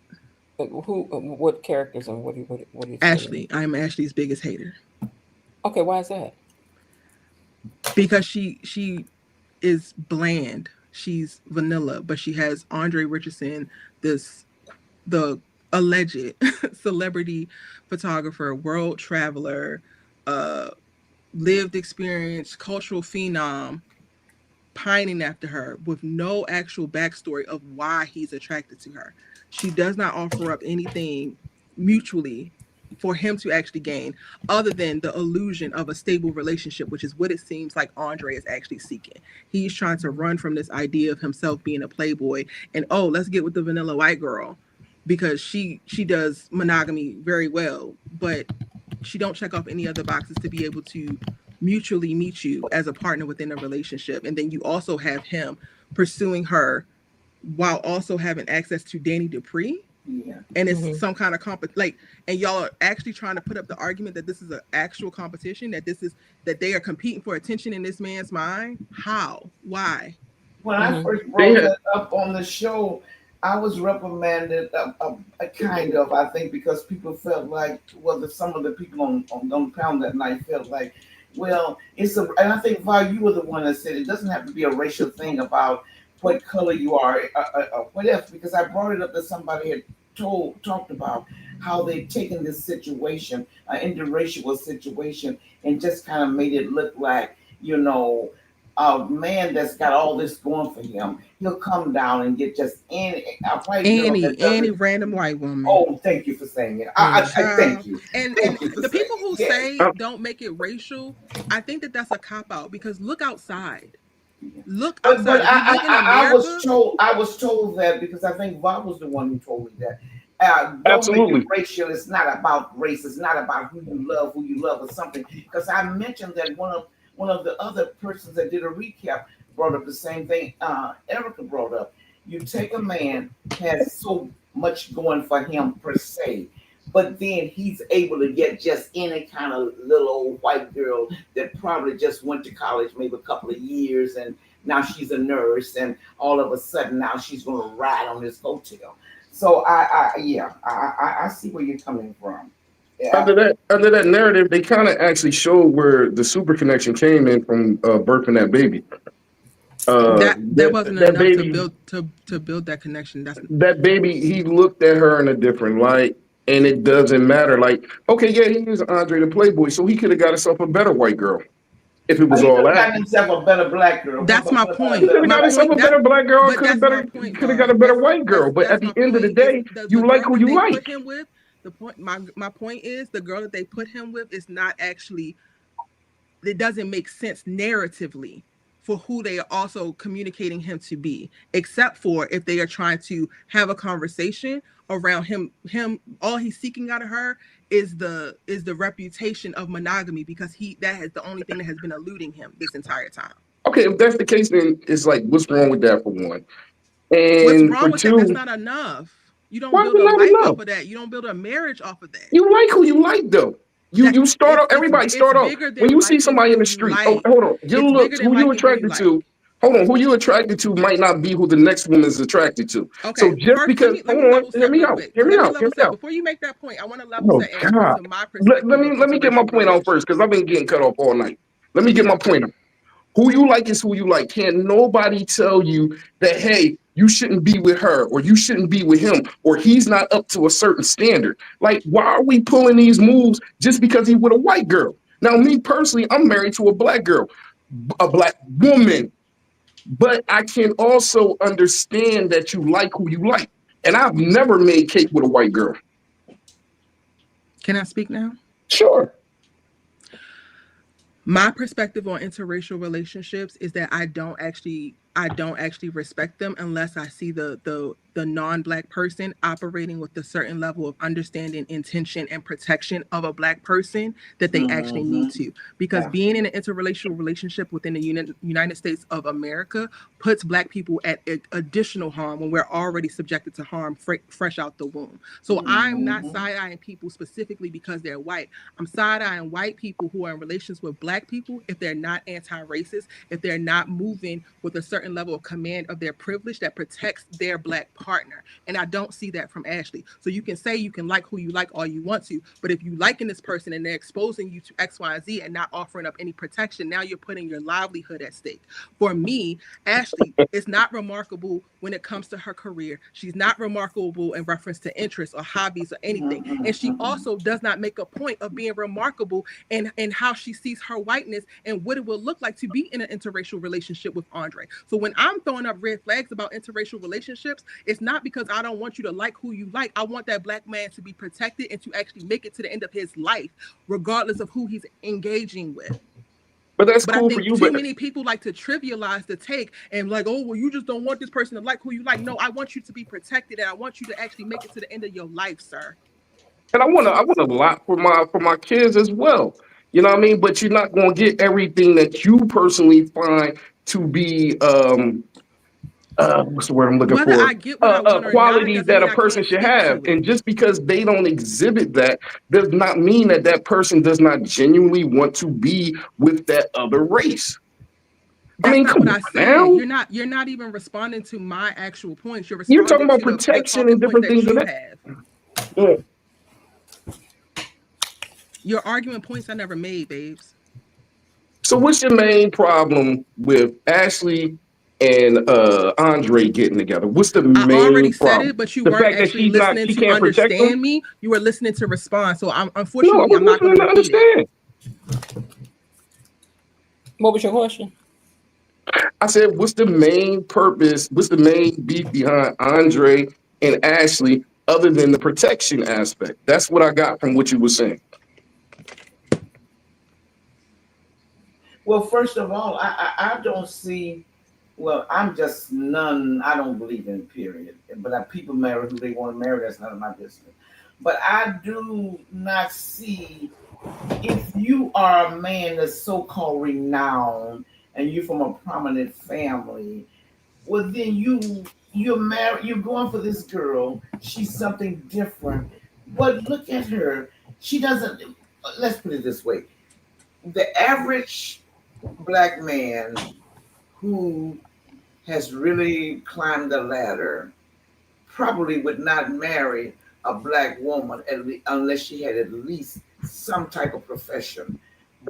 Who? What characters and what are you telling me? Ashley, I'm Ashley's biggest hater Okay, why is that? because she is bland. She's vanilla, but she has Andre Richardson, this the alleged celebrity photographer, world traveler, uh, lived experience, cultural phenom, pining after her with no actual backstory of why he's attracted to her. She does not offer up anything mutually for him to actually gain, other than the illusion of a stable relationship, which is what it seems like Andre is actually seeking. He's trying to run from this idea of himself being a playboy, and oh, let's get with the vanilla white girl because she does monogamy very well, but she don't check off any other boxes to be able to mutually meet you as a partner within a relationship. And then you also have him pursuing her while also having access to Danny Dupree. Yeah. And it's Mm-hmm. some kind of like, and y'all are actually trying to put up the argument that this is an actual competition, that they are competing for attention in this man's mind. How? Why? When I Mm-hmm. first They brought had that up on the show, I was reprimanded, kind of, I think, because people felt like, well, some of the people on the panel that night felt like, well, and I think, Val, you were the one that said it doesn't have to be a racial thing about what color you are, what else, because I brought it up that somebody had talked about how they'd taken this situation, an interracial situation, and just kind of made it look like, you know, a man that's got all this going for him, he'll come down and get just a white girl that Any doesn't. random white woman. Oh, thank you for saying it. And I thank child, you. and Thank you for the saying people it. who Yes. say don't make it racial, I think that that's a cop out, because look outside. Look But outside. If you live in America, I was told that because I think Bob was the one who told me that. Don't make it absolutely. racial. It's not about race. It's not about who you love, or something. Because I mentioned that one of the other persons that did a recap brought up the same thing. Erica brought up. You take a man has so much going for him per se, but then he's able to get just any kind of little old white girl that probably just went to college maybe a couple of years, and now she's a nurse, and all of a sudden now she's going to ride on this hotel. So I see where you're coming from. Yeah, Under that narrative, they kind of actually showed where the super connection came in from birthing that baby. that wasn't That enough to baby, build that connection. That's that baby, he looked at her in a different light, and it doesn't matter. Like, okay, yeah, he is Andre the Playboy, so he could have got himself a better white girl if it was he all could have that. gotten himself a better black girl. that's my What about a He point. could better have My got black himself point a girl? that better black girl. But that's my point, Could have got a Vaughn. better white girl. But at That's the my end of the point. Is day, the you like who girl that you they like. put him with. My point is the girl that they put him with is not actually, it doesn't make sense narratively for who they are also communicating him to be, except for if they are trying to have a conversation around him all he's seeking out of her is the reputation of monogamy, because that is the only thing that has been eluding him this entire time. Okay, if that's the case, then it's like, what's wrong with that for one? What's And wrong for with that? That's two, not enough. You don't why is build it a not life enough? off of that. You don't build a marriage off of that. You like who you like, though. That You start off. Everybody it's start off bigger when than you see liking somebody in who the you street. Oh, like. hold on. You It's look bigger than who you liking who you attracted like. to. Hold on, who you attracted to might not be who the next woman is attracted to. So Okay, just first because, let hold me on, level hear set me real out. quick. Hear me Let me out. Hear level me set out. before you make that point. I want to level Oh set and God. express my Let perspective of let me get my interracial point out first, because relationships. I've been getting cut off all night. Let me get my point out. Who you like is who you like. Can't nobody tell you that, hey, you shouldn't be with her or you shouldn't be with him or he's not up to a certain standard. Like, why are we pulling these moves just because he's with a white girl? Now, me personally, I'm married to a black girl, a black woman, but I can also understand that you like who you like. And I've never made cake with a white girl. Can I speak now? Sure. My perspective on interracial relationships is that I don't actually respect them unless I see the non-black person operating with a certain level of understanding, intention, and protection of a black person that they actually need Mm-hmm. to. Because being in an interracial relationship within the United States of America puts black people at additional harm when we're already subjected to harm fresh out the womb. So I'm not Mm-hmm. side-eyeing people specifically because they're white. I'm side-eyeing white people who are in relations with black people if they're not anti-racist, if they're not moving with a certain level of command of their privilege that protects their black partner. And I don't see that from Ashley. So you can say you can like who you like all you want to, but if you liking this person and they're exposing you to X, Y, and Z and not offering up any protection, now you're putting your livelihood at stake. For me, Ashley is not remarkable when it comes to her career. She's not remarkable in reference to interests or hobbies or anything. And she also does not make a point of being remarkable in how she sees her whiteness and what it will look like to be in an interracial relationship with Andre. So when I'm throwing up red flags about interracial relationships, it's not because I don't want you to like who you like. I want that black man to be protected and to actually make it to the end of his life, regardless of who he's engaging with. But that's But I cool for think you. too But many people like to trivialize the take and like, oh, well, you just don't want this person to like who you like. No, I want you to be protected and I want you to actually make it to the end of your life, sir. and I want a lot for my kids as well. You know what I mean? But you're not gonna get everything that you personally find to be what's the word I'm looking Whether for? I get what I want or not Qualities doesn't that mean a I person can't should speak have. to it. And just because they don't exhibit that does not mean that that person does not genuinely want to be with that other race. I That's mean, not come what on I said. now. You're not even responding to my actual points. You're You're talking responding about to the protection talking and points different that things of you that. have. Yeah. You're arguing points I never made, babes. So what's your main problem with Ashley and Andre getting together? What's the I already main said problem? it, but you The weren't fact that actually listening she to can't protect them? understand me. You were listening to respond. So No, I unfortunately, was I'm not going listening to to repeat it. understand. What was your question? I said, what's the main purpose? What's the main beef behind Andre and Ashley other than the protection aspect? That's what I got from what you were saying. Well, first of all, I don't see. Well, I'm just none. I don't believe in period. But people marry who they want to marry. That's none of my business. But I do not see, if you are a man that's so-called renowned and you're from a prominent family, well then you're married, you're going for this girl, she's something different. But look at her. She doesn't, let's put it this way. The average black man who has really climbed the ladder probably would not marry a black woman unless she had at least some type of profession.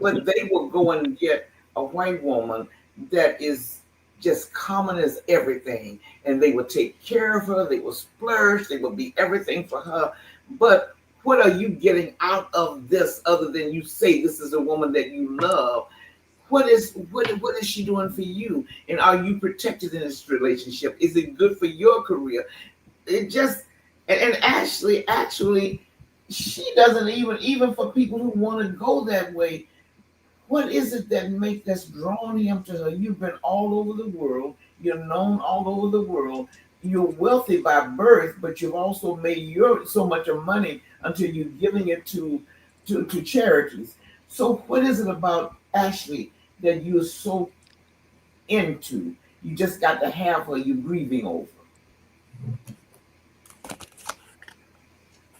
But they will go and get a white woman that is just common as everything, and they will take care of her. They will splurge. They will be everything for her. But what are you getting out of this other than you say this is a woman that you love? What is she doing for you? And are you protected in this relationship? Is it good for your career? It just, and Ashley actually, she doesn't even for people who want to go that way. What is it that's drawn him to her? You've been all over the world. You're known all over the world. You're wealthy by birth, but you've also made your so much of money until you're giving it to charities. So what is it about Ashley that you're so into? You just got to have her. You're grieving over.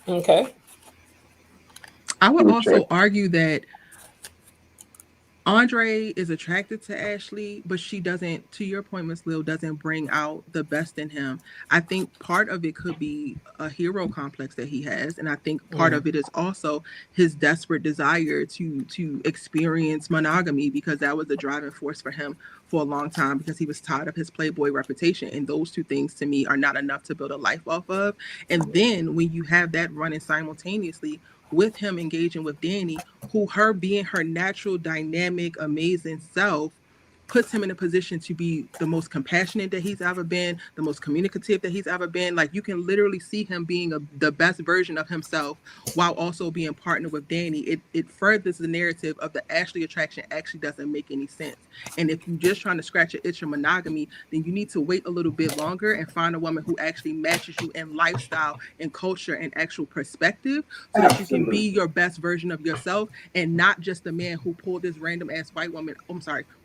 Okay. I would Okay. also argue that Andre is attracted to Ashley, but she doesn't, to your point, Miss Lil, doesn't bring out the best in him. I think part of it could be a hero complex that he has, and I think part of it is also his desperate desire to experience monogamy, because that was the driving force for him for a long time, because he was tired of his Playboy reputation. And those two things to me are not enough to build a life off of. And then when you have that running simultaneously with him engaging with Danny, who her being her natural, dynamic, amazing self puts him in a position to be the most compassionate that he's ever been, the most communicative that he's ever been. Like, you can literally see him being the best version of himself while also being partnered with Danny. It furthers the narrative of the Ashley attraction actually doesn't make any sense. And if you're just trying to scratch an itch of monogamy, then you need to wait a little bit longer and find a woman who actually matches you in lifestyle and culture and actual perspective, so that you can be your best version of yourself, and not just the man who pulled this random ass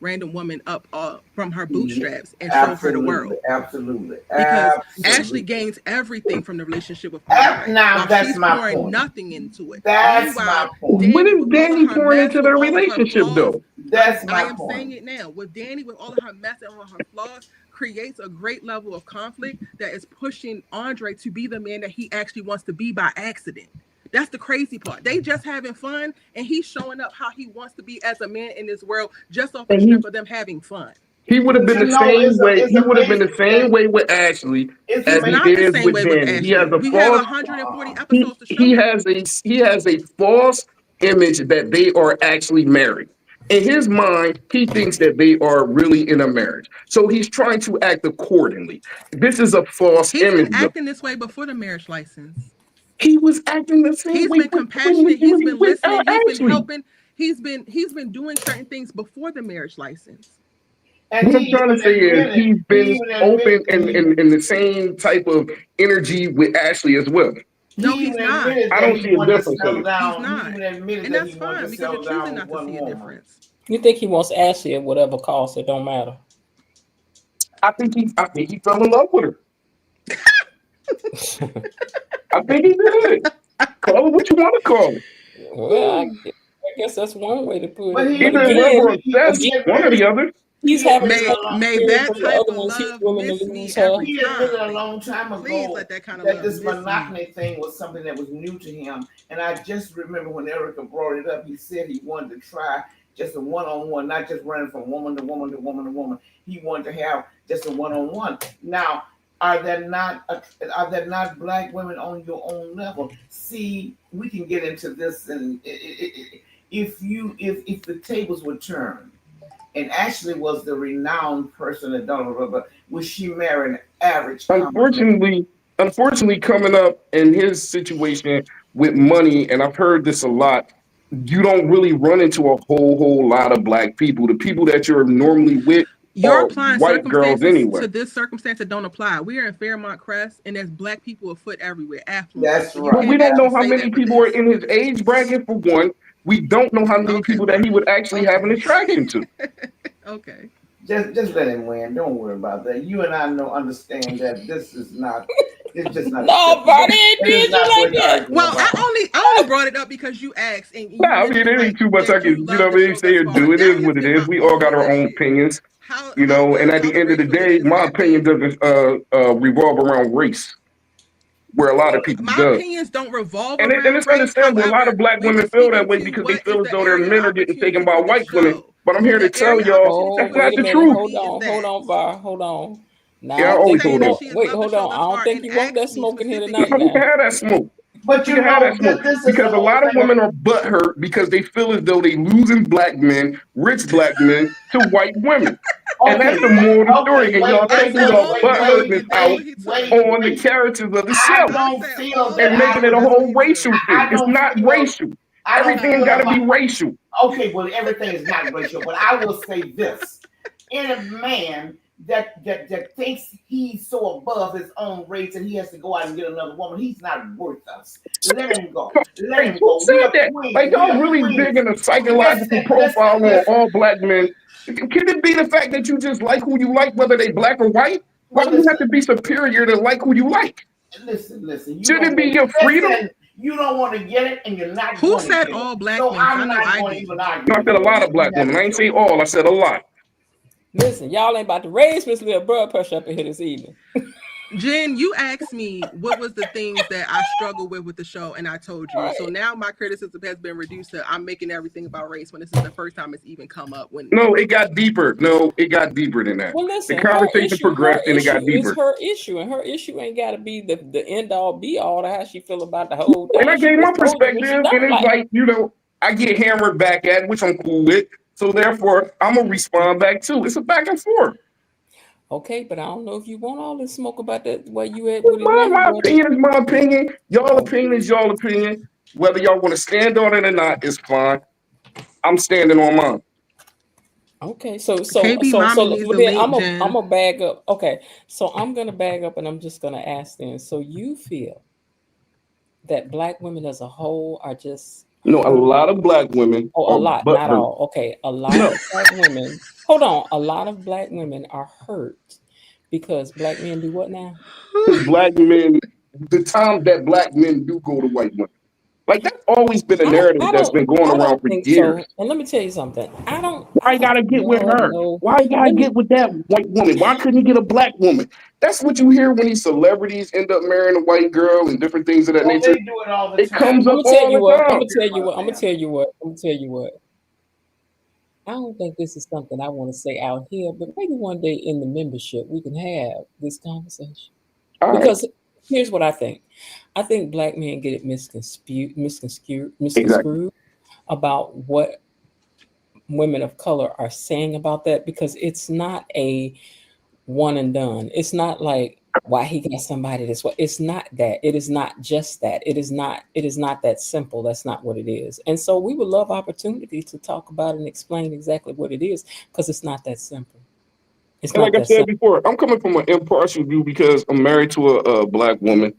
random woman up from her bootstraps and showed her the world. Absolutely. Because Ashley gains everything from the relationship with Andre. Now that's she's my pouring point. nothing into it. That's my point. What is Danny pouring into their relationship, though? That's my I am point. saying it now. With Danny, with all of her mess and all of her flaws, creates a great level of conflict that is pushing Andre to be the man that he actually wants to be by accident. That's the crazy part. They just having fun, and he's showing up how he wants to be as a man in this world, just off the strength of them having fun. He would have been the same way. He would have been the same way with Ashley as He's he not the is same with way with Danny. He has Ashley. a We have false. 140 episodes to show He has a false image that they are actually married. In his mind, he thinks that they are really in a marriage. So he's trying to act accordingly. This is a false He's image. been acting this way before the marriage license. He was acting the same He's way. been compassionate. He's been listening. He's been helping. He's been doing certain things before the marriage license. And what I'm trying to say is he's been open and in the same type of energy with Ashley as well. No, he's not. I don't see a difference in it. He's not. And that's fine, because you're choosing not to see a difference. You think he wants Ashley at whatever cost? It don't matter. I think he fell in love with her. I think he did. Call it what you want to call it. Well, I guess that's one way to put But it. Either love or obsessed, one or the other. He's having may that type of love miss me her. every He time. admitted a long time ago Please let that kind of love this miss me. monotony thing was something that was new to him. And I just remember when Arrrga brought it up, he said he wanted to try just a one-on-one, not just running from woman to woman to woman to woman. He wanted to have just a one-on-one. Now, are there not black women on your own level? See, we can get into this, and if the tables were turned, and Ashley was the renowned person at Dollar, would she marry an average? Unfortunately, coming up in his situation with money, and I've heard this a lot, you don't really run into a whole lot of black people. The people that you're normally with You're applying white girls anyway. to this circumstance that don't apply. We are in Fairmont Crest, and there's black people afoot everywhere. Affluent. That's right. But we don't know how many people are in his age bracket, for one. We don't know how many people that he would actually have an attraction to. Okay. Just let him win. Don't worry about that. You and I understand that this is not. It's just not. No, but it did you like that? Well, I only brought it up because you asked. And you I mean, it ain't too much I can, say or do. It is what it is. We all got our own opinions, and at the end of the day, my opinion doesn't revolve around race, where a lot of people my does. opinions don't revolve And around it's race. understandable. A lot of black we women were feel that speaking way to because they what feel is as the though their area men are of getting opportunity taken by for this white women. show. But I'm here to The tell area y'all of that's Wait not a the minute. truth. Hold on, Var. Hold on. Now, Yeah, I I don't always think hold you on. want. Wait, hold on. I don't think you want that smoke in here tonight. We can Now, have that smoke. But We you can have know, that smoke this is because the a lot whole of thing. women are butthurt because they feel as though they losing black men, rich black men, to white women. And that's Okay, the moral of the story. okay, And y'all That's taking the y'all only buttholdness thing. That's out what he took. on the characters of the I show I don't said feel all that and the making I it a things. was. That's what whole he took. racial thing. I It's don't not feel. racial. I don't Everything feel got to about. be racial. Okay, well, everything is not racial, but I will say this: any man that thinks he's so above his own race and he has to go out and get another woman, he's not worth us. Let him go. Let Like, him who go. We said are that? queens. Like, We y'all are really queens. digging a psychological Listen, listen, profile on listen. all black men. Can it be the fact that you just like who you like, whether they black or white? Why Well, do you have listen, to be superior to like who you like? listen. You Shouldn't don't it be want. your freedom? Listen, you don't want to get it, and you're not Who going to said get it. all black So men? 'Cause I I'm know not I going to did. even argue No, I with said a you on lot of that. You black have women. a I ain't say choice. all. I said a lot. Listen, y'all ain't about to raise Miss Little blood pressure up in here this evening. Jen, you asked me what was the things that I struggle with the show, and I told All you. So right. now my criticism has been reduced to I'm making everything about race when this is the first time it's even come up. When No, it got deeper. No, it got deeper than that. Well, The listen, conversation her progressed and it got issue is deeper. her issue, and her issue ain't got to be the end all be all to how she feel about the whole And I thing. She gave my just told you what she perspective, and don't it's like. like, I get hammered back at, which I'm cool with. So therefore, I'm gonna respond back too. It's a back and forth. Okay, but I don't know if you want all this smoke about that where you at with it now, My brother. opinion is my opinion. Y'all opinion Okay. is y'all opinion. Whether y'all want to stand on it or not is fine. I'm standing on mine. Okay, so KB Mommy needs well, the then link, I'm Jen. a bag up. Okay, so I'm gonna bag up, and I'm just gonna ask then. So you feel that black women as a whole are just A hurt? lot of black women Oh, a are lot, not butthurt. all. Okay, a lot No, of black women. Hold on, a lot of black women are hurt because black men do what now? because black men, the time that black men do go to white women, like that's always been a narrative that's been going I around don't for think years. so. And let me tell you something. Why I you don't gotta get with love her? no. Why you gotta Let me get with that white woman? Why couldn't you get a black woman? That's what you hear when these celebrities end up marrying a white girl and different things of that Oh, nature. they do it all the It time. comes You up I'm gonna just tell all you the what. don't I'm time. gonna hear tell you about what. I'm gonna them. tell you what. I'm gonna tell you what. I don't think this is something I want to say out here, but maybe one day in the membership we can have this conversation. All right, Because here's what I think. I think black men get it exactly. misconstrued about what women of color are saying about that because it's not a one and done. It's not like why he got somebody this way. It's not that. It is not just that. It is not that simple. That's not what it is. And so we would love opportunity to talk about and explain exactly what it is because it's not that simple. It's And not like I that said simple. before, I'm coming from an impartial view because I'm married to a black woman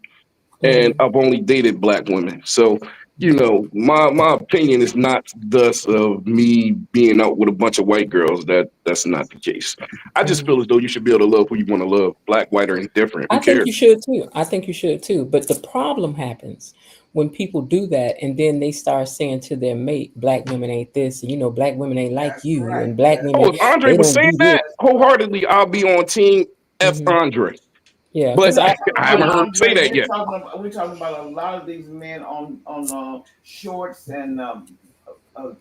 and Mhm. I've only dated black women. So, my opinion is not thus of me being out with a bunch of white girls. That's not the case. I just Mhm. feel as though you should be able to love who you want to love, black, white, or indifferent. Who I think cares? you should too. I think you should too. But the problem happens when people do that and then they start saying to their mate, black women ain't this, and black women ain't like That's you, right. and black That's Oh, women, if Andre they was don't saying do this. that that's right. wholeheartedly, I'll be on team F Hmm. Andre. Yeah, We're But because not I talking haven't about heard him say Andre. that yet. We're talking about a lot of these men on shorts and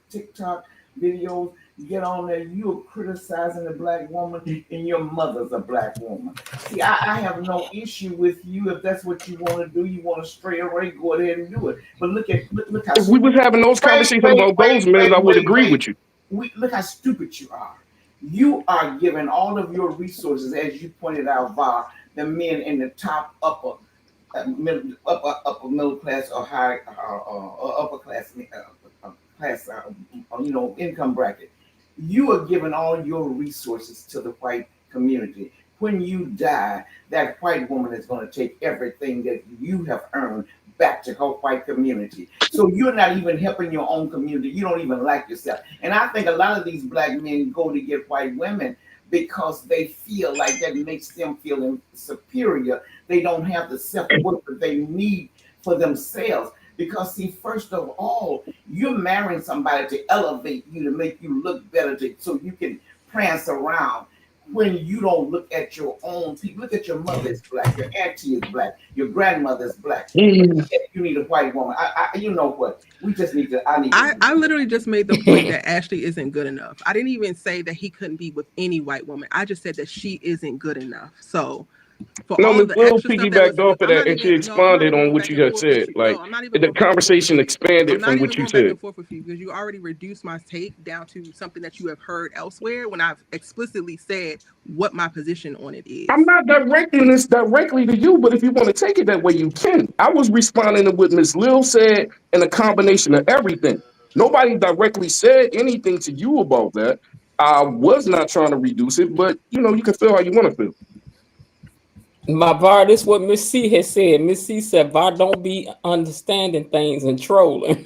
TikTok videos. Get on there. You're criticizing a black woman, and your mother's a black woman. See, I have no issue with you if that's what you want to do. You want to stray away, go ahead and do it. But look how If we was having those wait, conversations wait, about wait, those men, I wait, would wait, agree wait. with you. Look how stupid you are. You are giving all of your resources, as you pointed out, Var, the men in the top upper middle class or high or upper class class income bracket. You are giving all your resources to the white community. When you die, that white woman is going to take everything that you have earned back to her white community. So you're not even helping your own community. You don't even like yourself. And I think a lot of these black men go to get white women because they feel like that makes them feel superior. They don't have the self-worth that they need for themselves. Because see, first of all, you're marrying somebody to elevate you, to make you look better, so you can prance around. When you don't look at your own people, look at your mother is black, your auntie is black, your grandmother is black, but Mm. yet you need a white woman. You know what? We just need to. I need to I move. literally just made the point that Ashley isn't good enough. I didn't even say that he couldn't be with any white woman. I just said that she isn't good enough. So for No, all Ms. the Little extra stuff that was. piggybacked off of I'm that not and she even. No, I'm not expanded even on going what back you and just forth with said. you. No, Like I'm not even the going back and forth with conversation you. I'm expanded not from even what you going back said. and forth with you because you already reduced my take down to something that you have heard elsewhere when I've explicitly said what my position on it I'm is. not directing this directly to you, but if you want to take it that way, you can. I was responding to what Ms. Lil said and a combination of everything. Nobody directly said anything to you about that. I was not trying to reduce it, but you can feel how you want to feel. My bar, this what Miss C has said. Miss C said, "Bar, don't be understanding things and trolling."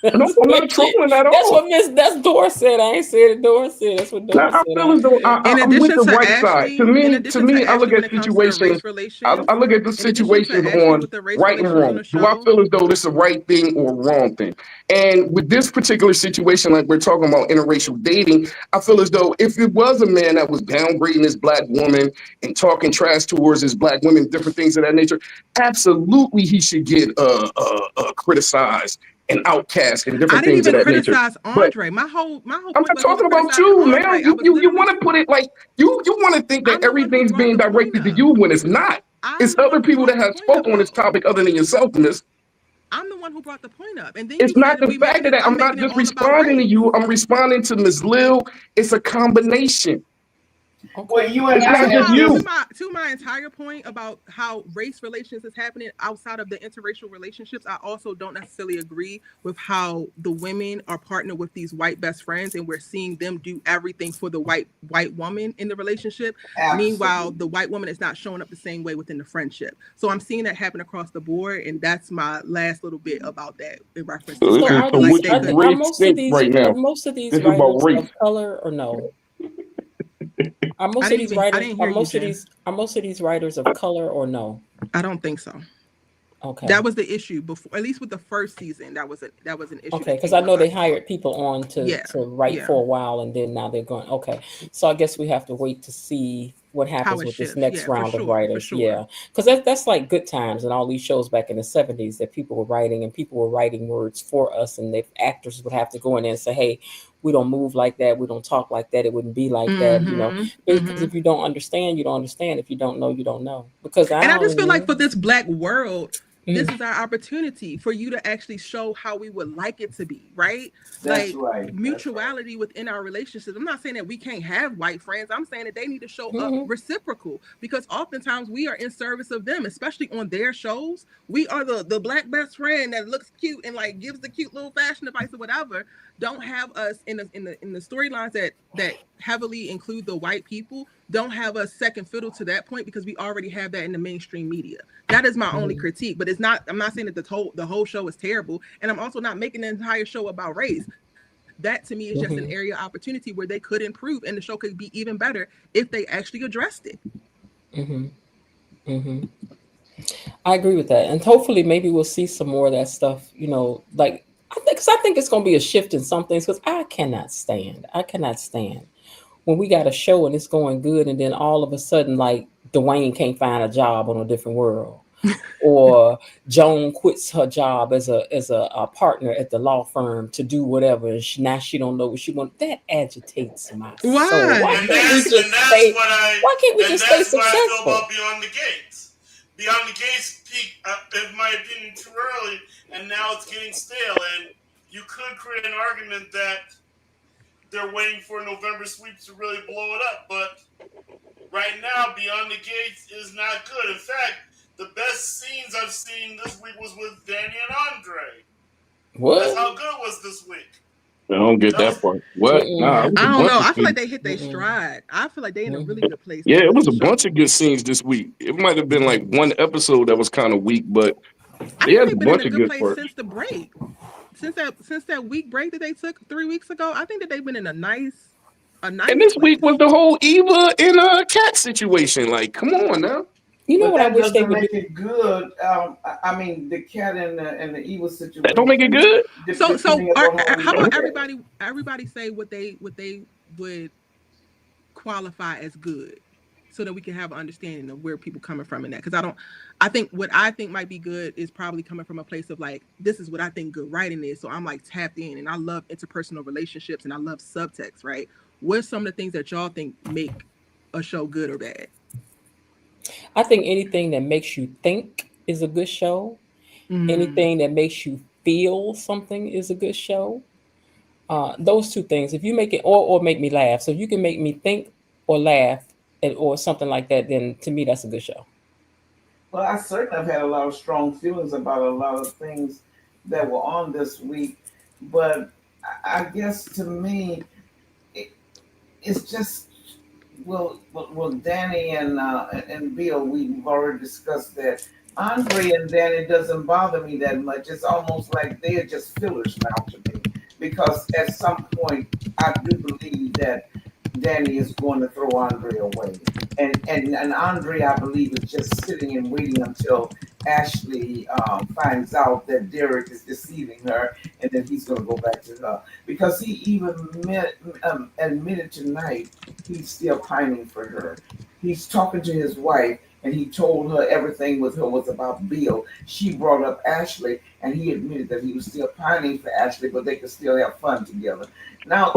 No, That's I'm what not trolling at that's all. what That's Dora said. I ain't said it. Dora said. That's what Now, Dora I said. feel as though In I'm with addition the to right side. To Ashley, in me, to addition to me, I look Ashley, when at it comes to the situations. race relations, I look at the in addition to situation Ashley on with the race right and relations on wrong. the Do I show, feel as though this is a right thing or a wrong thing? And with this particular situation, like we're talking about interracial dating, I feel as though if it was a man that was downgrading this black woman and talking trash towards his black women, different things of that nature, absolutely he should get criticized and outcast and I different didn't things of even that nature. criticize But Andre. My whole I'm point not wasn't even talking about criticizing you now. Andre. I was You literally want to put it like you want to think that I'm the one who everything's brought being the point directed to up. you when it's not. I'm It's the one other who people that brought the have point up spoke on this though. topic other than yourself, miss. I'm the one who brought the point up. And then It's you not said the we fact making of it that. I'm I'm not making it just all about responding to race. you. I'm responding to Ms. Lil. It's a combination. Well, Okay. you and It's And I not have just this. you. to my entire point about how race relations is happening outside of the interracial relationships, I also don't necessarily agree with how the women are partnered with these white best friends and we're seeing them do everything for the white woman in the relationship. Meanwhile, Absolutely. the white woman is not showing up the same way within the friendship. So I'm seeing that happen across the board, and that's my last little bit about that in reference to So this where So I is are feel from like these which they is could. are race stinks right now. most of these This is about writers of race. color or no? Are most of these I writers didn't hear you, Jen. are most of these writers of color or no? I don't think so. That Okay. was the issue before, at least with the first season. That was an issue Okay, that because came I up. know I they thought, hired people on yeah, to write yeah, for a while, and then now they're going. Okay, so I guess we have to wait to see what how happens it with this shifts. next Yeah, for round of sure, for writers. sure. Yeah, because that's like Good Times and all these shows back in the '70s that people were writing, and people were writing words for us, and the actors would have to go in there and say, "Hey, we don't move like that. We don't talk like that. It wouldn't be like that." Mm-hmm. Because Mm-hmm. if you don't understand, you don't understand. If you don't know, you don't know. Because I And I just don't. feel like for this black world, this Mhm. is our opportunity for you to actually show how we would like it to be, right? That's Like right. That's right. mutuality within our relationships. I'm not saying that we can't have white friends. I'm saying that they need to show up Mhm. reciprocal because oftentimes we are in service of them, especially on their shows. We are the black best friend that looks cute and like gives the cute little fashion advice or whatever. Don't have us in the storylines that heavily include the white people. Don't have us second fiddle to that point because we already have that in the mainstream media. That is my only Mhm. critique, but it's not. I'm not saying that the whole show is terrible, and I'm also not making the entire show about race. That to me is just an area of Mhm. opportunity where they could improve, and the show could be even better if they actually addressed it. Mhm. Mhm. I agree with that, and hopefully, maybe we'll see some more of that stuff. Like I think it's going to be a shift in some things. Because I cannot stand when we got a show and it's going good, and then all of a sudden, like Dwayne can't find a job on a different world, or Joan quits her job as a partner at the law firm to do whatever, and now she don't know what she wants. That agitates my soul. Why Why? and can't we that's just and that's stay? what I Why can't we and just stay that's what I feel successful? about Beyond the Gates. Beyond the Gates peaked, in my opinion, too early, and now it's getting stale. And you could create an argument that they're waiting for November sweeps to really blow it up, but right now, Beyond the Gates is not good. In fact, the best scenes I've seen this week was with Danny and Andre. That's What? how good it was this week. I don't get That that was part. What? Nah, it Mm-mm. was I a don't bunch know. of I feel like scenes. they hit their Mm-mm. stride. I feel like they're in a really Mhm. good place Yeah, now it with was the a bunch show. of good scenes this week. It might have been like one episode that was kind of weak, but I they think had a they've been in bunch a of good good place parts. since the break. Since that week break that they took 3 weeks ago, I think that they've been in a And nice this week was place. the whole Eva and Cat situation. Like, come on now. You know But what I that wish they doesn't would do? make it good. I mean, the cat and the evil That don't make it situation, good. So depending upon how we how look about at it. everybody say what they would qualify as good, so that we can have an understanding of where people coming from in that. Because I think what I think might be good is probably coming from a place of like, this is what I think good writing is. So I'm like tapped in, and I love interpersonal relationships, and I love subtext. Right? What's some of the things that y'all think make a show good or bad? I think anything that makes you think is a good show. Mm. Anything that makes you feel something is a good show. Those two things. If you make it or make me laugh, so if you can make me think or laugh or something like that, then to me that's a good show. Well, I certainly have had a lot of strong feelings about a lot of things that were on this week, but I guess to me, it, it's just well, Danny and Bill, we've already discussed that. Andre and Danny doesn't bother me that much. It's almost like they're just fillers now to me, because at some point I do believe that Danny is going to throw Andre away, and Andre, I believe, is just sitting and waiting until Ashley finds out that Derek is deceiving her, and then he's going to go back to her, because he even admitted tonight he's still pining for her. He's talking to his wife, and he told her everything with her was about Bill. She brought up Ashley, and he admitted that he was still pining for Ashley, but they could still have fun together. Now,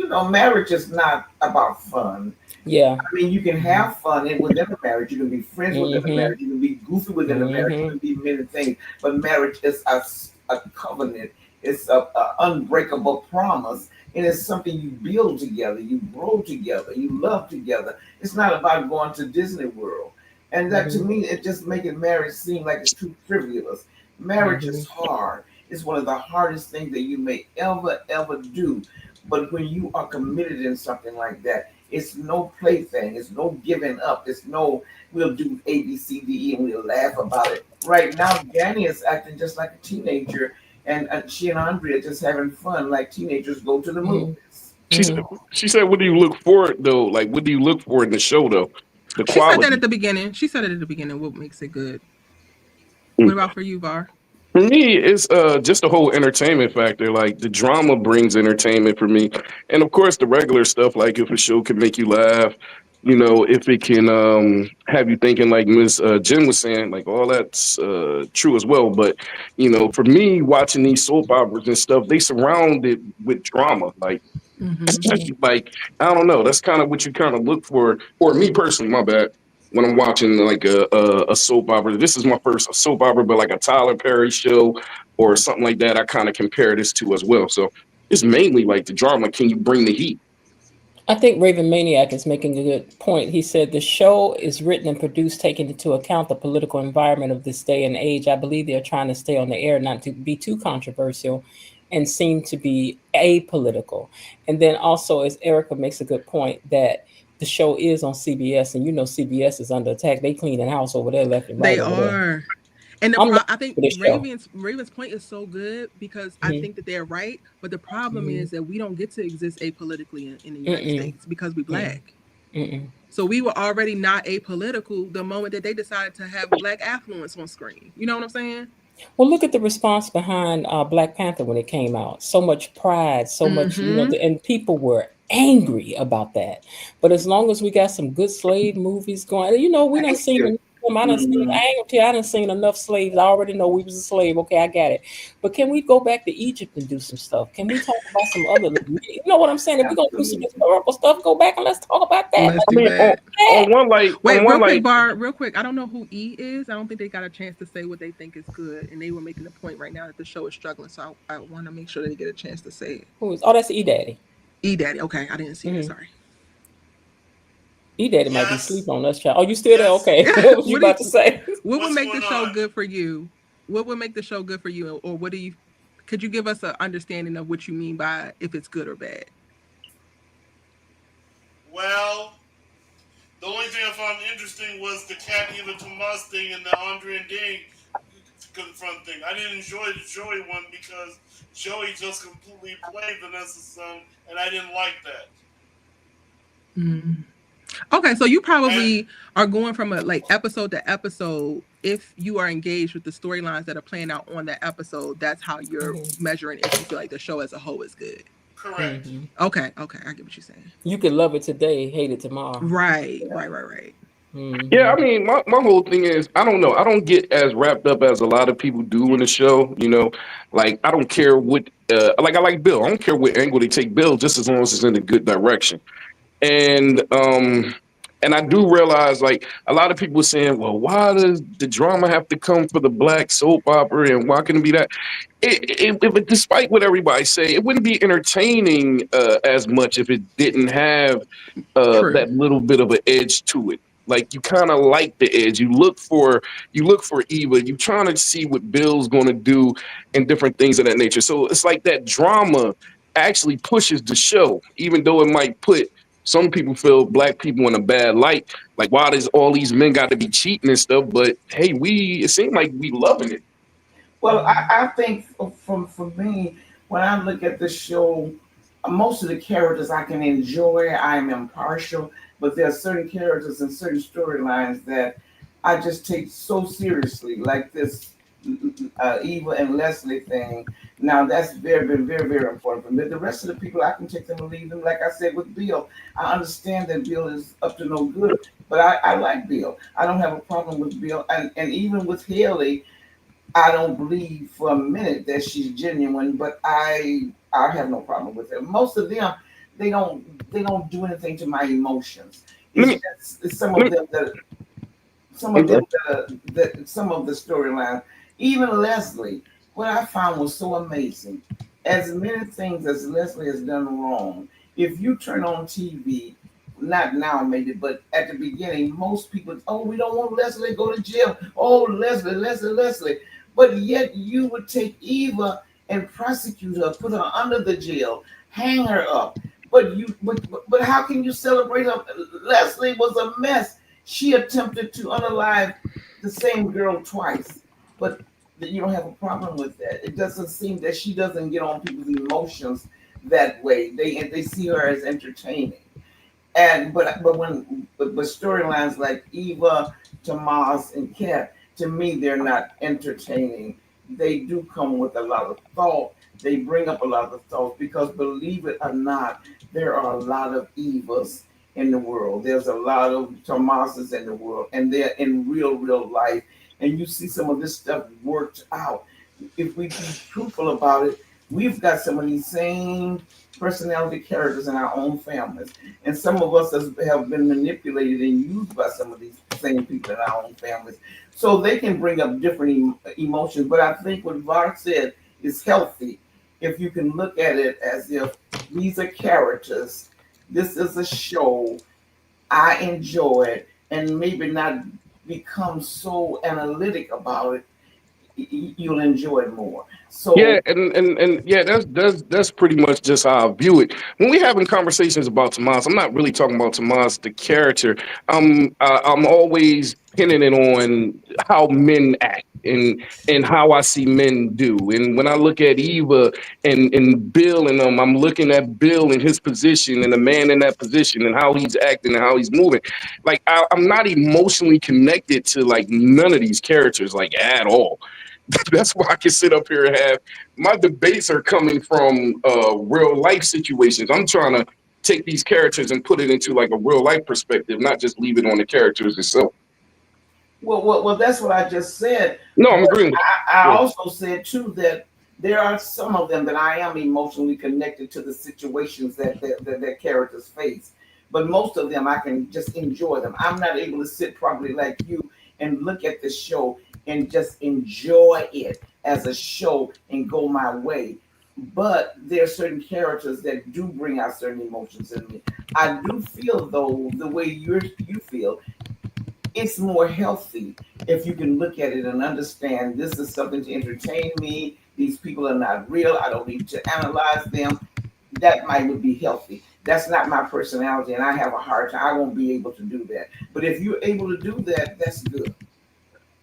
But marriage is not about fun. Yeah. I mean, you can have fun within a marriage. You can be friends within a Mm-hmm. marriage. You can be goofy within a marriage. You Mm-hmm. can be many things. But marriage is a covenant. It's a unbreakable promise. And it's something you build together. You grow together. You love together. It's not about going to Disney World. And that, to Mm-hmm. me, it just making marriage seem like it's too frivolous. Marriage Mm-hmm. is hard. It's one of the hardest things that you may ever do. But when you are committed in something like that, it's no plaything. It's no giving up. It's no, we'll do A, B, C, D, E, and we'll laugh about it. Right now, Danny is acting just like a teenager, and she and Andre are just having fun like teenagers go to the Mm-hmm. movies. she said, Mm-hmm. she said, "What do you look for though? Like, what do you look for in the show though? The She said that at quality." the beginning. She said it at the beginning. What makes it good? What about for you, Var? For me, it's just the whole entertainment factor. Like the drama brings entertainment for me, and of course the regular stuff. Like if a show can make you laugh, if it can have you thinking, like Miss Jen was saying, like all that's true as well. But for me, watching these soap operas and stuff, they surround it with drama. Like Mm-hmm. like I don't know. That's kind of what you kind of look for, or me personally. My bad. When I'm watching like a soap opera, this is my first soap opera, but like a Tyler Perry show or something like that, I kind of compare this to as well. So it's mainly like the drama. Can you bring the heat? I think Raven Maniac is making a good point. He said the show is written and produced taking into account the political environment of this day and age. I believe they're trying to stay on the air, not to be too controversial and seem to be apolitical. And then also, as Erica makes a good point, that the show is on CBS, and CBS is under attack. They cleaning house over there, left and right They over there. are. And I'm looking I think for this show. Raven's point is so good because I Mm-hmm. think that they're right, but the problem Mm-hmm. is that we don't get to exist apolitically in the United Mm-mm. States because we Mm-mm. black. Mm-mm. So we were already not apolitical the moment that they decided to have black affluence on screen. You know what I'm saying? Well, look at the response behind Black Panther when it came out. So much pride, so much, Mm-hmm. and people were angry about that. But as long as we got some good slave movies going, we done Thank seen you. enough of them. I done seen, Mhm. I ain't gonna tell you, I done seen enough slaves. I already know we was a slave. Okay, I got it. But can we go back to Egypt and do some stuff? Can we talk about some other, you know what I'm saying? If we're gonna do some Absolutely. historical stuff, go back and let's talk about that. Let's Let's I do mean, do on, that. that. on one like Wait, on real one quick, like Bar, real quick. I don't know who E is. I don't think they got a chance to say what they think is good, and they were making a point right now that the show is struggling. So I want to make sure they get a chance to say it. Oh, that's E Daddy. E Daddy. Okay, I didn't see that. Mm-hmm. Sorry. E Daddy might be Yes, sleep on us, child. Oh, you still there? yes. Okay. What was you what do about you, to say? what would What's make the going show on? good for you? What would make the show good for you, or what do you? Could you give us an understanding of what you mean by if it's good or bad? Well, the only thing I found interesting was the Cat Eva Tomas thing and the Andre and Dane confront thing. I didn't enjoy the Joey one because Joey just completely played Vanessa's son, and I didn't like that. Mm. Okay, so you And probably are going from a like episode to episode. If you are engaged with the storylines that are playing out on that episode, that's how you're Mhm. measuring if you feel like the show as a whole is good. correct. Mhm. Okay, okay, I get what you're saying. You could love it today, hate it tomorrow. Right, Yeah. right, right, right. Yeah, I Mhm. mean, my whole thing is, I don't know. I don't get as wrapped up as a lot of people do in the show. Like I don't care what, like I like Bill. I don't care what angle they take Bill, just as long as it's in a good direction. And And I do realize, like, a lot of people saying, well, why does the drama have to come for the black soap opera, and why can it be that? Despite what everybody say, it wouldn't be entertaining as much if it didn't have True. that little bit of an edge to it. Like, you kind of like the edge. You look for Eva. You trying to see what Bill's going to do and different things of that nature. So it's like that drama actually pushes the show, even though it might put some people feel black people in a bad light. Like, why does all these men got to be cheating and stuff? But hey, it seems like we loving it. Well, I think for me, when I look at the show, most of the characters I can enjoy. I'm impartial, but there are certain characters and certain storylines that I just take so seriously, like this Eva and Leslie thing. Now that's very important for me. The rest of the people, I can take them or leave them. Like I said with Bill, I understand that Bill is up to no good, but I like Bill. I don't have a problem with Bill, and even with Haley. I don't believe for a minute that she's genuine, but I have no problem with her. Most of them, they don't do anything to my emotions. Let It's me, just it's some of let them that some me of them okay. that some of the storylines. Even Leslie, what I found was so amazing. As many things as Leslie has done wrong, if you turn on TV, not now maybe, but at the beginning, most people, oh, we don't want Leslie to go to jail. Oh, Leslie. But yet you would take Eva and prosecute her, put her under the jail, hang her up. But how can you celebrate her? Leslie was a mess. She attempted to unalive the same girl twice, but you don't have a problem with that. It doesn't seem that she doesn't get on people's emotions that way. They see her as entertaining. But storylines like Eva, Tomas, and Kat, to me, they're not entertaining. They do come with a lot of thought. They bring up a lot of thoughts because, believe it or not, there are a lot of Evas in the world. There's a lot of Tomases in the world, and they're in real life. And you see some of this stuff worked out. If we be truthful about it, we've got some of these same personality characters in our own families. And some of us have been manipulated and used by some of these same people in our own families. So they can bring up different emotions. But I think what Var said is healthy if you can look at it as if these are characters. This is a show. I enjoy it, and maybe not become so analytic about it. You'll enjoy it more. Yeah, So, and yeah, that's pretty much just how I view it. When we having conversations about Tomas, I'm not really talking about Tomas the character. I'm always pinning it on how men act and how I see men do. And when I look at Eva and Bill and them, I'm looking at Bill and his position and the man in that position and how he's acting and how he's moving. Like, I'm not emotionally connected to like none of these characters like at all. That's why I can sit up here and have my debates are coming from real life situations. I'm trying to take these characters and put it into like a real life perspective, not just leave it on the characters itself. well, that's what I just said. No, I'm But agreeing with I you. also said too that there are some of them that I am emotionally connected to the situations that characters face. But most of them I can just enjoy them. I'm not able to sit properly like you and look at the show and just enjoy it as a show and go my way. But there are certain characters that do bring out certain emotions in me. I do feel though the way you feel, it's more healthy if you can look at it and understand this is something to entertain me. These people are not real. I don't need to analyze them. That might would be healthy. That's not my personality, and I have a hard time. I won't be able to do that. But if you're able to do that, that's good.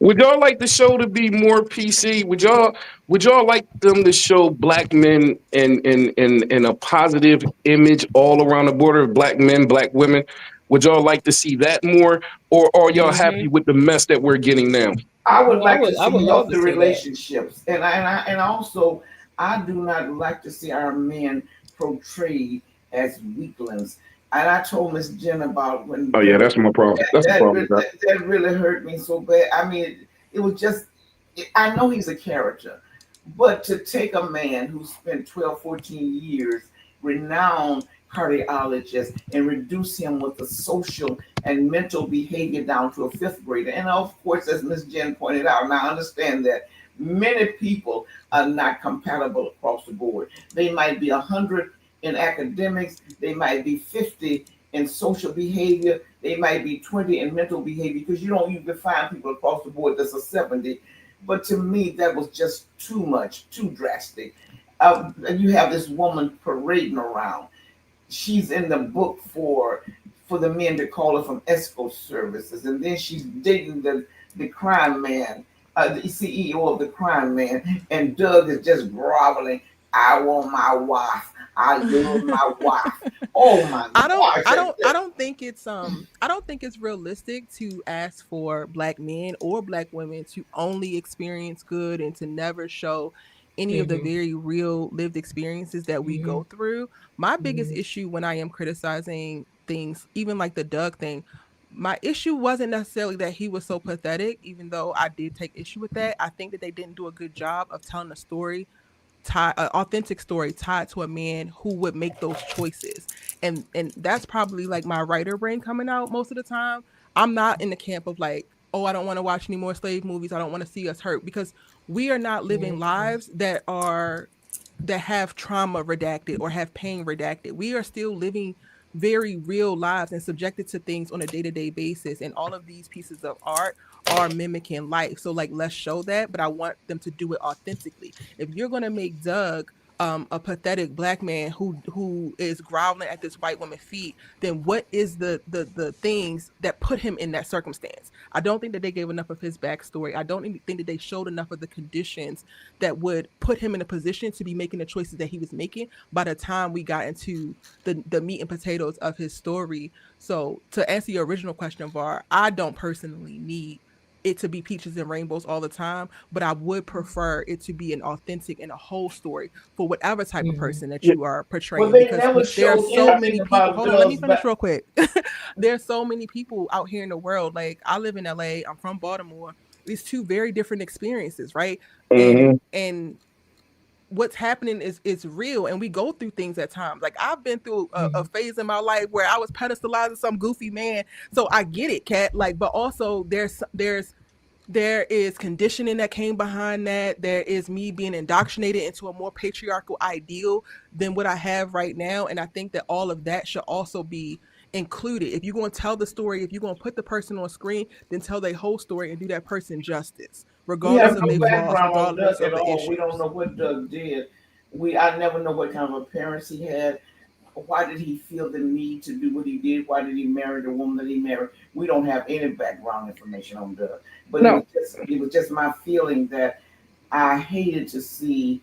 Would y'all like the show to be more PC? Would y'all like them to show black men in a positive image all around the border of black men, black women? Would y'all like to see that more, or are y'all happy Mm-hmm. with the mess that we're getting now? I would Oh, I like to would. I would see love to healthy see that. relationships, and also I do not like to see our men portrayed as weaklings. And I told Miss Jen about when Oh yeah, Bill that's my problem. That's the that problem really, with that. that really hurt me so bad. I mean, it was just I know he's a character, but to take a man who spent 12, 14 years renowned cardiologist and reduce him with the social and mental behavior down to a fifth grader. And of course, as Ms. Jen pointed out, and I understand that many people are not compatible across the board. They might be 100 in academics, they might be 50 in social behavior, they might be 20 in mental behavior, because you don't usually find people across the board that's a 70. But to me, that was just too much, too drastic. And you have this woman parading around. She's in the book for the men to call her from escort services, and then she's dating the crime man, the CEO of the crime man, and Doug is just groveling. I want my wife. I love my wife. Oh my I don't gosh! I don't I don't think it's I don't think it's realistic to ask for black men or black women to only experience good and to never show any of the Mm-hmm. very real lived experiences that we Mm-hmm. go through. My biggest Mm-hmm. issue when I am criticizing things, even like the Doug thing, my issue wasn't necessarily that he was so pathetic, even though I did take issue with that. I think that they didn't do a good job of telling a story tied an authentic story tied to a man who would make those choices. And that's probably like my writer brain coming out most of the time. I'm not in the camp of like, oh, I don't want to watch any more slave movies, I don't want to see us hurt, because we are not living lives that have trauma redacted or have pain redacted. We are still living very real lives and subjected to things on a day-to-day basis, and all of these pieces of art are mimicking life. So like, let's show that, but I want them to do it authentically. If you're going to make Doug a pathetic black man who is groveling at this white woman's feet, then what is the things that put him in that circumstance? I don't think that they gave enough of his backstory. I don't think that they showed enough of the conditions that would put him in a position to be making the choices that he was making by the time we got into the meat and potatoes of his story. So to answer your original question, Var, I don't personally need it to be peaches and rainbows all the time, but I would prefer it to be an authentic and a whole story for whatever type of Mm-hmm. person that Yeah. you are Well, portraying, they because never there are showed so anything many people. about Hold on, let me Doug's finish back. real quick. There's so many people out here in the world. Like, I live in LA, I'm from Baltimore. It's two very different experiences, right? and Hmm. and what's happening is real, and we go through things at times. Like, I've been through a phase in my life where I was pedestalizing some goofy man, so I get it, Cat. Like, but also there is conditioning that came behind that. There is me being indoctrinated into a more patriarchal ideal than what I have right now. And I think that all of that should also be included. If you're going to tell the story, if you're going to put the person on screen, then tell their whole story and do that person justice, We regardless have of no their flaws, background on regardless Doug of at the all. We don't issues. know what Doug did. I never know what kind of a parents he had. Why did he feel the need to do what he did? Why did he marry the woman that he married? We don't have any background information on Doug. But No, it was just my feeling that I hated to see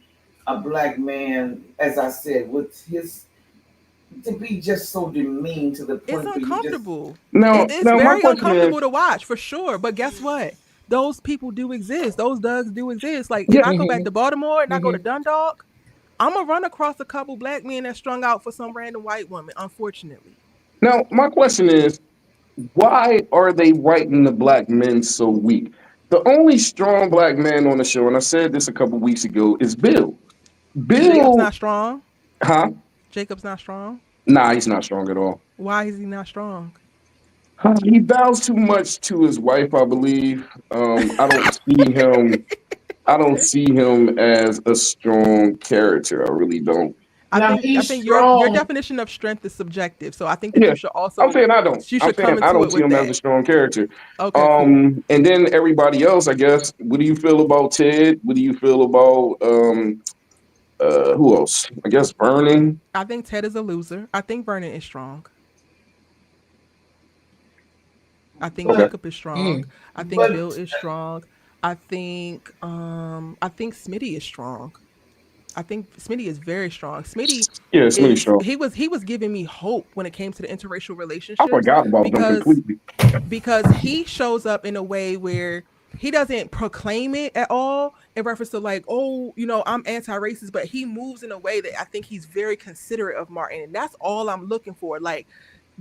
a black man, as I said, with his to be just so demeaned to the It's point where you just uncomfortable. no, It's no. My very question is, uncomfortable to watch, for sure. But guess what? Those people do exist. Those Dougs do exist. Like, if yeah. I go back Mm-hmm. to Baltimore and I go to Mm-hmm. Dundalk, I'm gonna run across a couple black men that strung out for some random white woman. Unfortunately, Now, my question is, why are they writing the black men so weak? The only strong black man on the show, and I said this a couple weeks ago, is Bill. Jacob's Bill, not strong. huh? Jacob's not strong. Nah, he's not strong at all. Why is he not strong? He bows too much to his wife, I believe. I don't see him. I don't Okay. see him as a strong character. I really don't. now I he's think your strong. definition of strength is subjective. So I think that Yeah, you should I'm also saying I don't. you I'm should saying come I into don't it see with him as a that. strong character. Okay, cool. And then everybody else, I guess. What do you feel about Ted? What do you feel about who else? I guess Vernon. I think Ted is a loser. I think Vernon is strong. I think Okay. But Jacob is strong. Mm. I think but Bill is strong. I think Smitty is strong. I think Smitty is very strong. Smitty Yeah, Smitty is Strong. he was giving me hope when it came to the interracial I relationships, forgot about them because completely. he shows up in a way where he doesn't proclaim it at all in reference to, like, oh, I'm anti-racist, but he moves in a way that I think he's very considerate of Martin, and that's all I'm looking for. Like,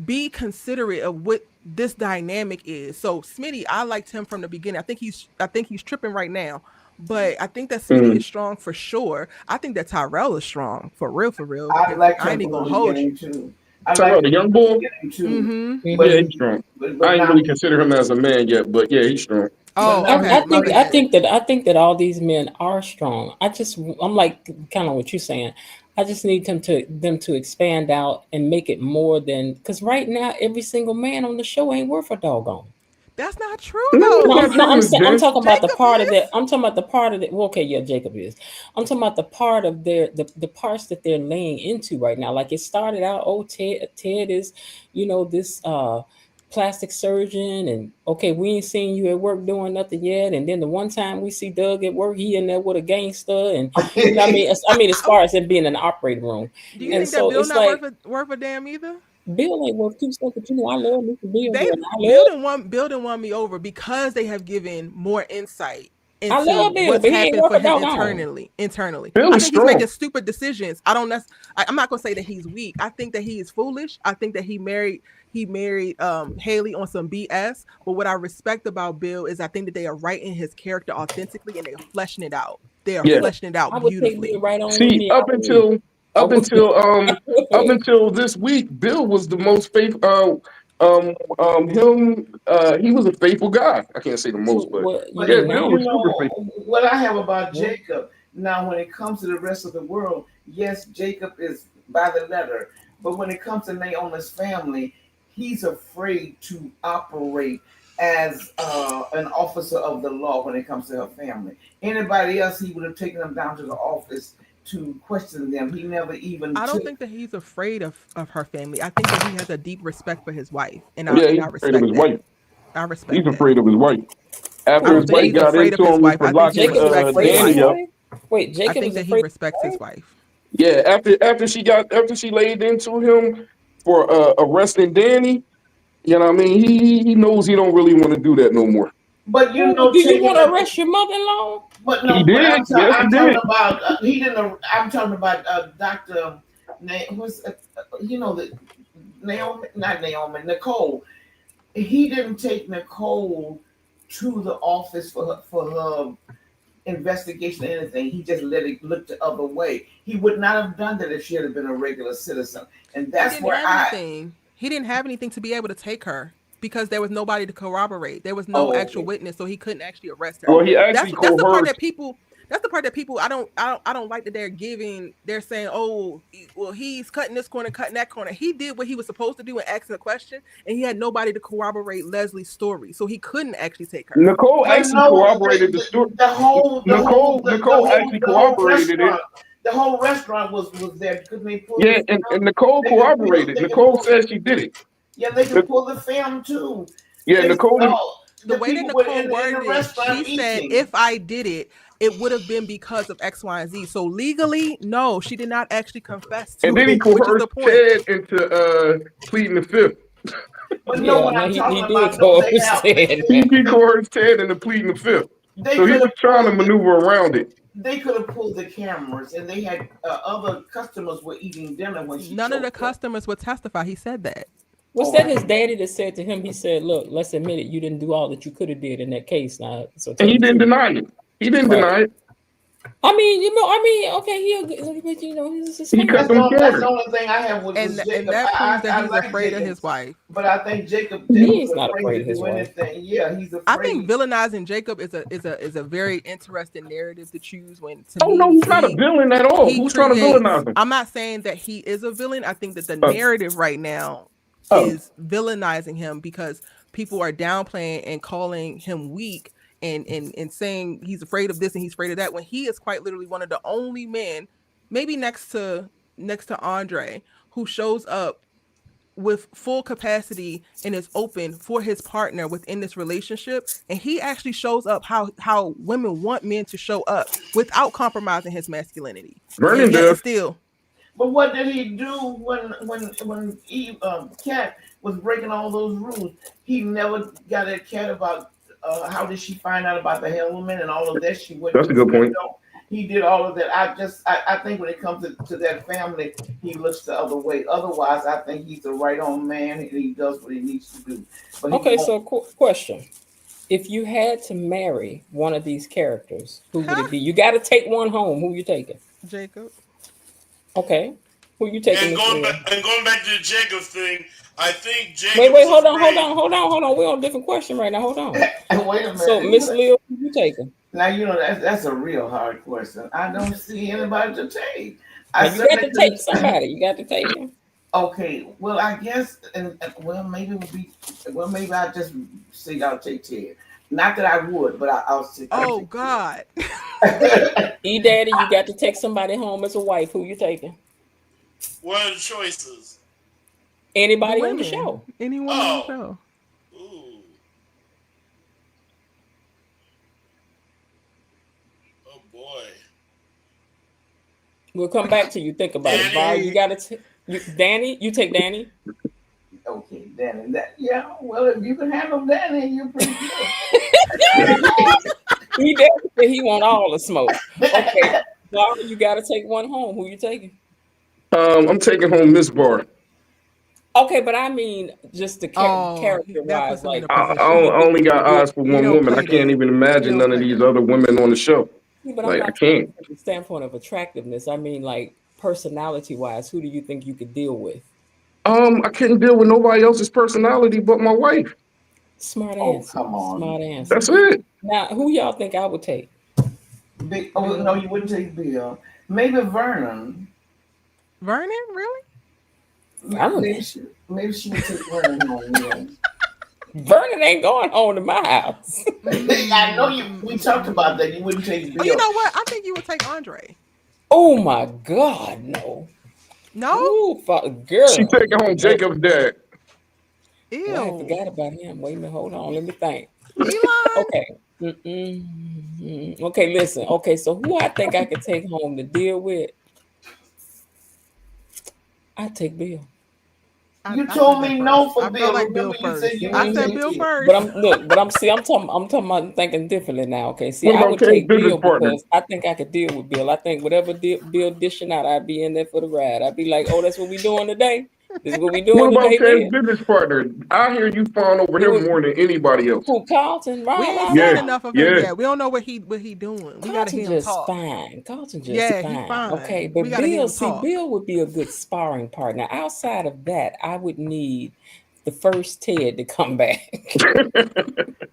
be considerate of what this dynamic is. So Smitty, I liked him from the beginning. I think he's tripping right now, But I think that Sweetie is strong for sure. I think that Tyrell is strong for real, for real. I like I him ain't even from the gonna hold you. beginning too. I like Tyrell, the him young from the boy. beginning too. Mm-hmm. But Yeah, he's he, strong. but I ain't now really he, consider him as a man yet, but yeah, he's strong. but Oh, now I okay. he's My think looking. bad. I think that all these men are strong. I'm like kind of what you're saying. I just need them to expand out and make it more than because right now every single man on the show ain't worth a doggone. That's not true No, it's though. not true, Miss I'm Jen. talking about the Jacob part of that. is. I'm talking about the part of that. Well, okay, yeah, Jacob is. I'm talking about the part of the parts that they're laying into right now. Like it started out. Oh, Ted is, this plastic surgeon, and okay, we ain't seen you at work doing nothing yet. And then the one time we see Doug at work, he in there with a gangster, and as far as it being in the operating room, Do you and think that so Bill it's not like worth a damn either? Bill ain't worth two cents, but I love Mr. Bill They here, and Bill didn't want me over because they have given more insight I into love Bill, what's but he ain't happened worth for a him doggone. internally. Bill I is think he's making strong. stupid decisions. I don't I'm not gonna say that he's weak. I think that he is foolish. I think that he married Haley on some BS. But what I respect about Bill is I think that they are writing his character authentically and they are fleshing it out. They are Yeah. fleshing it I out would take Bill beautifully. right on with See, me. I would. I up would. until I up would. until this week, Bill was the most faithful. Him. He was a faithful guy. I can't say the So most, but what you But yeah, mean Bill now? you was super know faithful. what I have about Well, Jacob now. When it comes to the rest of the world, yes, Jacob is by the letter, but when it comes to Naomi's family, he's afraid to operate as an officer of the law when it comes to her family. Anybody else, he would have taken them down to the office to question them. He never even I don't took. think that he's afraid of her family. I think that he has a deep respect for his wife, and Yeah, I he's afraid of respect his that. wife. I He's respect that. afraid of his wife. I After don't his think wife he's Jacob. got afraid of into his him wife. for I think he locking Jacob is respects his afraid of his Danny wife. up. wife. Wait, I Jacob think is that he afraid of respects his his wife. wife. Yeah, after she laid into him for arresting Danny, you know what I mean? He knows he don't really want to do that no more. But you Ooh, know, do you taking want to them. arrest your mother-in-law? But He no, but did. Yes, he I'm talking did. about he didn't. I'm talking about Doctor. Who's the Naomi? Not Naomi. Nicole. He didn't take Nicole to the office for her investigation or anything. He just let it look the other way. He would not have done that if she had been a regular citizen. And He that's didn't where have anything. He didn't have anything to be able to take her because there was nobody to corroborate. There was no oh, actual okay. witness, so he couldn't actually arrest her. Well, he Okay. actually That's the part that coerced. people. That's the part that people. I don't like that they're giving. They're saying, "Oh, well, he's cutting this corner, cutting that corner." He did what he was supposed to do and asking a question, and he had nobody to corroborate Leslie's story, so he couldn't actually take her. Nicole But actually no, corroborated the story. the whole, the whole, the Nicole whole, actually the whole corroborated it. restaurant, the whole restaurant was there. Couldn't they pull the Yeah, and film? Nicole corroborated. They can Nicole pull. said she did it. Yeah, they can Nic- pull the film too. Yeah, They Nicole. The the way that people were Nicole in the worded it, she restaurant said, eating. if I did it, it would have been because of X, Y, and Z. So legally, no, she did not actually confess And to then he it, which is the coerced point. Ted into pleading the fifth. But no, Yeah, what no, I'm he talking did about, no, call they us have dead. He coerced Ted into pleading the fifth. they So he could was have trying to pulled the maneuver around it. they could have pulled the cameras, and they had other customers were eating dinner when she None of the choked her. customers would testify. He said that. Was that Oh, his daddy that said to him? He said, "Look, let's admit it. You didn't do all that you could have did in that case. Now, so And tell he the didn't truth." deny it. He didn't Right. deny it. Okay, but he's his He cut family. them that's the corners. only thing I have And was and Jacob. that proves that I he's like afraid of Jacob, his wife. but I think Jacob He Jacob's is not afraid afraid to of his do wife. anything. Yeah, he's I think afraid. villainizing Jacob is a very interesting narrative to choose. When to Oh no, me he's not a villain at all. he Who's trying to creates. villainize him? I'm not saying that he is a villain. I think that the Uh, narrative right now oh, is villainizing him because people are downplaying and calling him weak and saying he's afraid of this and he's afraid of that when he is quite literally one of the only men, maybe next to Andre, who shows up with full capacity and is open for his partner within this relationship, and he actually shows up how women want men to show up without compromising his masculinity, and Vernon yet and does. still But what did he do when Eve, Cat was breaking all those rules? He never got at Cat about how did she find out about the Hellman and all of that. She went That's to a the good point. window. He did all of that. I think when it comes to that family, he looks the other way. Otherwise, I think he's the right on man and he does what he needs to do. But he Okay, won't. so question. If you had to marry one of these characters, who would it be? You got to take one home. Who you taking? Jacob. Okay. Who you taking, And Miss Leah? going back to the Jacob thing, I think Wait, Jacob wait, is hold on, hold afraid. on, hold on, hold on. We're on a different question right now. Hold on. And wait a So, minute. Miss Leah, who you taking? Now that's a real hard question. I don't see anybody to take. Now I you got certainly to take couldn't. somebody. You got to take him. Okay, well, I guess, well, maybe it would be, well, maybe I just say I'll take Ted. Not that I would, but I'll Oh take God. Ted. E Daddy, you got to take somebody home as a wife. Who you taking? What are the choices? The Anybody on the women. show. Any woman on the Oh, show. ooh, oh boy, We'll come back to you. Think about it. Danny. Val, you got to Danny, you take Danny. Okay, Danny. Yeah, well, if you can handle Danny, you're pretty good. He Daddy said he want all the smoke. Okay. Val, you got to take one home. Who you taking? I'm taking home Miss Bar. Okay, but I mean just the Oh, character that wise, puts him in like a I position. only got eyes for He one don't woman. I play can't that. even He imagine don't none of play these that. other women on the show. but I'm Like I not talking can't. from the standpoint of attractiveness. I mean like personality wise, who do you think you could deal with? I couldn't deal with nobody else's personality but my wife. Smart Oh, answer. come on. Smart answer. That's it. Now, who y'all think I would take? Oh, no, Bill. you wouldn't take Bill. Maybe Vernon. Vernon, really? Maybe Vernon. she would take Vernon home, yes. Vernon ain't going home to my house. I know you. We talked about that. You wouldn't take Oh, you Bill. know what? I think you would take Andre. Oh my God, no. No? Ooh, She girl. taking home No. Jacob's dad. Well, I Ew. forgot about him. Wait a minute, hold on. Let me think. Elon? Okay. Okay, listen. Okay, so who I think I could take home to deal with? I take Bill. You I said told that me first. no for I felt Bill. like Bill Remember, you said first. you I wouldn't said take Bill it. But first. I'm see, I'm talking about thinking differently now. Okay, see, What I about would Ken's take business Bill partner? because I think I could deal with Bill. I think whatever Bill dishing out, I'd be in there for the ride. I'd be like, oh, that's what we doing today. This is what we What doing about today, Ken's Bill. business partner? I hear you fawn over It him would more than anybody else. who Carlton, We right? ain't Right, Yeah, seen right. enough of him yeah. yet. We don't know what he doing. We gotta Carlton hear him just talk. fine. Carlton just Yeah, he fine. Okay, fine. We but gotta hear Bill, him see, talk. Bill would be a good sparring partner. Outside of that, I would need the first Ted to come back.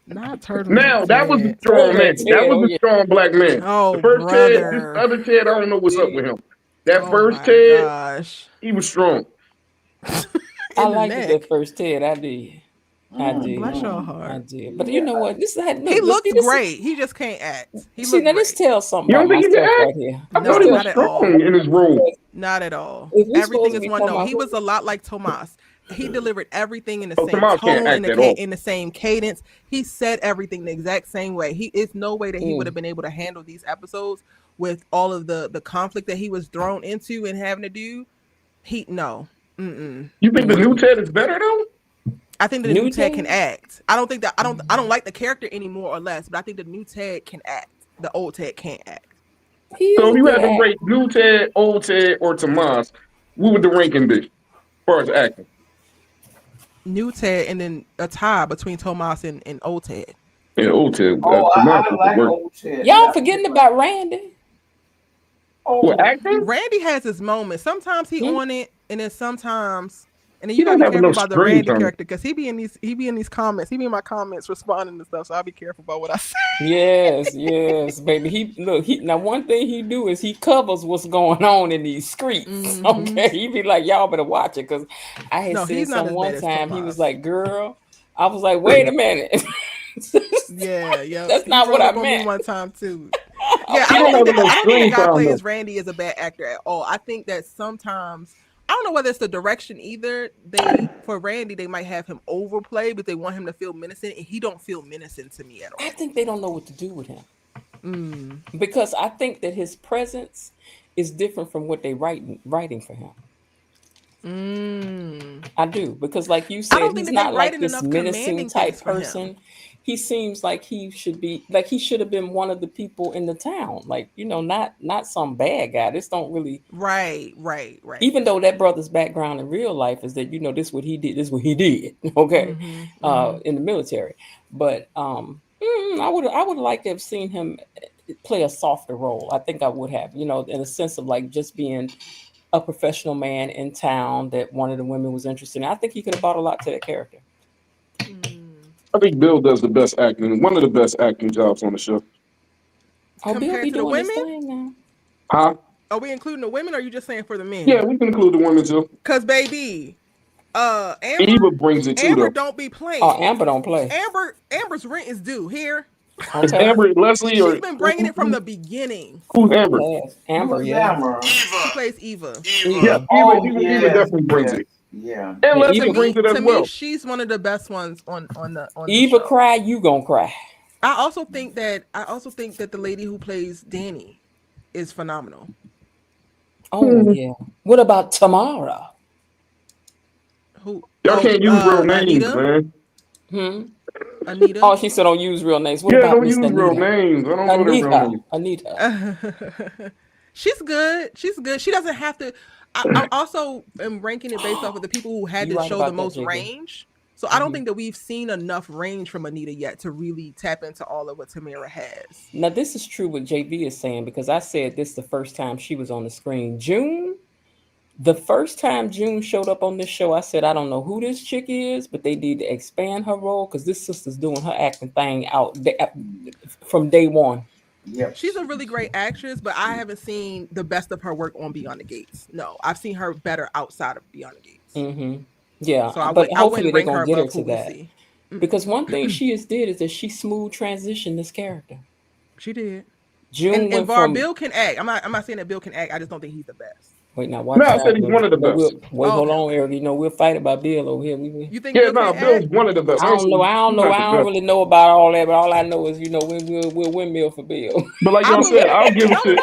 Not turtleneck Now that was a Ted. strong man. Turtleneck That Ted, was oh a yeah. strong black man. The Oh, first Ted, this brother. other Ted, I don't know what's up See, with him. That Oh first my Ted, gosh. he was strong. I In the liked it that neck. first Ted. I did. I Bless did. your Mm-hmm. I heart. did. But you Yeah. know what? This is He look. looks This great. He just can't act. He see looked now. This great. tells something You about don't think he can myself act? right here. I This thought he No, was tells not at something about strong all. in his myself role. because Not at all. if we supposed Everything to is be one talking note. about He who, was a lot like Tomas. He delivered everything in the Oh, same Tomas can't tone, act at all. in the same cadence. He said everything the exact same way. He is no way that he would have mm, been able to handle these episodes with all of the conflict that he was thrown into and having to do. He no. Mm-mm. You think the new mm, Ted is better though? I think the new new Ted can Ted, act. I don't think that I don't like the character any more or less, but I think the new Ted can act. The old Ted can't act. he So is if a you good had to actor. rate new Ted, old Ted, or Tomas, what would the ranking be as far as acting? New Ted and then a tie between Tomas and old Ted. Yeah, old Ted. Oh, Tomas I was the like worst. old Ted. Yeah, Y'all I do forgetting like. about Randy? What Oh, acting? Randy has his moments. Sometimes he Hmm? on it, and then sometimes, and then He you gotta don't be have careful enough about the screen Randy time. character because he be in these comments. He be in my comments responding to stuff. So I'll be careful about what I say. Yes, yes, baby. He look. He now one thing he do is he covers what's going on in these streets. Hmm. Okay, he be like, y'all better watch it because I had No, seen he's not some as one bad as time. He was Tomas. like, "Girl," I was like, "Wait a minute." Yeah, yeah. That's He not what rolled I up on me meant. one time too. I Yeah, was He I like, don't don't think have that enough I don't think the screen guy time playing though. as Randy is a bad actor at all. I think that sometimes I don't know whether it's the direction either. They for Randy they might have him overplay, but they want him to feel menacing, and he don't feel menacing to me at I all. think they don't know what to do with him Mm. because I think that his presence is different from what they writing for him. Mm. I do because, like you I said, don't think he's that they not like writing this enough menacing commanding type things for him. person. he seems like he should be like he should have been one of the people in the town, like not some bad guy. This don't really. Right. Even though that brother's background in real life is that this what he did, this what he did, okay, in the military. But I would like to have seen him play a softer role. I think I would have, in a sense of like just being a professional man in town that one of the women was interested in. I think he could have brought a lot to that character. I think Bill does the best acting, one of the best acting jobs on the show. Oh, Bill Compared be to the doing his women? thing now. Huh? Are we including the women, or are you just saying for the men? Yeah, we can include the women too. Cause baby, Eva brings it too, Amber though. don't be playing. Oh, Amber don't play. Amber's rent is due here. Is Okay. Amber Leslie She's or been bringing it from the beginning. who's Amber? Yes. Amber, Who's yeah. Amber? She Eva. plays Eva. Yeah, Eva. Oh, Eva yes, definitely brings yes, it. yeah. And Yeah, Leslie Eva- brings it as To well. me, she's one of the best ones on the Eva show. cry, you gonna cry. I also think that the lady who plays Danny is phenomenal. Oh yeah. What about Tamara? Who? Y'all can't use real names, Anita. man. Anita. Oh, she said don't use real names. What Yeah, about don't Miss use real Anita? names. I don't know their real names. Anita. She's good. She doesn't have to. I also am ranking it based off of the people who had You to right show about the that, most JB. range. So I don't think that we've seen enough range from Anita yet to really tap into all of what Tamara has. Now this is true what JV is saying because I said this the first time she was on the screen. June, the first time June showed up on this show, I said I don't know who this chick is, but they need to expand her role because this sister's doing her acting thing out from day one. Yep. She's a really great actress, but I haven't seen the best of her work on Beyond the Gates. No, I've seen her better outside of Beyond the Gates. Mm-hmm. Yeah, So but I hopefully wouldn't they're rank her gonna get her above to who we that see. because one thing she has did is that she smooth transitioned this character. She did. June And went Var from Bill can act. I'm not saying that Bill can act. I just don't think he's the best. wait now watch No, I out. said he's one of the best. Wait, Oh. hold on, Eric. We'll fight about Bill over here. You think Yeah, Bill no, can Bill's act? one of the best. I don't know. I don't He's know. not I the don't best. really know about all that, but all I know is we'll windmill for Bill. But like I y'all said, believe I'll it. give No, it to.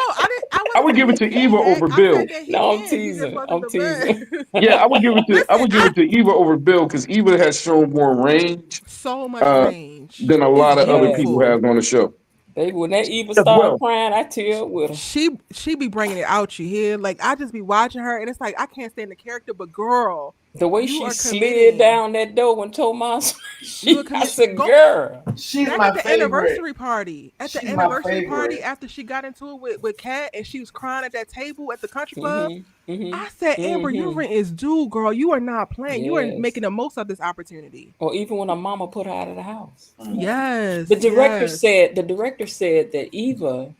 I would give it to wasn't saying he Eva can't over act. Bill. I said that he No, I'm can. He just teasing. wasn't I'm the teasing. best. Yeah, I would give it to. I Listen, would give it to Eva over Bill because Eva has shown more range so much range. than a It's lot of other people beautiful. have on the show. Baby, when that Eva As started well. crying, I teared with her. She be bringing it out. You hear? Like I just be watching her, and it's like I can't stand the character, but girl, The way you she are slid committing. down that door when Tomas, You are I said, Go- girl. She's Back my at the favorite. anniversary party. At the She's my anniversary party, favorite. after she got into it with Kat, and she was crying at that table at the country club. Mm-hmm. I said, Amber, your rent is due, girl. You are not playing. You are Yes. making the most of this opportunity. Or even when her mama put her out of the house. Yes. The director yes. said that Eva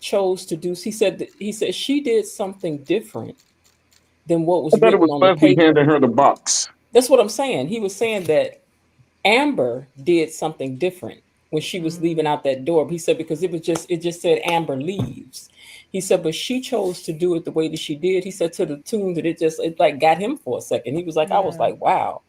chose to do. He said she did something different than what was I bet it written was on the Leslie paper. handing her the box. That's what I'm saying. He was saying that Amber did something different when she was leaving out that door. He said because it just said Amber leaves. He said, but she chose to do it the way that she did. He said to the tune that it like got him for a second. He was like, I was like, wow.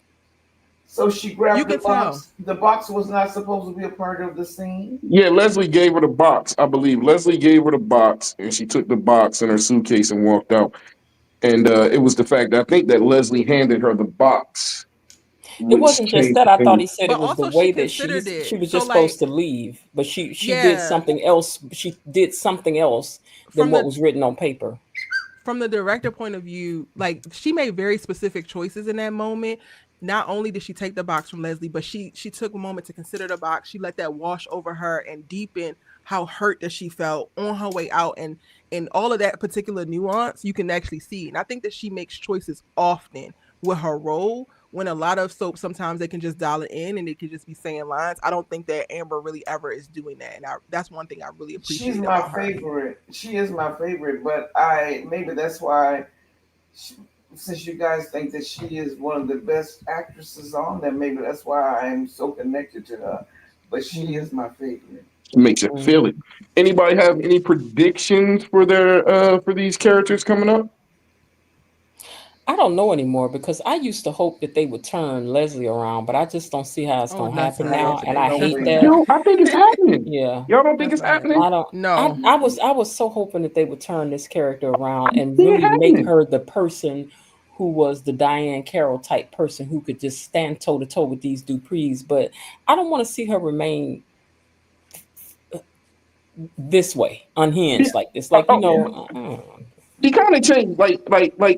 So she grabbed You the can tell. box. The box was not supposed to be a part of the scene. Yeah, Leslie gave her the box. I believe Leslie gave her the box, and she took the box in her suitcase and walked out. And it was the fact that I think that Leslie handed her the box. It wasn't just that. I thought he said But it was the also way she that she considered it. was So, just like- supposed to leave, but she did Yeah. something else. She did something else than From what the- was written on paper. From the director point of view, like she made very specific choices in that moment. Not only did she take the box from Leslie, but she took a moment to consider the box. She let that wash over her and deepen how hurt that she felt on her way out, and all of that particular nuance you can actually see. And I think that she makes choices often with her role. When a lot of soaps, sometimes they can just dial it in and it can just be saying lines. I don't think that Amber really ever is doing that, and that's one thing I really appreciate. She's my about her. favorite. She is my favorite, but maybe that's why. Since you guys think that she is one of the best actresses on there, maybe that's why I'm so connected to her. But she is my favorite. It makes you feel it. Anybody have any predictions for for these characters coming up? I don't know anymore because I used to hope that they would turn Leslie around, but I just don't see how it's going to that's happen not now, happening. and I No hate way. that. Yo, I think it's happening. Yeah. Y'all don't think That's it's not happening? I don't. No. I was so hoping that they would turn this character around and See it really make happening. her the person who was the Diane Carroll type person who could just stand toe to toe with these Duprees. But I don't want to see her remain this way, Yeah, unhinged like this. oh, Like, oh, she kind of changed. Like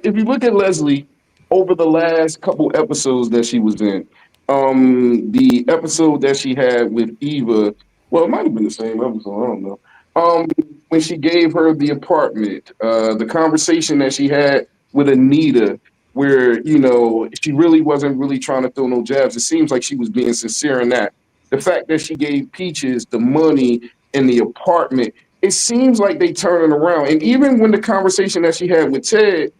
if you look at Leslie over the last couple episodes that she was in, the episode that she had with Eva, well, it might have been the same episode. I don't know. When she gave her the apartment, the conversation that she had with Anita, where she really wasn't really trying to throw no jabs. It seems like she was being sincere in that. The fact that she gave Peaches the money and the apartment, it seems like they turning around. And even when the conversation that she had with Ted,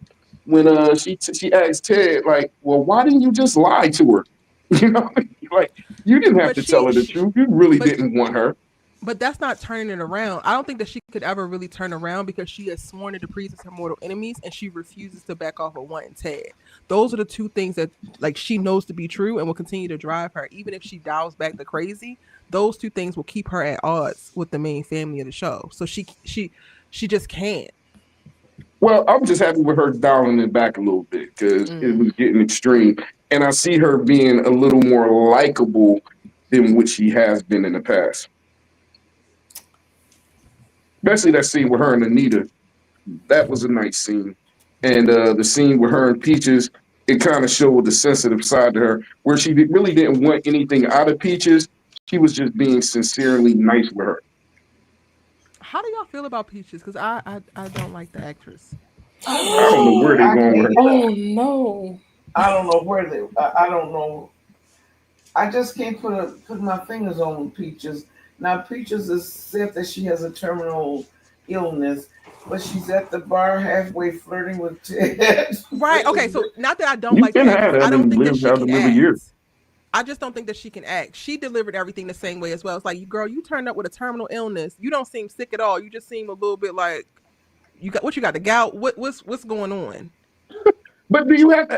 when she asked Ted, like, well, why didn't you just lie to her? You know, like, you didn't have But to tell her the truth. You really but didn't want her. but that's not turning it around. I don't think that she could ever really turn around because she has sworn the Duprees as her mortal enemies and she refuses to back off of wanting Ted. Those are the two things that like she knows to be true and will continue to drive her, even if she dials back the crazy. Those two things will keep her at odds with the main family of the show. So she just can't. Well, I'm just happy with her dialing it back a little bit because it was getting extreme. And I see her being a little more likable than what she has been in the past. Especially that scene with her and Anita. That was a nice scene. And the scene with her and Peaches, it kind of showed the sensitive side to her, where she really didn't want anything out of Peaches. She was just being sincerely nice with her. How do y'all feel about Peaches? Because I don't like the actress. I don't know where they're I going with can't. her. oh no. I don't know where they. I don't know. I just can't put my fingers on Peaches. Now Peaches has said that she has a terminal illness, but she's at the bar halfway flirting with Ted. Right. Okay. So not that I don't You like can the have actress, I that don't and think that live she how to can live a year. act. I just don't think that she can act. She delivered everything the same way as well. It's like, girl, you turned up with a terminal illness. You don't seem sick at all. You just seem a little bit like you got what you got the gout. What's going on? But do you have?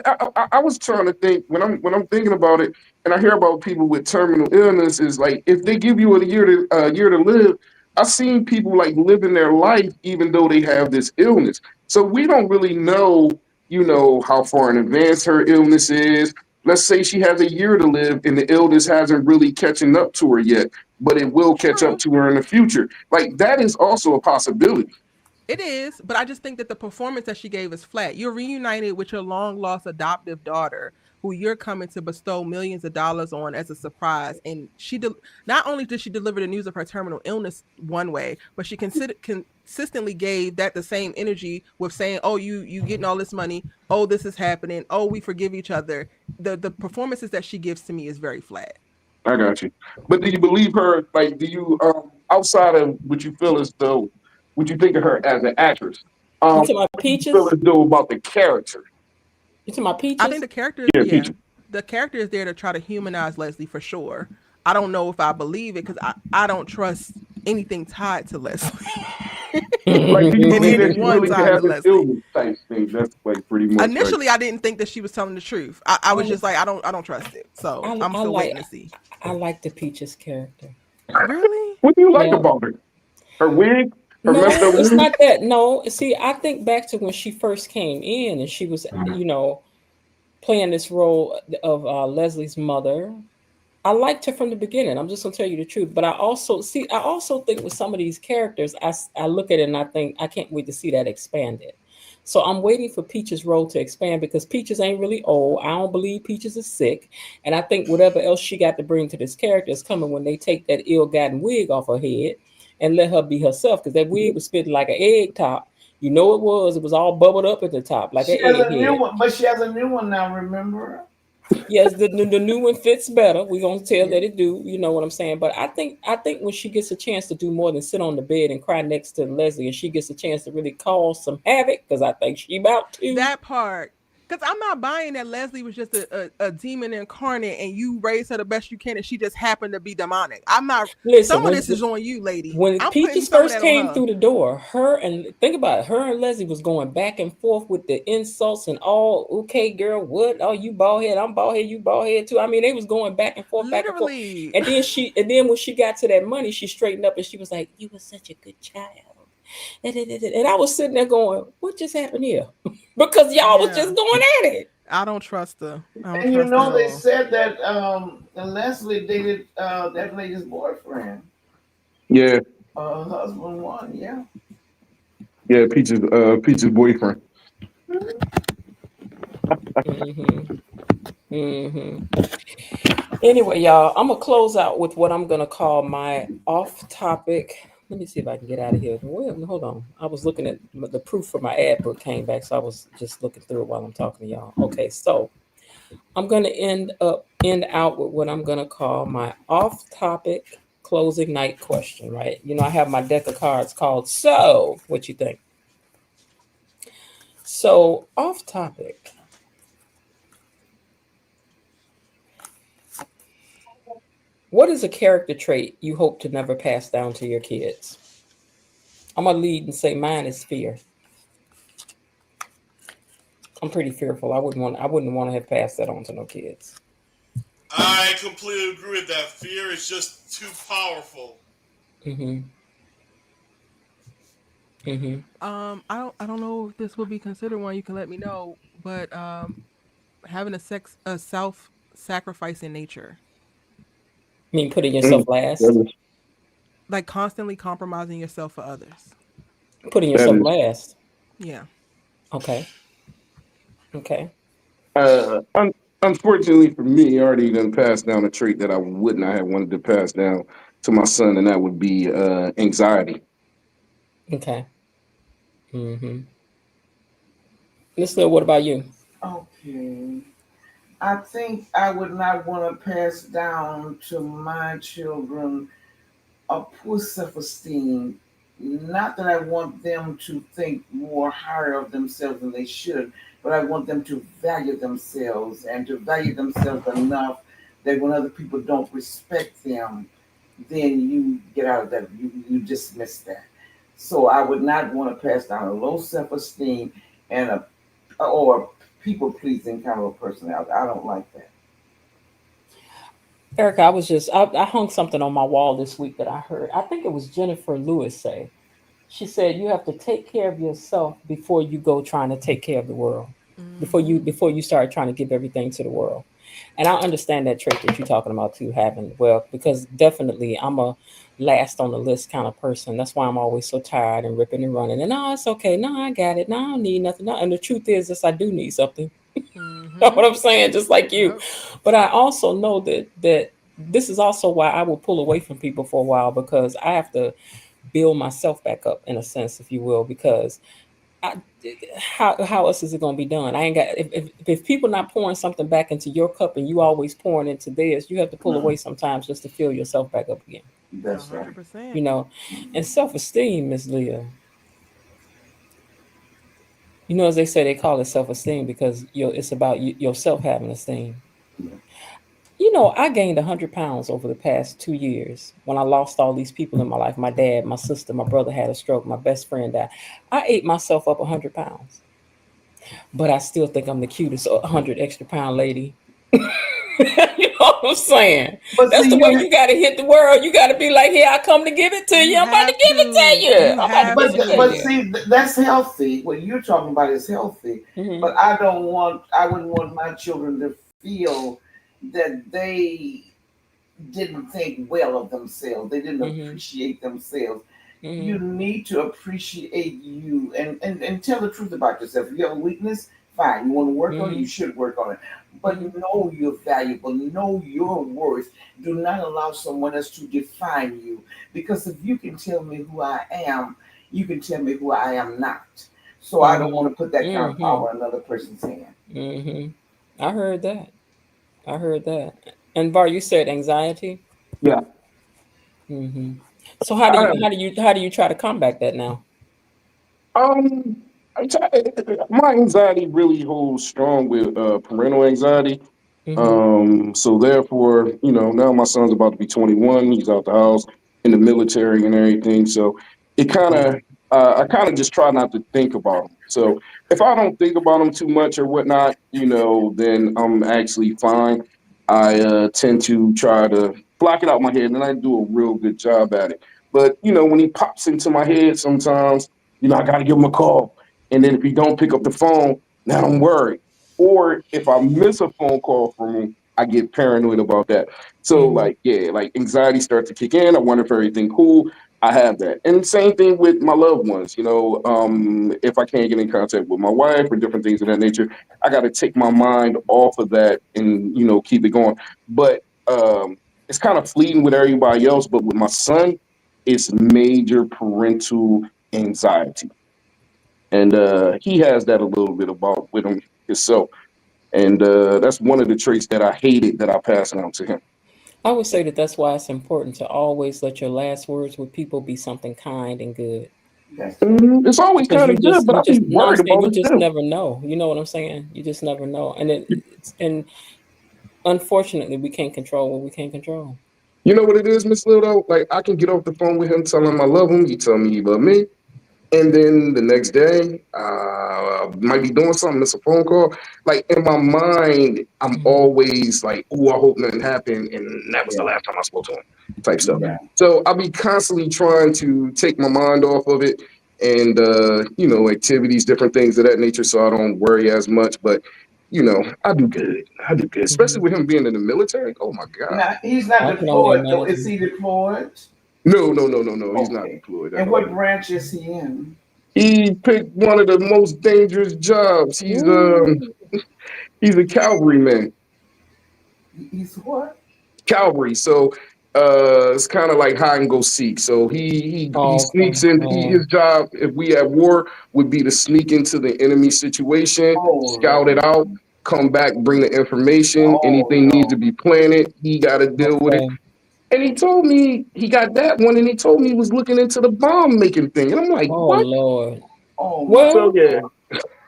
I was trying to think when I'm thinking about it, and I hear about people with terminal illness. Is like if they give you a year to live. I've seen people like living their life even though they have this illness. So we don't really know, how far in advance her illness is. Let's say she has a year to live and the illness hasn't really catching up to her yet, but it will catch up True. to her in the future. Like that is also a possibility. It is, but I just think that the performance that she gave is flat. You're reunited with your long lost adoptive daughter, who you're coming to bestow millions of dollars on as a surprise. And not only did she deliver the news of her terminal illness one way, but she consistently gave that the same energy with saying, "Oh, you getting all this money? Oh, this is happening. Oh, we forgive each other." The performances that she gives to me is very flat. I got you. But do you believe her? Like, do you outside of what you feel as though, what you think of her as an actress? You talking about What do you feel Peaches? as though about the character? You talking about I think Peaches? the character, Yeah, yeah, Peaches. the character is there to try to humanize Leslie for sure. I don't know if I believe it because I don't trust anything tied to Leslie. Like, do you And believe that she anyone really tied to have this Leslie. illness type thing? That's like pretty much like. Initially, I didn't think that she was telling the truth. I was I, just like, I don't trust it. So I, I'm I still like waiting to see. I like the Peaches character. Really? What do you like Yeah. about her? Her wig, her messed No, up it's wig. not that. No, see, I think back to when she first came in and she was, playing this role of Leslie's mother. I liked her from the beginning. I'm just gonna tell you the truth. But I also think with some of these characters, I look at it and I think I can't wait to see that expanded. So I'm waiting for Peach's role to expand because Peaches ain't really old. I don't believe Peaches is sick, and I think whatever else she got to bring to this character is coming when they take that ill-gotten wig off her head and let her be herself. Because that wig was fitting like an egg top. You know it was. It was all bubbled up at the top like an She has a new egghead. one, but she has a new one now. Remember? Yes, the new one fits better. We're gonna tell Yeah. that it do. You know what I'm saying? But I think when she gets a chance to do more than sit on the bed and cry next to Leslie, and she gets a chance to really cause some havoc, because I think she about to. That part. Because I'm not buying that Leslie was just a demon incarnate and you raised her the best you can and she just happened to be demonic. I'm not. Listen, Some of this is on you, lady. when I'm putting Peaches some of first that on came her. through the door, her and think about it, her and Leslie was going back and forth with the insults and all. Okay, girl, what? Oh, you bald head, I'm bald head, you bald head too. I mean, they was going back and forth, back and forth. Literally. And then when she got to that money, she straightened up and she was like, "You were such a good child." And I was sitting there going, what just happened here? Because y'all was Yeah. just going at it. I don't trust her. I don't And you trust her know, at they all. said that Leslie dated that lady's boyfriend. Yeah, Her husband won, yeah. yeah, Peach's boyfriend. Hmm. Hmm. Anyway, y'all, I'm gonna close out with what I'm gonna call my off-topic. Let me see if I can get out of here. Well, hold on. I was looking at the proof for my ad book came back, so I was just looking through it while I'm talking to y'all. Okay, so I'm gonna end out with what I'm gonna call my off-topic closing night question. Right? You know, I have my deck of cards called "So." What you think? So off-topic. What is a character trait you hope to never pass down to your kids? I'm gonna lead and say mine is fear. I'm pretty fearful. I wouldn't want to have passed that on to no kids. I completely agree with that. Fear is just too powerful. Mm-hmm. Mm-hmm. I don't know if this would be considered one. You can let me know. But having a self-sacrificing nature, I mean, putting Mm, yourself that last. is like constantly compromising yourself for others. Putting that yourself is. last. Yeah. Okay. Okay. Un- Unfortunately for me, I already done passed down a trait that I would not have wanted to pass down to my son, and that would be anxiety. Okay. Mm-hmm. Miss Lil, what about you? Okay. I think I would not want to pass down to my children a poor self-esteem. Not that I want them to think more higher of themselves than they should, but I want them to value themselves and to value themselves enough that when other people don't respect them, then you get out of that. You dismiss that. So I would not want to pass down a low self-esteem and a or people pleasing kind of a personality. I don't like that. Erica, I hung something on my wall this week that I heard. I think it was Jennifer Lewis say. She said you have to take care of yourself before you go trying to take care of the world. Mm-hmm. Before you start trying to give everything to the world. And I understand that trait that you're talking about too, having well, because definitely I'm a last on the list kind of person. That's why I'm always so tired and ripping and running. And no, it's okay. No, I got it. No, I don't need nothing. No. And the truth is, yes, I do need something. Know Mm-hmm. what I'm saying? Just like you. Yep. But I also know that this is also why I will pull away from people for a while because I have to build myself back up in a sense, if you will, because I, how else is it going to be done? I ain't got if people not pouring something back into your cup and you always pouring into theirs, you have to pull No, away sometimes just to fill yourself back up again. A that's hundred right. percent. You know, and self esteem, Miss Leah. You know, as they say, they call it self esteem because it's about yourself having esteem. Yeah. You know, I gained 100 pounds over the past 2 years when I lost all these people in my life. My dad, my sister, my brother had a stroke, my best friend died. I ate myself up 100 pounds, but I still think I'm the cutest 100 extra pound lady. You know what I'm saying? But That's see, the way you got to hit the world. You got to be like, here, I come to give it to You you. I'm about to have give it to to. you. You I'm about to have give but it to but to. you. see, that's healthy. What you're talking about is healthy. Hmm. But I don't want. I wouldn't want my children to feel that they didn't think well of themselves. They didn't Hmm. appreciate themselves. You Hmm. need to appreciate you and tell the truth about yourself. If you have a weakness, fine. You want to work on it, you Hmm. should work on it. But Hmm. know you're valuable, know your worth. Do not allow someone else to define you. Because if you can tell me who I am, you can tell me who I am not. So I don't Hmm. want to put that kind of Hmm. power in another person's hand. Hmm. I heard that. I heard that. And Bar, you said anxiety. Yeah, Hmm. So how do I, you how do you try to combat that now? um, my anxiety really holds strong with parental anxiety. Hmm. So therefore, now my son's about to be 21. He's out the house in the military and everything. So it kind Right. of, I kind of just try not to think about him. So if I don't think about him too much or whatnot, then I'm actually fine. I tend to try to block it out my head, and I do a real good job at it. But when he pops into my head sometimes, I gotta give him a call. And then if he don't pick up the phone, now I'm worried. Or if I miss a phone call from him, I get paranoid about that. So Mm-hmm. like, yeah, like anxiety starts to kick in. I wonder if everything cool. I have that. And same thing with my loved ones, if I can't get in contact with my wife or different things of that nature, I got to take my mind off of that and, keep it going. But it's kind of fleeting with everybody else. But with my son, it's major parental anxiety. And he has that a little bit about with him himself. And that's one of the traits that I hated that I passed on to him. I would say that that's why it's important to always let your last words with people be something kind and good. That's right. It's always Because kind of good, but I be no, I'm worried saying about you it just too. never know. You know what I'm saying? You just never know. And and unfortunately we can't control what we can't control. You know what it is, Miss Lil? Like I can get off the phone with him, tell him I love him. He tell me he love me. And then the next day, might be doing something, miss a phone call. Like in my mind, I'm Mm-hmm. always like, "Oh, I hope nothing happened," and that was the Yeah. last time I spoke to him, type stuff. Yeah. So I'll be constantly trying to take my mind off of it, and activities, different things of that nature, so I don't worry as much. But I do good. I do good, Mm-hmm. especially with him being in the military. Oh my god! Now he's not I can only deployed though. Is imagine. he deployed? No, no, no, no, no. He's not Okay. deployed at And all. what branch is he in? He picked one of the most dangerous jobs. Ooh. He's a cavalryman, He's what? cavalry. So it's kind of like hide and go seek. So he Oh, okay. sneaks in. Oh, His job, if we at war, would be to sneak into the enemy situation, Oh scout it Lord. out, come back, bring the information. Oh Anything needs to no. be planted, he got to deal with it. okay. And he told me he got that one, and he told me he was looking into the bomb making thing. And I'm like, Oh what? Lord. Oh my So Well, yeah, God.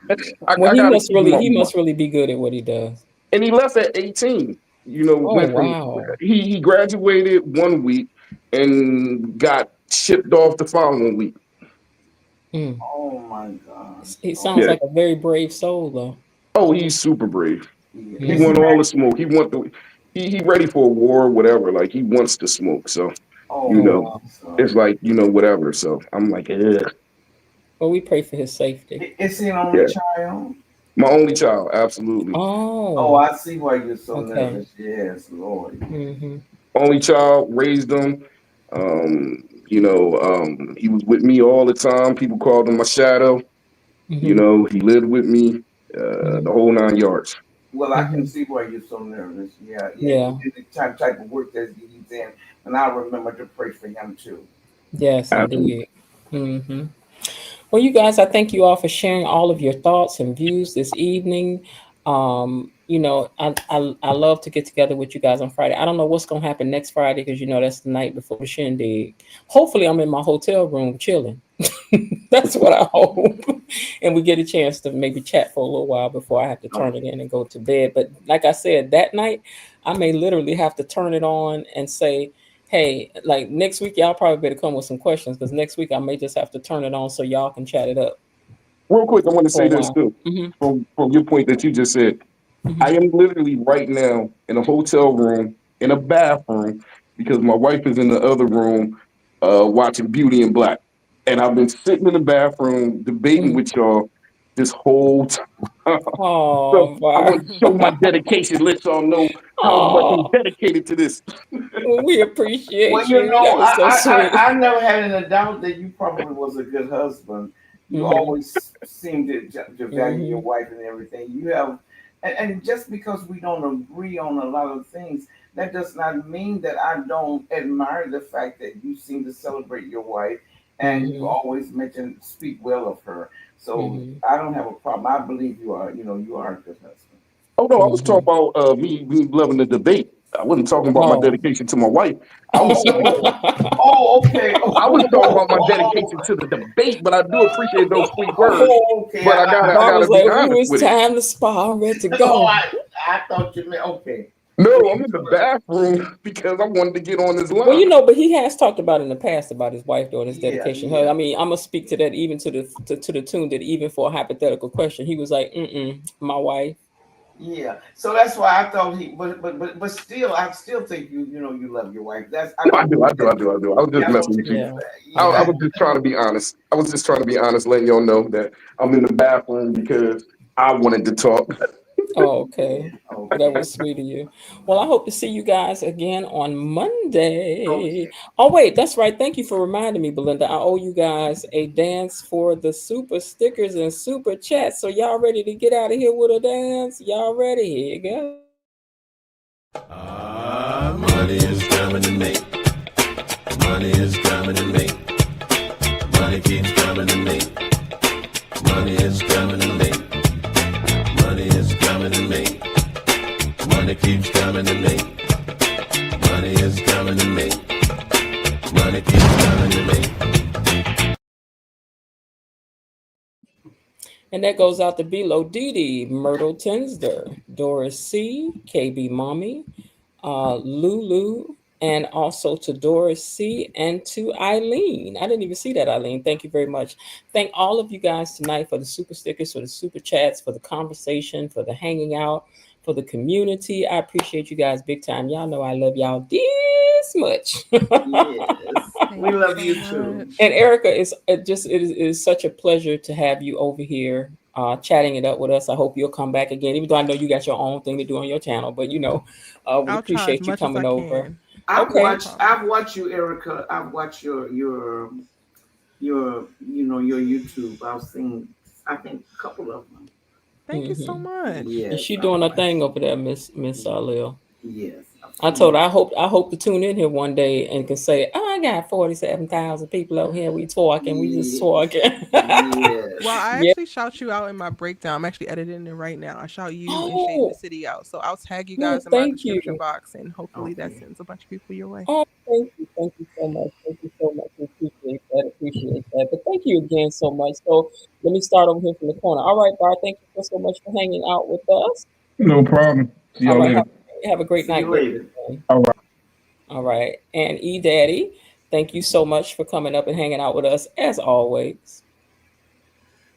Yeah. well, I got to keep him he on. must really be good at what he does. And he left at 18. Oh Went from wow. he graduated one week and got shipped off the following week. Mm. Oh my God. He Oh, sounds Yeah. like a very brave soul, though. Oh, he's super brave. yeah. He Is he want Mm-hmm. all the married? smoke. He ready for a war, whatever. Like he wants to smoke. So you Oh, know, Oh, I'm sorry. it's like whatever. So I'm like, ugh. well, we pray for his safety. Is he an only Yeah. child? My only child, absolutely. Oh, Oh, I see why you're so okay. nervous. Yes, Lord. Mm-hmm. Only child, raised him. He was with me all the time. People called him my shadow. Mm-hmm. He lived with me, Mm-hmm. the whole 9 yards. Well, I can Mm-hmm. see why you're so nervous. Yeah, yeah. You Yeah. did the type of work that he's in, and I remember to pray for him too. Yes, Absolutely. indeed. Mm-hmm. Well, you guys, I thank you all for sharing all of your thoughts and views this evening. I love to get together with you guys on Friday. I don't know what's gonna happen next Friday because that's the night before the shindig. Hopefully, I'm in my hotel room chilling. That's what I hope. And we get a chance to maybe chat for a little while before I have to turn Okay. it in and go to bed. But like I said, that night I may literally have to turn it on and say, hey, like next week, y'all probably better come with some questions because next week I may just have to turn it on so y'all can chat it up Real quick, I want to for say a this while. too. Hmm. From your point that you just said, I Hmm. am literally right now in a hotel room in a bathroom because my wife is in the other room watching Beauty and Black, and I've been sitting in the bathroom debating Hmm. with y'all this whole time. So Oh, I want Var. to show my dedication, let y'all know how much I'm Oh, dedicated to this. well, we Well, appreciate you. That was so I sweet. never had any doubt that you probably was a good husband. You Hmm. always seem to value your Hmm. wife and everything. You have, and just because we don't agree on a lot of things, that does not mean that I don't admire the fact that you seem to celebrate your wife and you Hmm. always speak well of her. So Hmm. I don't have a problem. I believe you are a good husband. Oh no, I was talking Hmm. about me loving the debate. I wasn't talking about my Oh. dedication to my wife. I was Oh, okay. I was talking about my Oh, dedication to the debate, but I do appreciate those sweet words. oh, okay. But I Bob gotta was be like, "Ooh, honest it's with it. time to spa. I'm ready to Oh, go." I thought you meant okay. No, I'm Read in the further. bathroom because I wanted to get on this Well, line. but he has talked about in the past about his wife doing his Yeah, dedication. yeah. I mean, I'm gonna speak to that even to the tune that even for a hypothetical question, he was like, "Mm-mm, my wife." Yeah. So that's why I thought he, but still, I still think you love your wife. That's I No, I do, believe I do, that. I do, I do. I was just That's messing what with you you. can Yeah. say. I Yeah. was just trying to be honest. I was just trying to be honest, letting y'all know that I'm in the bathroom because I wanted to talk. Oh, Yeah. okay. Well, that Okay. was sweet of you. Well, I hope to see you guys again on Monday. Okay. Oh, wait, that's right. Thank you for reminding me, Belinda. I owe you guys a dance for the super stickers and super chats. So y'all ready to get out of here with a dance? Y'all ready? Here you go. Money is coming to me. Money is coming to me. Money keeps coming to me. Money is coming to me. Money is coming to me. Money keeps coming to me. Money is coming to me. Money keeps coming to me. And that goes out to Below Dee, Myrtle Tinsder, Doris C, KB Mommy, Lulu, and also to Doris C and to Eileen. I didn't even see that, Eileen. Thank you very much. Thank all of you guys tonight for the super stickers, for the super chats, for the conversation, for the hanging out, for the community. I appreciate you guys big time. Y'all know I love y'all this much. Yes. Thank We you love so you too. much. And Erica, it is such a pleasure to have you over here chatting it up with us. I hope you'll come back again, even though I know you got your own thing to do on your channel. But we I'll try as appreciate you much as I coming over. can. Okay. No problem. I've watched you, Erica. I've watched your YouTube. I've seen I think a couple of them. Thank you so Hmm. much. And Yes, she I've doing her watched thing them. over there, Miss Lil. Yes, I've I seen told her them. I hope to tune in here one day and can say, oh, I got 47,000 people over here. We talking. We just Ye- talking. Well, Yes. I Yeah. actually shout you out in my breakdown. I'm actually editing it right now. I shout you and Shade the Oh, City out. So I'll tag you no, guys in my thank you. description box and hopefully that Okay. sends a bunch of people your way. Oh, thank you. Thank you so much. Thank you so much. We appreciate that. Appreciate that. But thank you again so much. So let me start over here from the corner. All right, Bar, thank you so much for hanging out with us. No problem. See All y'all right, later. have a great See you night, baby. later. All right. All right. And E Daddy, thank you so much for coming up and hanging out with us as always.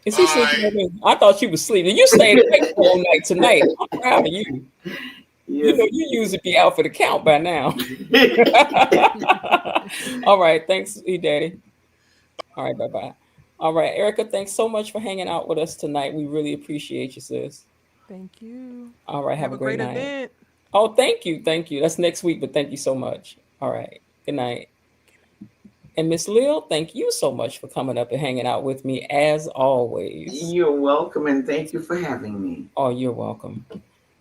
Is he All sleeping right. with me? I thought you was sleeping. You stayed awake the whole night tonight. I'm proud of you. You Yes. know, you usually be out for the count by now. All right. Thanks, E Daddy. All right. Bye bye. All right. Erica, thanks so much for hanging out with us tonight. We really appreciate you, sis. Thank you. All right. Have Have a a great great night. event. Oh, thank you. Thank you. That's next week, but thank you so much. All right. Good night. And Miss Lil, thank you so much for coming up and hanging out with me as always. You're welcome and thank you for having me. Oh, you're welcome.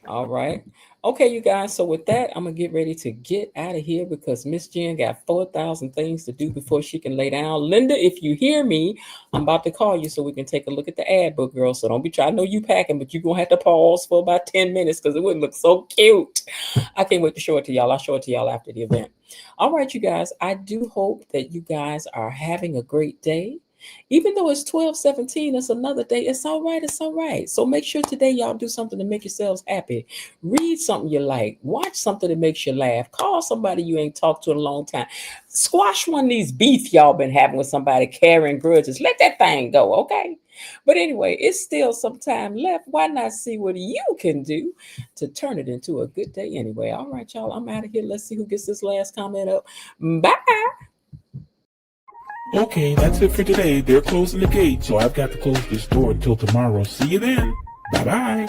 All right. Okay, you guys. So with that, I'm gonna get ready to get out of here because Miss Jen got 4,000 things to do before she can lay down. Linda, if you hear me, I'm about to call you so we can take a look at the ad book, girl. So don't be trying. I know you packing, but you're gonna have to pause for about 10 minutes because it would look so cute. I can't wait to show it to y'all. I'll show it to y'all after the event. All right, you guys. I do hope that you guys are having a great day. Even though it's 12:17, it's another day. It's all right. It's all right. So make sure today y'all do something to make yourselves happy. Read something you like. Watch something that makes you laugh. Call somebody you ain't talked to in a long time. Squash one of these beef y'all been having with somebody, carrying grudges. Let that thing go, okay? But anyway, it's still some time left. Why not see what you can do to turn it into a good day anyway? All right, y'all. I'm out of here. Let's see who gets this last comment up. Bye. Okay, that's it for today. They're closing the gate, so I've got to close this door until tomorrow. See you then. Bye bye.